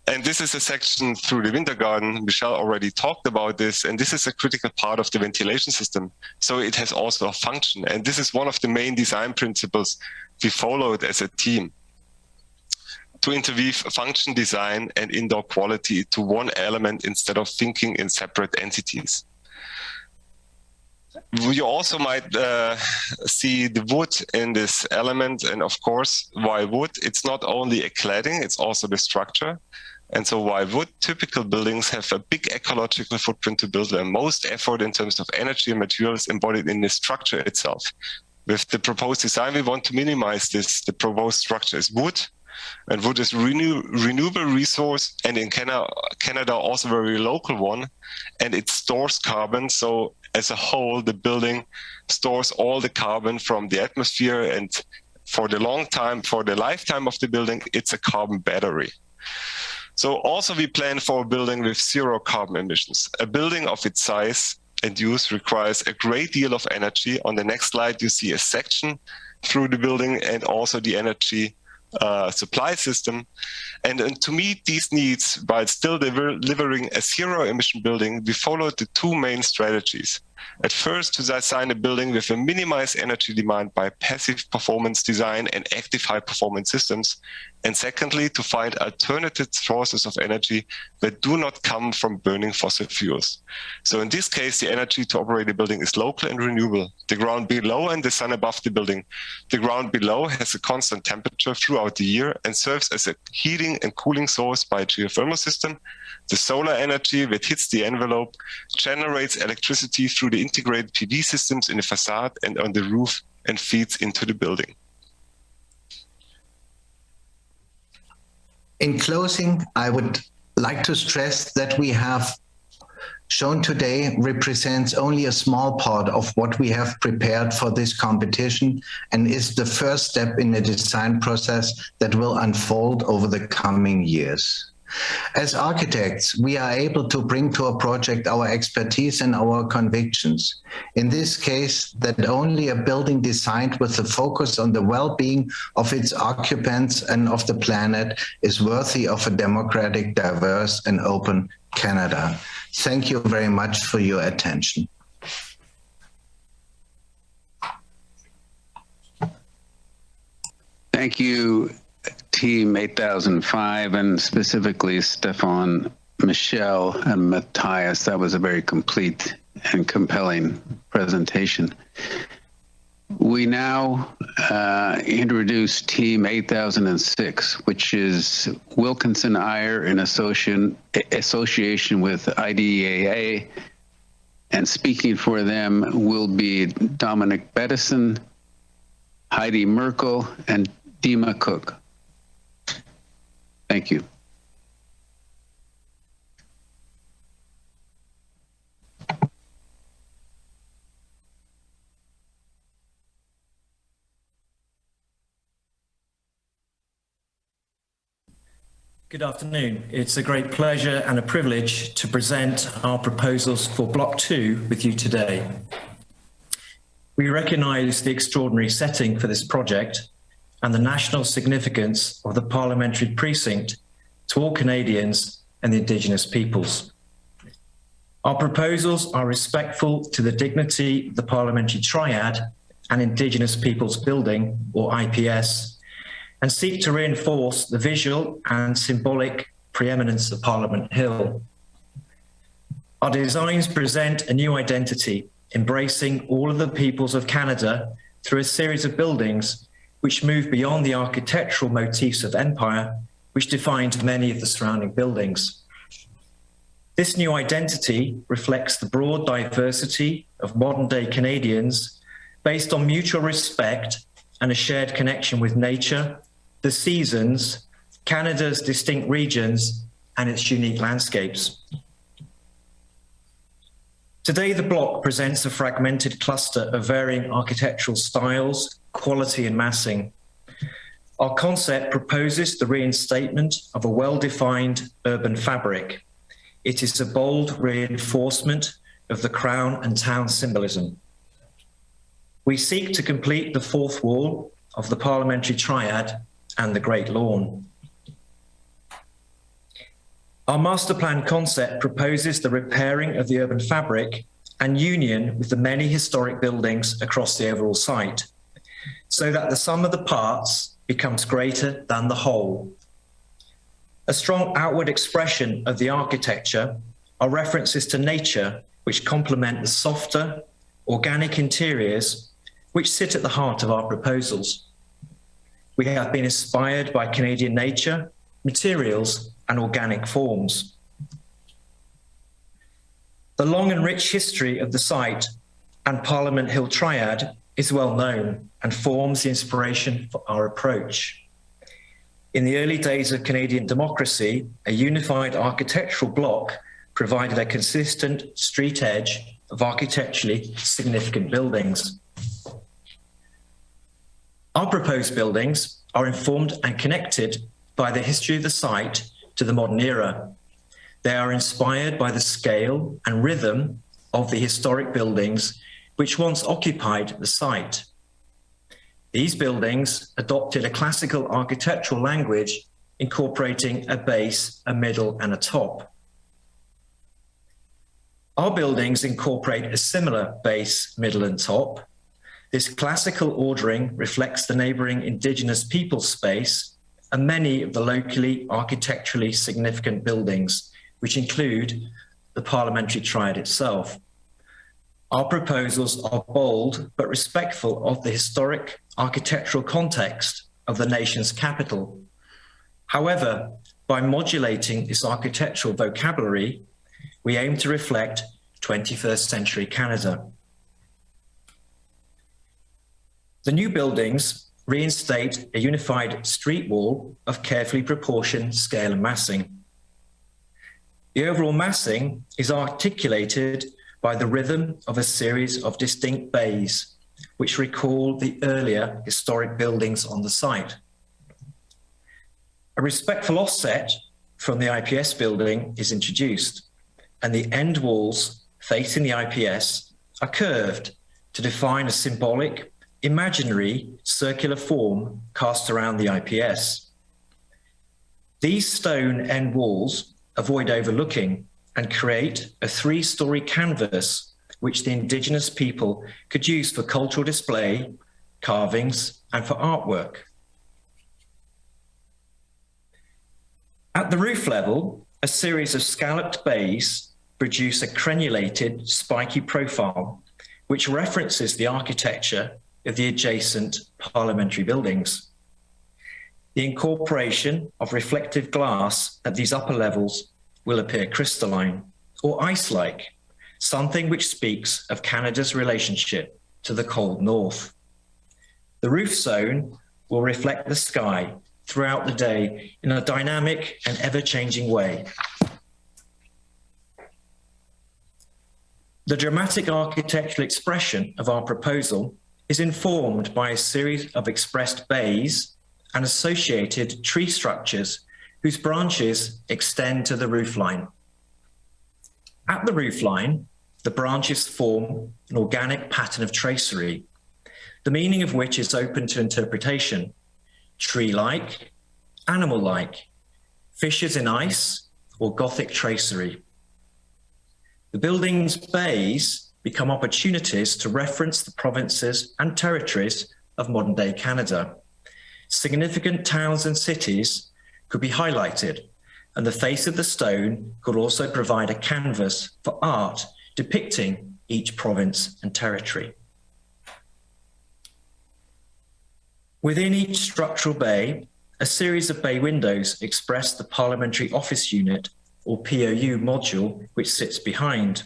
Speaker 11: And this is a section through the winter garden. Michelle already talked about this, and this is a critical part of the ventilation system. So it has also a function. And this is one of the main design principles we followed as a team, to interweave function, design, and indoor quality to one element instead of thinking in separate entities. You also might see the wood in this element. And of course, why wood? It's not only a cladding, it's also the structure. And so while wood, typical buildings have a big ecological footprint to build, and most effort in terms of energy and materials embodied in the structure itself. With the proposed design, we want to minimize this. The proposed structure is wood, and wood is renewable resource, and in Canada also a very local one, and it stores carbon. So as a whole, the building stores all the carbon from the atmosphere, and for the long time, for the lifetime of the building, it's a carbon battery. So also we plan for a building with zero carbon emissions. A building of its size and use requires a great deal of energy. On the next slide, you see a section through the building and also the energy supply system. And to meet these needs, while still delivering a zero emission building, we followed the two main strategies. At first, to design a building with a minimized energy demand by passive performance design and active high performance systems. And secondly, to find alternative sources of energy that do not come from burning fossil fuels. So in this case, the energy to operate a building is local and renewable. The ground below and the sun above the building. The ground below has a constant temperature throughout the year and serves as a heating and cooling source by a geothermal system. The solar energy that hits the envelope generates electricity through the integrated PV systems in the facade and on the roof and feeds into the building.
Speaker 9: In closing, I would like to stress that we have shown today represents only a small part of what we have prepared for this competition and is the first step in the design process that will unfold over the coming years. As architects, we are able to bring to a project our expertise and our convictions. In this case, that only a building designed with a focus on the well-being of its occupants and of the planet is worthy of a democratic, diverse, and open Canada. Thank you very much for your attention.
Speaker 1: Thank you, Team 8005, and specifically Stefan, Michelle, and Matthias. That was a very complete and compelling presentation. We now introduce Team 8006, which is Wilkinson Eyre in association with IDEAA, and speaking for them will be Dominic Bettison, Heidi Merkel, and Dima Cook. Thank you.
Speaker 12: Good afternoon. It's a great pleasure and a privilege to present our proposals for Block 2 with you today. We recognise the extraordinary setting for this project and the national significance of the parliamentary precinct to all Canadians and the Indigenous peoples. Our proposals are respectful to the dignity of the parliamentary triad and Indigenous Peoples Building, or IPS, and seek to reinforce the visual and symbolic preeminence of Parliament Hill. Our designs present a new identity, embracing all of the peoples of Canada through a series of buildings which move beyond the architectural motifs of empire, which defined many of the surrounding buildings. This new identity reflects the broad diversity of modern-day Canadians based on mutual respect and a shared connection with nature, the seasons, Canada's distinct regions, and its unique landscapes. Today, the block presents a fragmented cluster of varying architectural styles, quality and massing. Our concept proposes the reinstatement of a well-defined urban fabric. It is a bold reinforcement of the crown and town symbolism. We seek to complete the fourth wall of the parliamentary triad and the Great Lawn. Our master plan concept proposes the repairing of the urban fabric and union with the many historic buildings across the overall site, so that the sum of the parts becomes greater than the whole. A strong outward expression of the architecture are references to nature which complement the softer, organic interiors which sit at the heart of our proposals. We have been inspired by Canadian nature, materials, and organic forms. The long and rich history of the site and Parliament Hill Triad is well known and forms the inspiration for our approach. In the early days of Canadian democracy, a unified architectural block provided a consistent street edge of architecturally significant buildings. Our proposed buildings are informed and connected by the history of the site to the modern era. They are inspired by the scale and rhythm of the historic buildings which once occupied the site. These buildings adopted a classical architectural language incorporating a base, a middle, and a top. Our buildings incorporate a similar base, middle, and top. This classical ordering reflects the neighboring Indigenous people space and many of the locally architecturally significant buildings, which include the parliamentary triad itself. Our proposals are bold but respectful of the historic architectural context of the nation's capital. However, by modulating this architectural vocabulary, we aim to reflect 21st century Canada. The new buildings reinstate a unified street wall of carefully proportioned scale and massing. The overall massing is articulated by the rhythm of a series of distinct bays, which recall the earlier historic buildings on the site. A respectful offset from the IPS building is introduced, and the end walls facing the IPS are curved to define a symbolic, imaginary circular form cast around the IPS. These stone end walls avoid overlooking and create a three-story canvas which the Indigenous people could use for cultural display, carvings, and for artwork. At the roof level, a series of scalloped bays produce a crenulated, spiky profile, which references the architecture of the adjacent parliamentary buildings. The incorporation of reflective glass at these upper levels will appear crystalline or ice-like, something which speaks of Canada's relationship to the cold north. The roof zone will reflect the sky throughout the day in a dynamic and ever-changing way. The dramatic architectural expression of our proposal is informed by a series of expressed bays and associated tree structures whose branches extend to the roofline. At the roofline, the branches form an organic pattern of tracery, the meaning of which is open to interpretation: tree-like, animal-like, fissures in ice, or Gothic tracery. The building's bays become opportunities to reference the provinces and territories of modern-day Canada. Significant towns and cities could be highlighted, and the face of the stone could also provide a canvas for art depicting each province and territory. Within each structural bay, a series of bay windows express the Parliamentary Office Unit, or POU module, which sits behind.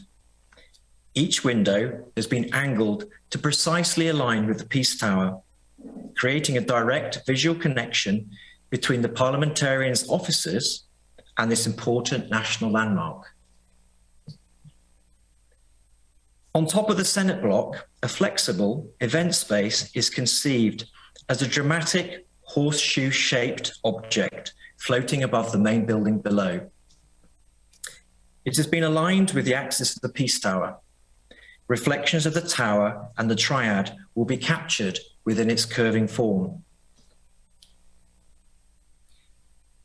Speaker 12: Each window has been angled to precisely align with the Peace Tower, creating a direct visual connection between the parliamentarians' offices and this important national landmark. On top of the Senate block, a flexible event space is conceived as a dramatic horseshoe-shaped object floating above the main building below. It has been aligned with the axis of the Peace Tower. Reflections of the tower and the triad will be captured within its curving form.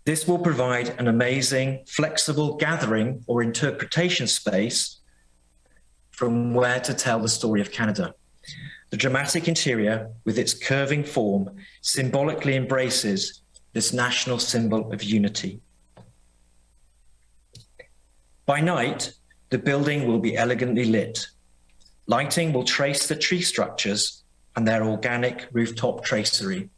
Speaker 12: This will provide an amazing, flexible gathering or interpretation space from where to tell the story of Canada. The dramatic interior, with its curving form, symbolically embraces this national symbol of unity. By night, the building will be elegantly lit. Lighting will trace the tree structures and their organic rooftop tracery.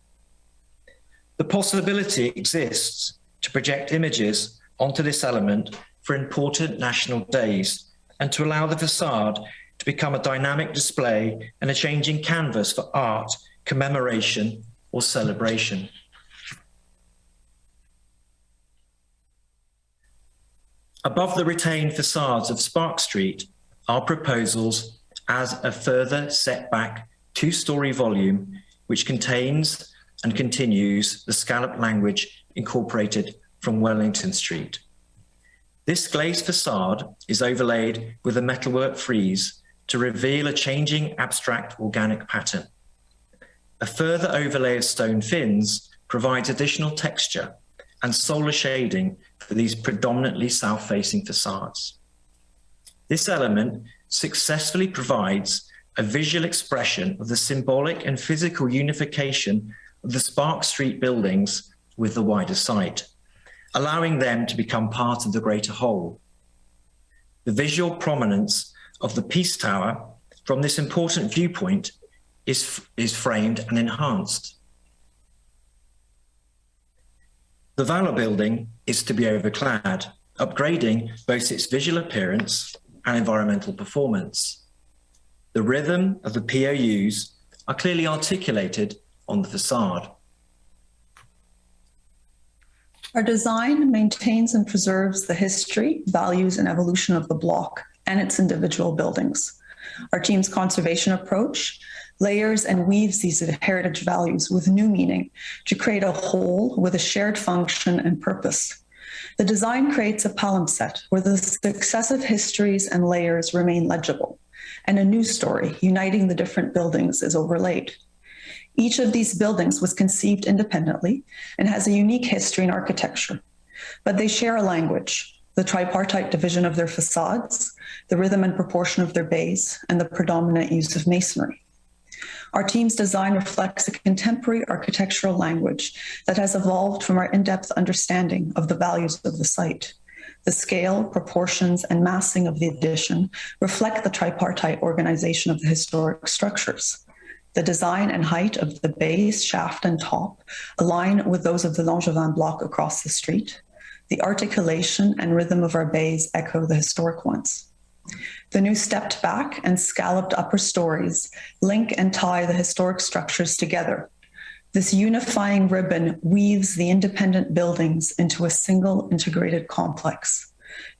Speaker 12: The possibility exists to project images onto this element for important national days and to allow the facade to become a dynamic display and a changing canvas for art, commemoration, or celebration. Above the retained facades of Spark Street are proposals as a further setback two-story volume which contains and continues the scalloped language incorporated from Wellington Street. This glazed facade is overlaid with a metalwork frieze to reveal a changing abstract organic pattern. A further overlay of stone fins provides additional texture and solar shading for these predominantly south-facing facades. This element successfully provides a visual expression of the symbolic and physical unification of the Spark Street buildings with the wider site, allowing them to become part of the greater whole. The visual prominence of the Peace Tower from this important viewpoint is framed and enhanced. The Valor building is to be overclad, upgrading both its visual appearance and environmental performance. The rhythm of the POUs are clearly articulated on the facade.
Speaker 13: Our design maintains and preserves the history, values, and evolution of the block and its individual buildings. Our team's conservation approach layers and weaves these heritage values with new meaning to create a whole with a shared function and purpose. The design creates a palimpsest where the successive histories and layers remain legible, and a new story uniting the different buildings is overlaid. Each of these buildings was conceived independently and has a unique history and architecture, but they share a language, the tripartite division of their facades, the rhythm and proportion of their bays, and the predominant use of masonry. Our team's design reflects a contemporary architectural language that has evolved from our in-depth understanding of the values of the site. The scale, proportions, and massing of the addition reflect the tripartite organization of the historic structures. The design and height of the base, shaft, and top align with those of the Langevin block across the street. The articulation and rhythm of our bays echo the historic ones. The new stepped back and scalloped upper stories link and tie the historic structures together. This unifying ribbon weaves the independent buildings into a single integrated complex.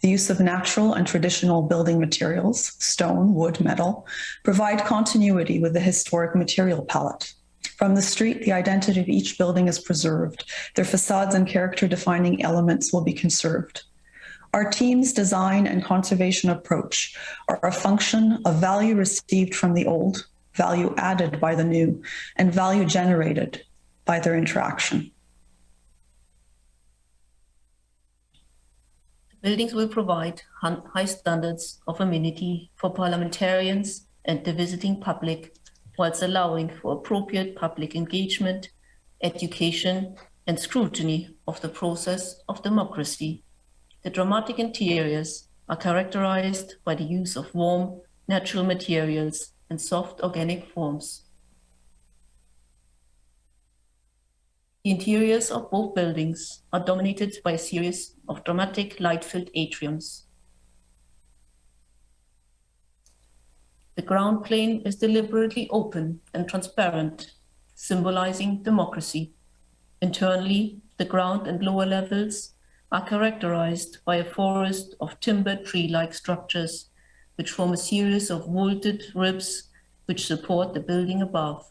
Speaker 13: The use of natural and traditional building materials, stone, wood, metal, provide continuity with the historic material palette. From the street, the identity of each building is preserved. Their facades and character-defining elements will be conserved. Our team's design and conservation approach are a function of value received from the old, value added by the new, and value generated by their interaction.
Speaker 14: Buildings will provide high standards of amenity for parliamentarians and the visiting public, whilst allowing for appropriate public engagement, education, and scrutiny of the process of democracy. The dramatic interiors are characterized by the use of warm, natural materials and soft organic forms. The interiors of both buildings are dominated by a series of dramatic light-filled atriums. The ground plane is deliberately open and transparent, symbolizing democracy. Internally, the ground and lower levels are characterized by a forest of timbered tree-like structures which form a series of vaulted ribs which support the building above.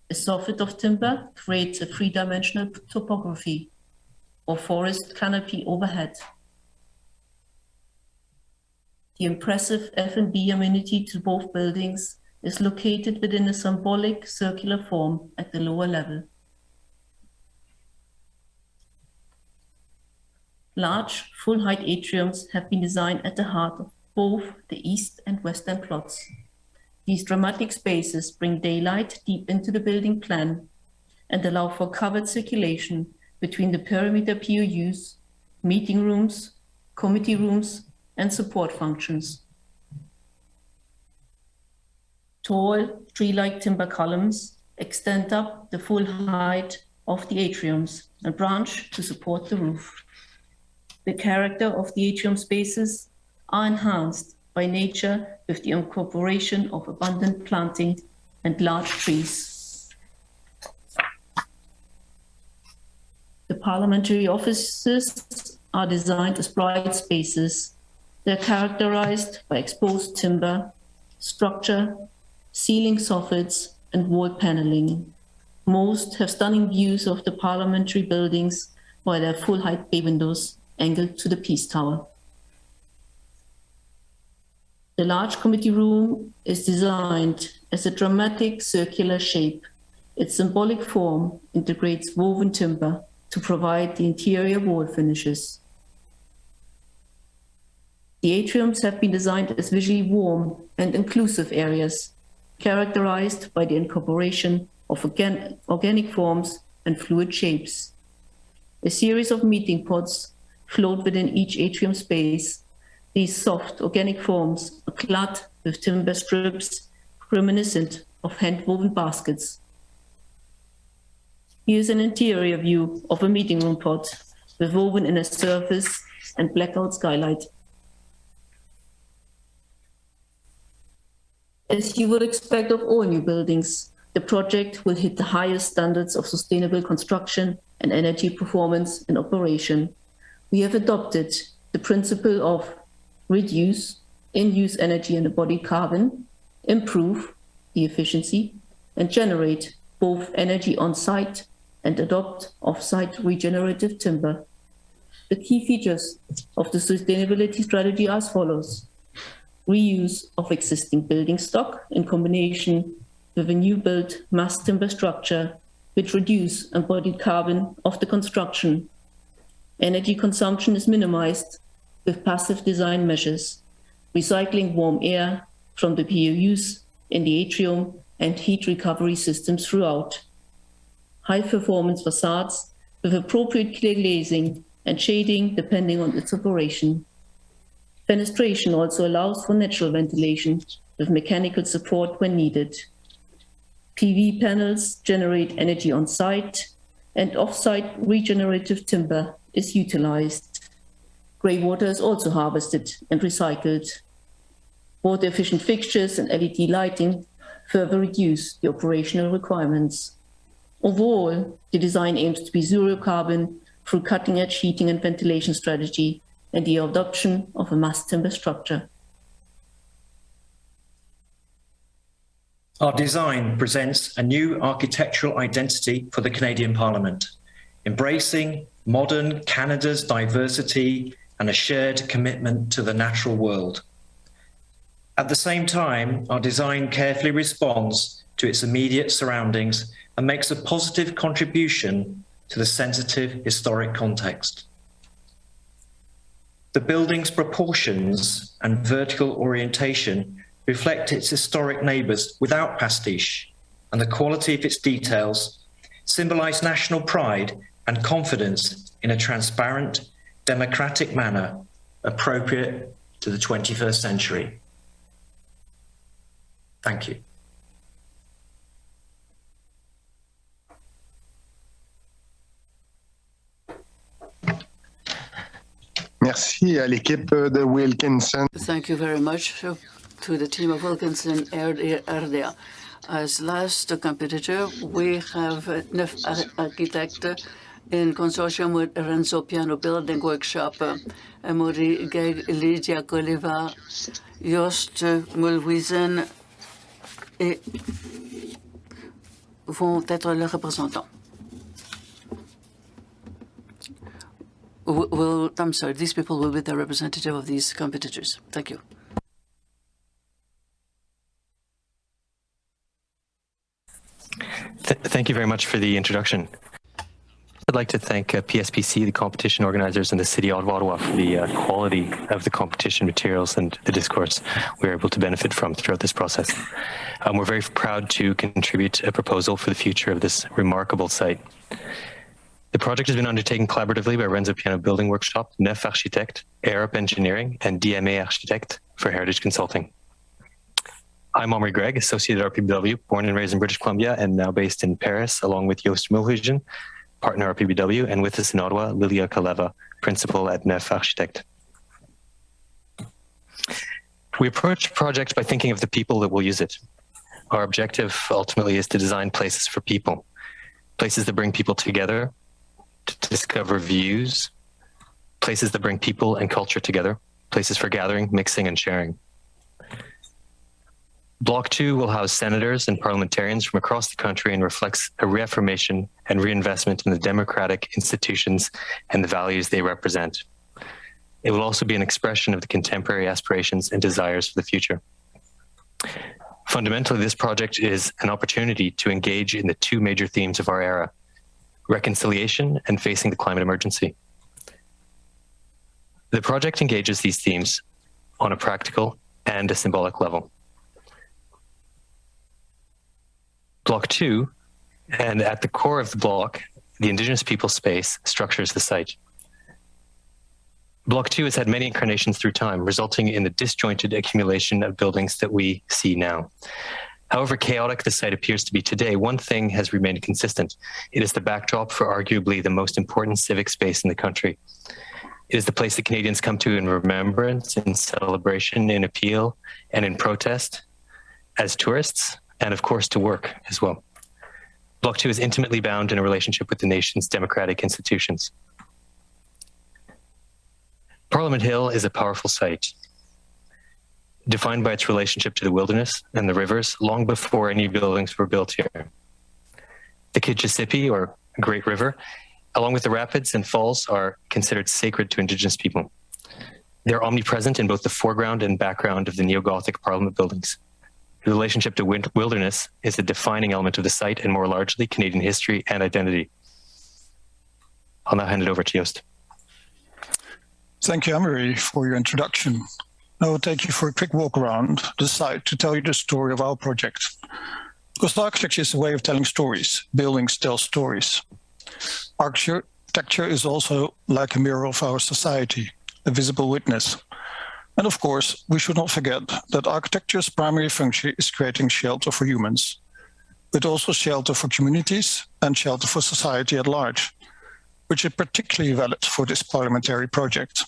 Speaker 14: A soffit of timber creates a three-dimensional topography or forest canopy overhead. The impressive F&B amenity to both buildings is located within a symbolic circular form at the lower level. Large, full-height atriums have been designed at the heart of both the east and western plots. These dramatic spaces bring daylight deep into the building plan and allow for covered circulation between the perimeter POUs, meeting rooms, committee rooms, and support functions. Tall, tree-like timber columns extend up the full height of the atriums and branch to support the roof. The character of the atrium spaces are enhanced by nature with the incorporation of abundant planting and large trees. The parliamentary offices are designed as bright spaces. They're characterized by exposed timber, structure, ceiling soffits, and wall paneling. Most have stunning views of the parliamentary buildings by their full-height bay windows angled to the Peace Tower. The large committee room is designed as a dramatic circular shape. Its symbolic form integrates woven timber to provide the interior wall finishes. The atriums have been designed as visually warm and inclusive areas, characterized by the incorporation of organic forms and fluid shapes. A series of meeting pods float within each atrium space. These soft organic forms are clad with timber strips reminiscent of hand-woven baskets. Here's an interior view of a meeting room pod with woven inner surface and blackout skylight. As you would expect of all new buildings, the project will hit the highest standards of sustainable construction and energy performance and operation. We have adopted the principle of reduce in-use energy and embodied carbon, improve the efficiency, and generate both energy on-site and adopt off-site regenerative timber. The key features of the sustainability strategy are as follows: reuse of existing building stock in combination with a new built mass timber structure which reduce embodied carbon of the construction. Energy consumption is minimized with passive design measures, recycling warm air from the POUs in the atrium and heat recovery systems throughout. High performance facades with appropriate clear glazing and shading depending on its operation. Fenestration also allows for natural ventilation with mechanical support when needed. PV panels generate energy on site, and off-site regenerative timber is utilized. Grey water is also harvested and recycled. Water-efficient fixtures and LED lighting further reduce the operational requirements. Overall, the design aims to be zero carbon through cutting-edge heating and ventilation strategy and the adoption of a mass timber structure.
Speaker 12: Our design presents a new architectural identity for the Canadian Parliament, embracing modern Canada's diversity and a shared commitment to the natural world. At the same time, our design carefully responds to its immediate surroundings and makes a positive contribution to the sensitive historic context. The building's proportions and vertical orientation reflect its historic neighbours without pastiche, and the quality of its details symbolize national pride and confidence in a transparent, democratic manner appropriate to the 21st century. Thank you.
Speaker 4: Merci à l'équipe de Wilkinson.
Speaker 16: Thank you very much to the team of Wilkinson RDA. As last competitor, we have Neuf Architect in consortium with Renzo Piano Building Workshop, Amaury Geg, Lydia Goliva, Joost Mulhuizen vont être leurs représentants. I'm sorry, these people will be the representative of these competitors. Thank you.
Speaker 15: Thank you very much for the introduction. I'd like to thank PSPC, the competition organizers, and the City of Ottawa for the quality of the competition materials and the discourse we were able to benefit from throughout this process. We're very proud to contribute a proposal for the future of this remarkable site. The project has been undertaken collaboratively by Renzo Piano Building Workshop, Neuf Architectes, Arup Engineering, and DMA Architect for Heritage Consulting. I'm Omri Gregg, associate at RPBW, born and raised in British Columbia and now based in Paris, along with Joost Mulhuizen, partner at RPBW, and with us in Ottawa, Lilia Kaleva, principal at Neuf Architectes. We approach projects by thinking of the people that will use it. Our objective ultimately is to design places for people, places that bring people together, to discover views, places that bring people and culture together, places for gathering, mixing, and sharing. Block 2 will house senators and parliamentarians from across the country and reflects a reaffirmation and reinvestment in the democratic institutions and the values they represent. It will also be an expression of the contemporary aspirations and desires for the future. Fundamentally, this project is an opportunity to engage in the two major themes of our era: reconciliation and facing the climate emergency. The project engages these themes on a practical and a symbolic level. Block 2, and at the core of the block, the Indigenous people space structures the site. Block 2 has had many incarnations through time, resulting in the disjointed accumulation of buildings that we see now. However chaotic the site appears to be today, one thing has remained consistent. It is the backdrop for arguably the most important civic space in the country. It is the place that Canadians come to in remembrance, in celebration, in appeal, and in protest, as tourists, and of course to work as well. Block 2 is intimately bound in a relationship with the nation's democratic institutions. Parliament Hill is a powerful site, defined by its relationship to the wilderness and the rivers long before any buildings were built here. The Kitchissippi, or Great River, along with the rapids and falls, are considered sacred to Indigenous people. They're omnipresent in both the foreground and background of the neo-Gothic Parliament buildings. The relationship to wilderness is a defining element of the site and, more largely, Canadian history and identity. I'll now hand it over to Joost.
Speaker 18: Thank you, Emery, for your introduction. I will take you for a quick walk around the site to tell you the story of our project. Because architecture is a way of telling stories. Buildings tell stories. Architecture is also like a mirror of our society, a visible witness. And of course, we should not forget that architecture's primary function is creating shelter for humans, but also shelter for communities and shelter for society at large, which is particularly valid for this parliamentary project.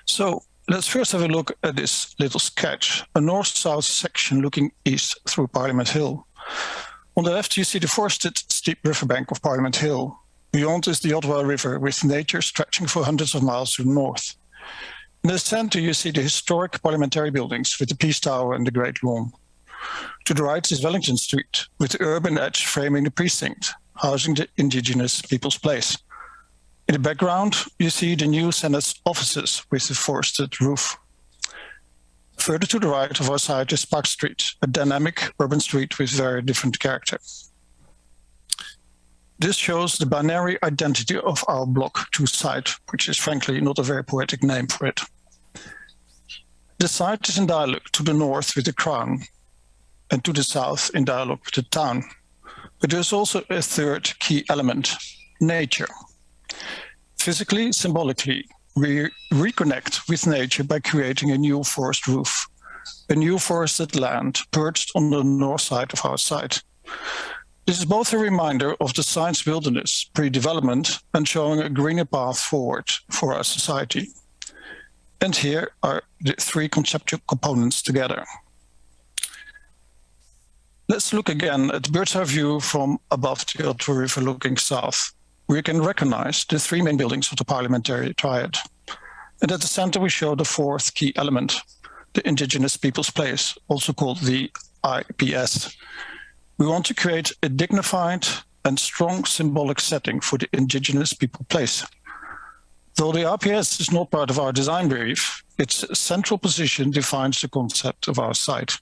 Speaker 18: So let's first have a look at this little sketch, a north-south section looking east through Parliament Hill. On the left, you see the forested steep riverbank of Parliament Hill. Beyond is the Ottawa River, with nature stretching for hundreds of miles to the north. In the center, you see the historic parliamentary buildings with the Peace Tower and the Great Lawn. To the right is Wellington Street, with the urban edge framing the precinct, housing the Indigenous People's Place. In the background, you see the new Senate's offices with the forested roof. Further to the right of our site is Park Street, a dynamic urban street with very different character. This shows the binary identity of our Block 2 site, which is frankly not a very poetic name for it. The site is in dialogue to the north with the Crown and to the south in dialogue with the town. But there's also a third key element, nature. Physically, symbolically, we reconnect with nature by creating a new forest roof, a new forested land perched on the north side of our site. This is both a reminder of the science wilderness pre-development and showing a greener path forward for our society. And here are the three conceptual components together. Let's look again at the bird's eye view from above the Ottawa River looking south. We can recognize the three main buildings of the parliamentary triad. And at the center, we show the fourth key element, the Indigenous Peoples Place, also called the IPS. We want to create a dignified and strong symbolic setting for the Indigenous People Place. Though the IPS is not part of our design brief, its central position defines the concept of our site.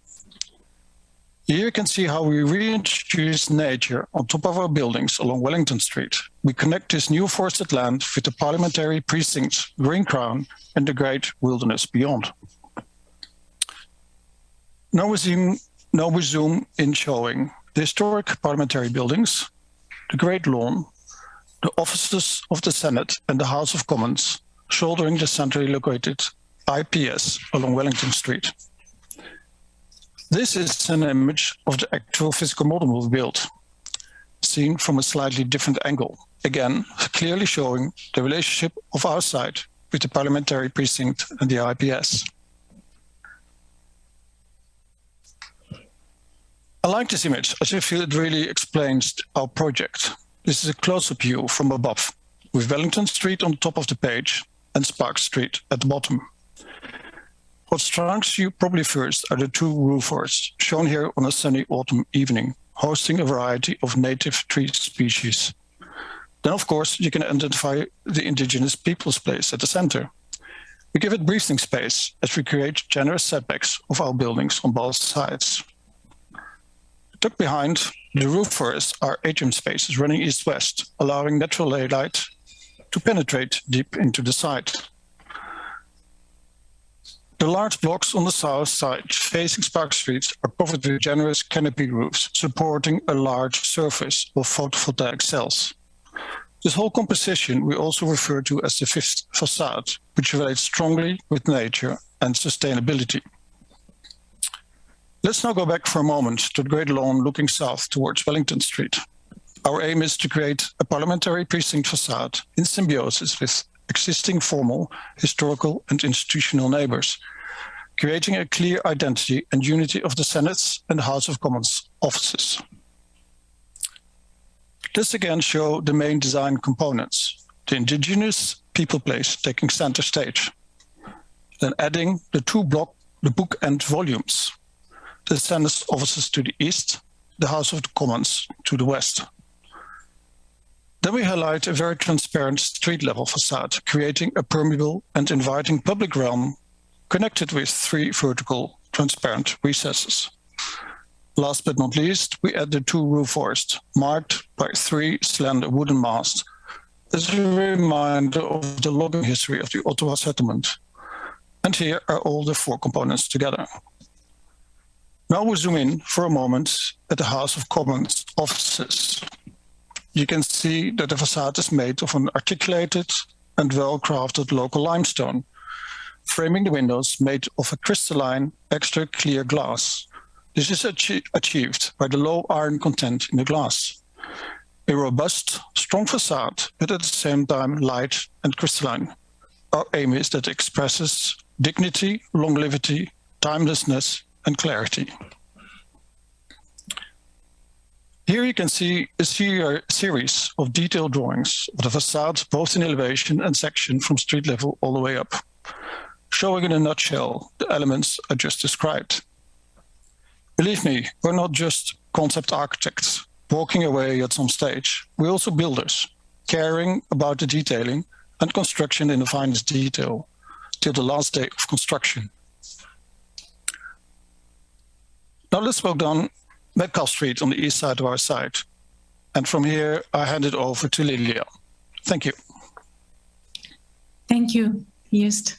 Speaker 18: Here you can see how we reintroduce nature on top of our buildings along Wellington Street. We connect this new forested land with the parliamentary precincts, Green Crown, and the great wilderness beyond. Now we zoom in showing the historic parliamentary buildings, the Great Lawn, the offices of the Senate and the House of Commons, shouldering the centrally located IPS along Wellington Street. This is an image of the actual physical model we've built, seen from a slightly different angle. Again, clearly showing the relationship of our site with the parliamentary precinct and the IPS. I like this image as I feel it really explains our project. This is a close-up view from above, with Wellington Street on the top of the page and Sparks Street at the bottom. What strikes you probably first are the two roof forests, shown here on a sunny autumn evening, hosting a variety of native tree species. Then, of course, you can identify the Indigenous Peoples Place at the center. We give it breathing space as we create generous setbacks of our buildings on both sides. Tucked behind the roof forests are atrium spaces running east-west, allowing natural daylight to penetrate deep into the site. The large blocks on the south side facing Sparks Street are covered with generous canopy roofs, supporting a large surface of photovoltaic cells. This whole composition we also refer to as the fifth facade, which relates strongly with nature and sustainability. Let's now go back for a moment to the Great Lawn looking south towards Wellington Street. Our aim is to create a parliamentary precinct facade in symbiosis with existing formal, historical and institutional neighbors, creating a clear identity and unity of the Senate's and the House of Commons offices. Let's again show the main design components, the Indigenous People Place taking center stage, then adding the bookend volumes, the Senate's offices to the east, the House of the Commons to the west. Then we highlight a very transparent street-level facade, creating a permeable and inviting public realm connected with three vertical transparent recesses. Last but not least, we add the two roof forests, marked by three slender wooden masts, as a reminder of the logging history of the Ottawa settlement. And here are all the four components together. Now we zoom in for a moment at the House of Commons offices. You can see that the facade is made of an articulated and well-crafted local limestone, framing the windows made of a crystalline, extra clear glass. This is achieved by the low iron content in the glass. A robust, strong facade, but at the same time light and crystalline. Our aim is that it expresses dignity, longevity, timelessness, and clarity. Here you can see a series of detailed drawings of the facade, both in elevation and section from street level all the way up, showing in a nutshell the elements I just described. Believe me, we're not just concept architects walking away at some stage. We're also builders, caring about the detailing and construction in the finest detail, till the last day of construction. Now let's walk down Metcalfe Street on the east side of our site. And from here, I hand it over to Lilia. Thank you.
Speaker 17: Thank you, Joost.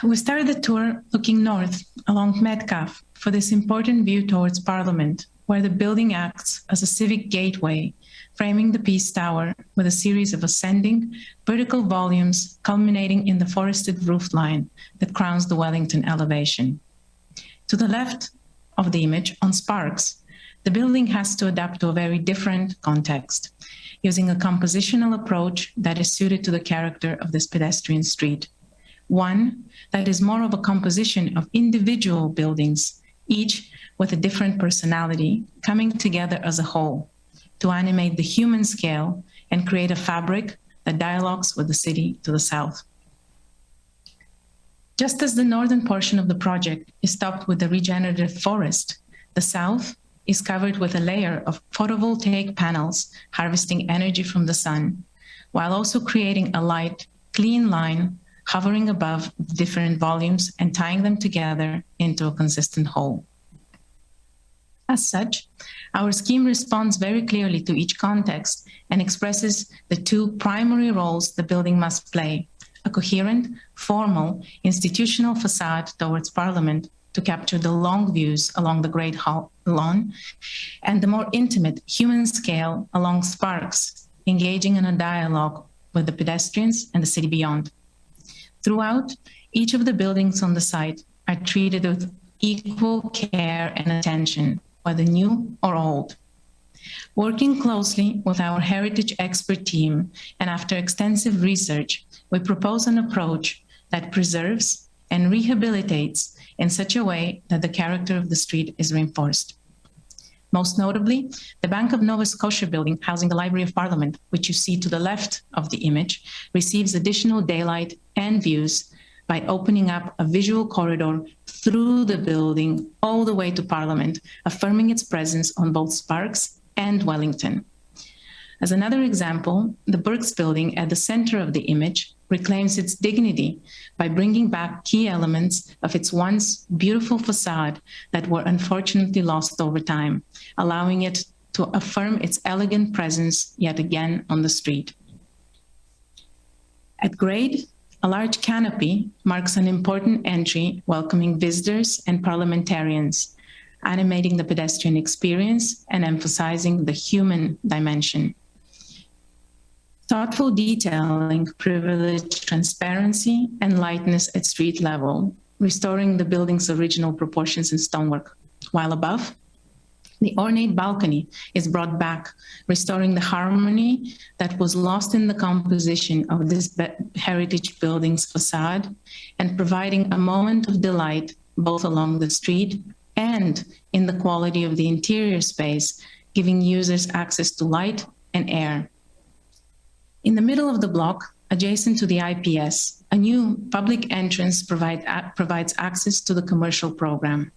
Speaker 17: We started the tour looking north along Metcalfe for this important view towards Parliament, where the building acts as a civic gateway, framing the Peace Tower with a series of ascending vertical volumes culminating in the forested roof line that crowns the Wellington elevation. To the left of the image, on Sparks, the building has to adapt to a very different context, using a compositional approach that is suited to the character of this pedestrian street. One that is more of a composition of individual buildings, each with a different personality, coming together as a whole to animate the human scale and create a fabric that dialogues with the city to the south. Just as the northern portion of the project is topped with a regenerative forest, the south is covered with a layer of photovoltaic panels harvesting energy from the sun, while also creating a light, clean line hovering above the different volumes and tying them together into a consistent whole. As such, our scheme responds very clearly to each context and expresses the two primary roles the building must play: a coherent, formal, institutional facade towards Parliament to capture the long views along the Great Lawn, and the more intimate human scale along Sparks, engaging in a dialogue with the pedestrians and the city beyond. Throughout, each of the buildings on the site are treated with equal care and attention, whether new or old. Working closely with our heritage expert team, and after extensive research, we propose an approach that preserves and rehabilitates in such a way that the character of the street is reinforced. Most notably, the Bank of Nova Scotia building housing the Library of Parliament, which you see to the left of the image, receives additional daylight and views by opening up a visual corridor through the building all the way to Parliament, affirming its presence on both Sparks and Wellington. As another example, the Burks building at the center of the image reclaims its dignity by bringing back key elements of its once beautiful facade that were unfortunately lost over time, allowing it to affirm its elegant presence yet again on the street. At grade, a large canopy marks an important entry welcoming visitors and parliamentarians, animating the pedestrian experience and emphasizing the human dimension. Thoughtful detailing privileged transparency and lightness at street level, restoring the building's original proportions in stonework, while above, the ornate balcony is brought back, restoring the harmony that was lost in the composition of this heritage building's facade and providing a moment of delight both along the street and in the quality of the interior space, giving users access to light and air. In the middle of the block, adjacent to the IPS, a new public entrance provides access to the commercial program.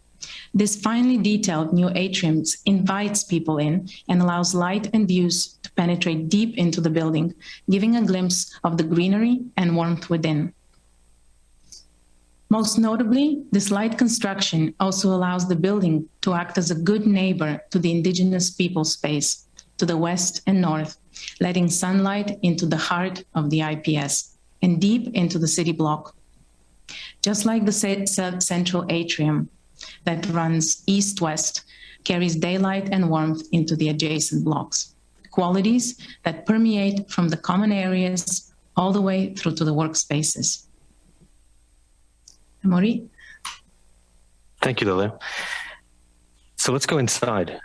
Speaker 17: This finely detailed new atrium invites people in and allows light and views to penetrate deep into the building, giving a glimpse of the greenery and warmth within. Most notably, this light construction also allows the building to act as a good neighbor to the Indigenous people space to the west and north, letting sunlight into the heart of the IPS and deep into the city block. Just like the central atrium that runs east-west, carries daylight and warmth into the adjacent blocks, qualities that permeate from the common areas all the way through to the workspaces. Amaury?
Speaker 15: Thank you, Lilia. So let's go inside.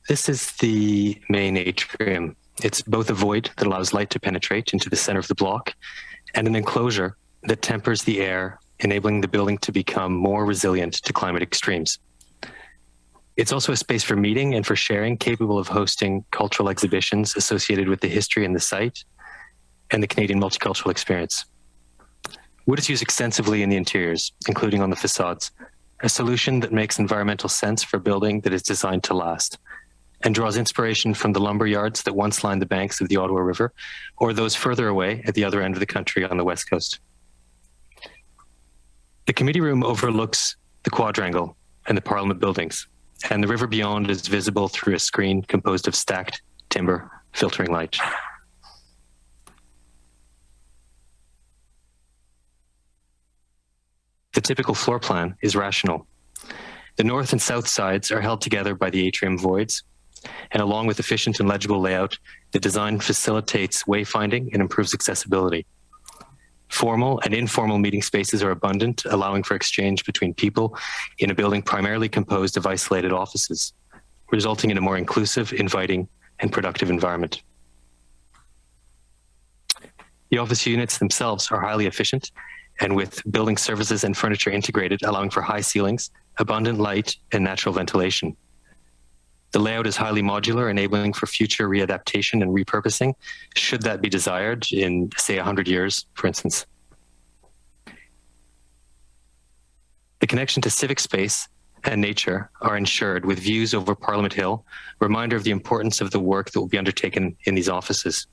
Speaker 15: This is the main atrium. It's both a void that allows light to penetrate into the center of the block and an enclosure that tempers the air, enabling the building to become more resilient to climate extremes. It's also a space for meeting and for sharing, capable of hosting cultural exhibitions associated with the history and the site and the Canadian multicultural experience. Wood is used extensively in the interiors, including on the facades, a solution that makes environmental sense for a building that is designed to last and draws inspiration from the lumber yards that once lined the banks of the Ottawa River or those further away at the other end of the country on the West Coast. The committee room overlooks the quadrangle and the Parliament buildings, and the river beyond is visible through a screen composed of stacked timber filtering light. The typical floor plan is rational. The north and south sides are held together by the atrium voids, and along with efficient and legible layout, the design facilitates wayfinding and improves accessibility. Formal and informal meeting spaces are abundant, allowing for exchange between people in a building primarily composed of isolated offices, resulting in a more inclusive, inviting, and productive environment. The office units themselves are highly efficient and with building services and furniture integrated, allowing for high ceilings, abundant light, and natural ventilation. The layout is highly modular, enabling for future readaptation and repurposing, should that be desired in, say, 100 years, for instance. The connection to civic space and nature are ensured with views over Parliament Hill, a reminder of the importance of the work that will be undertaken in these offices.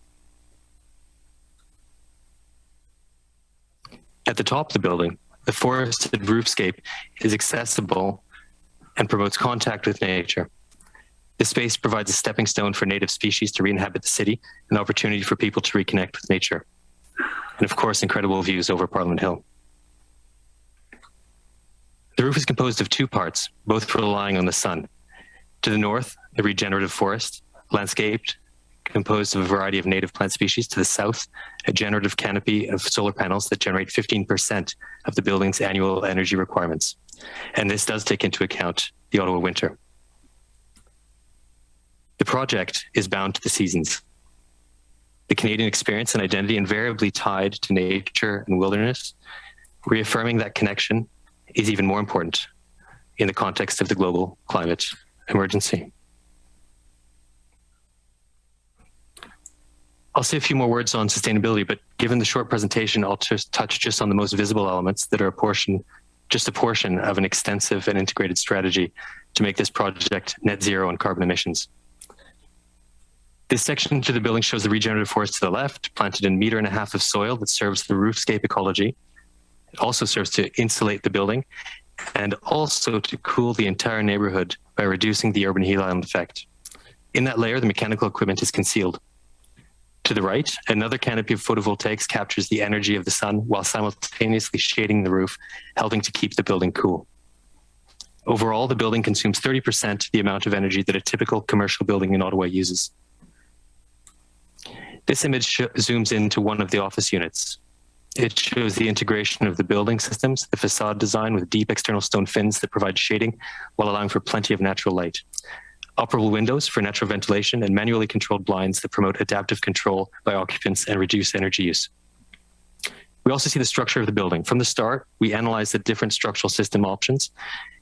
Speaker 15: At the top of the building, the forested roofscape is accessible and promotes contact with nature. This space provides a stepping stone for native species to re-inhabit the city, an opportunity for people to reconnect with nature. And of course, incredible views over Parliament Hill. The roof is composed of two parts, both relying on the sun. To the north, a regenerative forest, landscaped, composed of a variety of native plant species. To the south, a generative canopy of solar panels that generate 15% of the building's annual energy requirements. And this does take into account the Ottawa winter. The project is bound to the seasons. The Canadian experience and identity invariably tied to nature and wilderness, reaffirming that connection is even more important in the context of the global climate emergency. I'll say a few more words on sustainability, but given the short presentation, I'll just touch on the most visible elements that are just a portion of an extensive and integrated strategy to make this project net zero on carbon emissions. This section to the building shows the regenerative forest to the left, planted in 1.5 meters of soil that serves the roofscape ecology. It also serves to insulate the building and also to cool the entire neighborhood by reducing the urban heat island effect. In that layer, the mechanical equipment is concealed. To the right, another canopy of photovoltaics captures the energy of the sun while simultaneously shading the roof, helping to keep the building cool. Overall, the building consumes 30% the amount of energy that a typical commercial building in Ottawa uses. This image zooms into one of the office units. It shows the integration of the building systems, the facade design with deep external stone fins that provide shading while allowing for plenty of natural light. Operable windows for natural ventilation and manually controlled blinds that promote adaptive control by occupants and reduce energy use. We also see the structure of the building. From the start, we analyzed the different structural system options.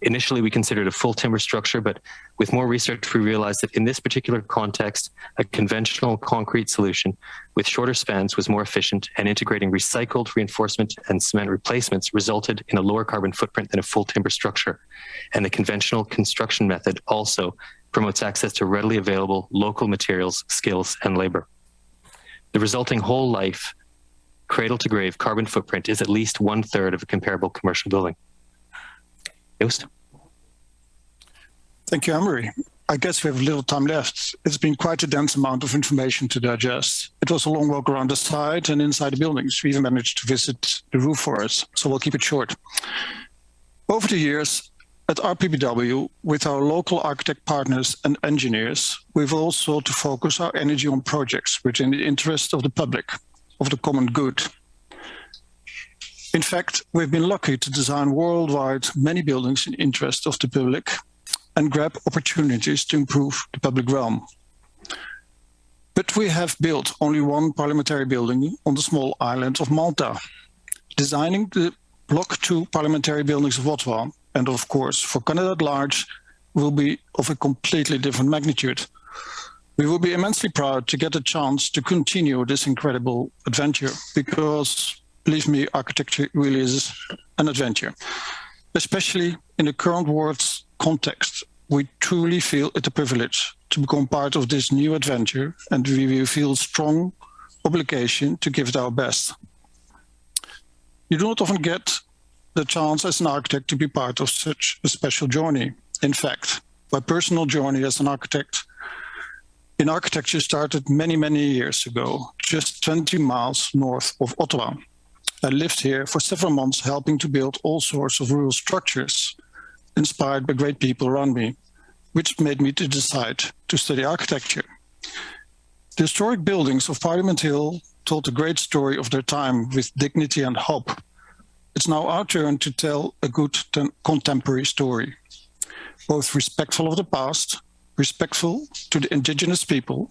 Speaker 15: Initially, we considered a full timber structure, but with more research, we realized that in this particular context, a conventional concrete solution with shorter spans was more efficient, and integrating recycled reinforcement and cement replacements resulted in a lower carbon footprint than a full timber structure. And the conventional construction method also promotes access to readily available local materials, skills, and labor. The resulting whole life cradle to grave carbon footprint is at least 1/3 of a comparable commercial building. Joost?
Speaker 18: Thank you, Anne-Marie. I guess we have little time left. It's been quite a dense amount of information to digest. It was a long walk around the site and inside the buildings. We even managed to visit the roof for us, so we'll keep it short. Over the years, at RPBW, with our local architect partners and engineers, we've also sought to focus our energy on projects which are in the interest of the public, of the common good. In fact, we've been lucky to design worldwide many buildings in interest of the public and grab opportunities to improve the public realm. But we have built only one parliamentary building on the small island of Malta. Designing the Block 2 parliamentary buildings of Ottawa, and of course for Canada at large, will be of a completely different magnitude. We will be immensely proud to get a chance to continue this incredible adventure because, believe me, architecture really is an adventure. Especially in the current world's context, we truly feel it a privilege to become part of this new adventure, and we will feel strong obligation to give it our best. You do not often get the chance as an architect to be part of such a special journey. In fact, my personal journey as an architect in architecture started many, many years ago, just 20 miles north of Ottawa. I lived here for several months helping to build all sorts of rural structures inspired by great people around me, which made me to decide to study architecture. The historic buildings of Parliament Hill told a great story of their time with dignity and hope. It's now our turn to tell a good contemporary story, both respectful of the past, respectful to the Indigenous people,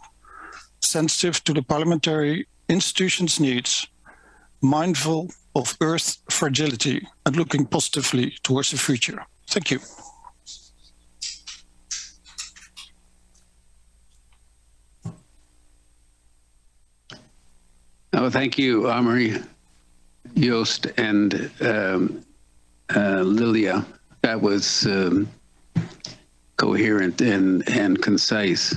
Speaker 18: sensitive to the parliamentary institution's needs, mindful of Earth's fragility, and looking positively towards the future. Thank you.
Speaker 1: Oh, thank you, Anne-Marie, Joost, and Lilia. That was coherent and concise.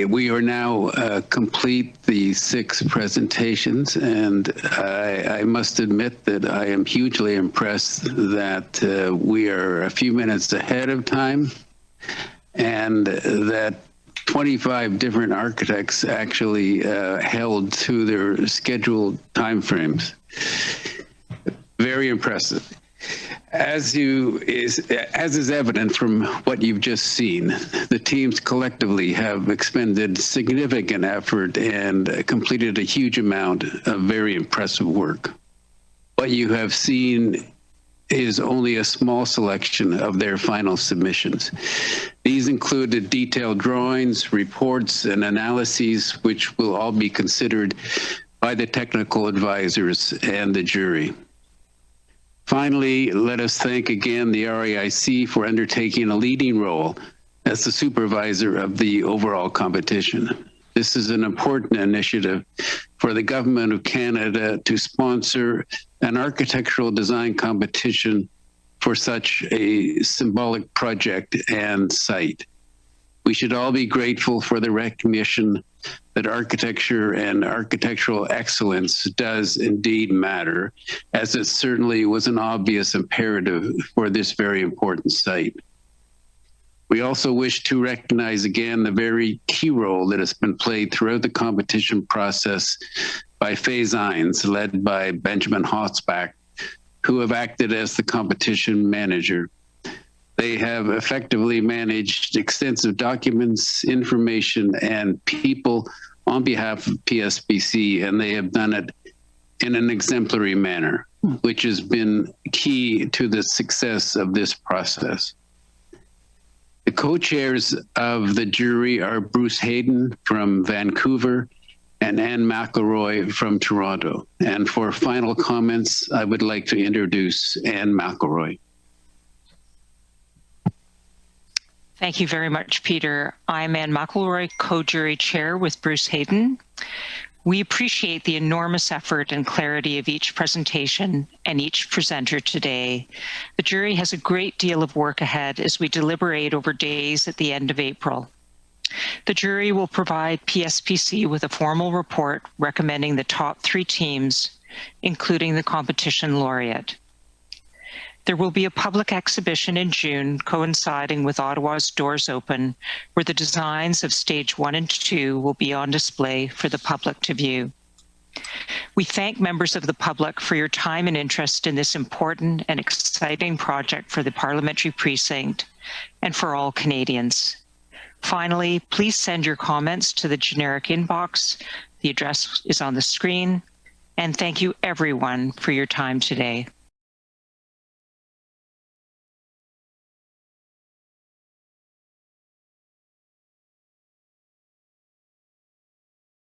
Speaker 1: We are now complete the 6 presentations, and I must admit that I am hugely impressed that we are a few minutes ahead of time, and that 25 different architects actually held to their scheduled timeframes. Very impressive. As is evident from what you've just seen, the teams collectively have expended significant effort and completed a huge amount of very impressive work. What you have seen is only a small selection of their final submissions. These included detailed drawings, reports, and analyses, which will all be considered by the technical advisors and the jury. Finally, let us thank again the REIC for undertaking a leading role as the supervisor of the overall competition. This is an important initiative for the Government of Canada to sponsor an architectural design competition for such a symbolic project and site. We should all be grateful for the recognition that architecture and architectural excellence does indeed matter, as it certainly was an obvious imperative for this very important site. We also wish to recognize again the very key role that has been played throughout the competition process by Fazines, led by Benjamin Hotzbach, who have acted as the competition manager. They have effectively managed extensive documents, information, and people on behalf of PSBC, and they have done it in an exemplary manner, which has been key to the success of this process. The co-chairs of the jury are Bruce Hayden from Vancouver and Anne McElroy from Toronto. And for final comments, I would like to introduce Anne McElroy.
Speaker 19: Thank you very much, Peter. I'm Anne McElroy, co-jury chair with Bruce Hayden. We appreciate the enormous effort and clarity of each presentation and each presenter today. The jury has a great deal of work ahead as we deliberate over days at the end of April. The jury will provide PSPC with a formal report recommending the top 3 teams, including the competition laureate. There will be a public exhibition in June coinciding with Ottawa's Doors Open, where the designs of stage 1 and 2 will be on display for the public to view. We thank members of the public for your time and interest in this important and exciting project for the parliamentary precinct and for all Canadians. Finally, please send your comments to the generic inbox. The address is on the screen. And thank you everyone for your time today.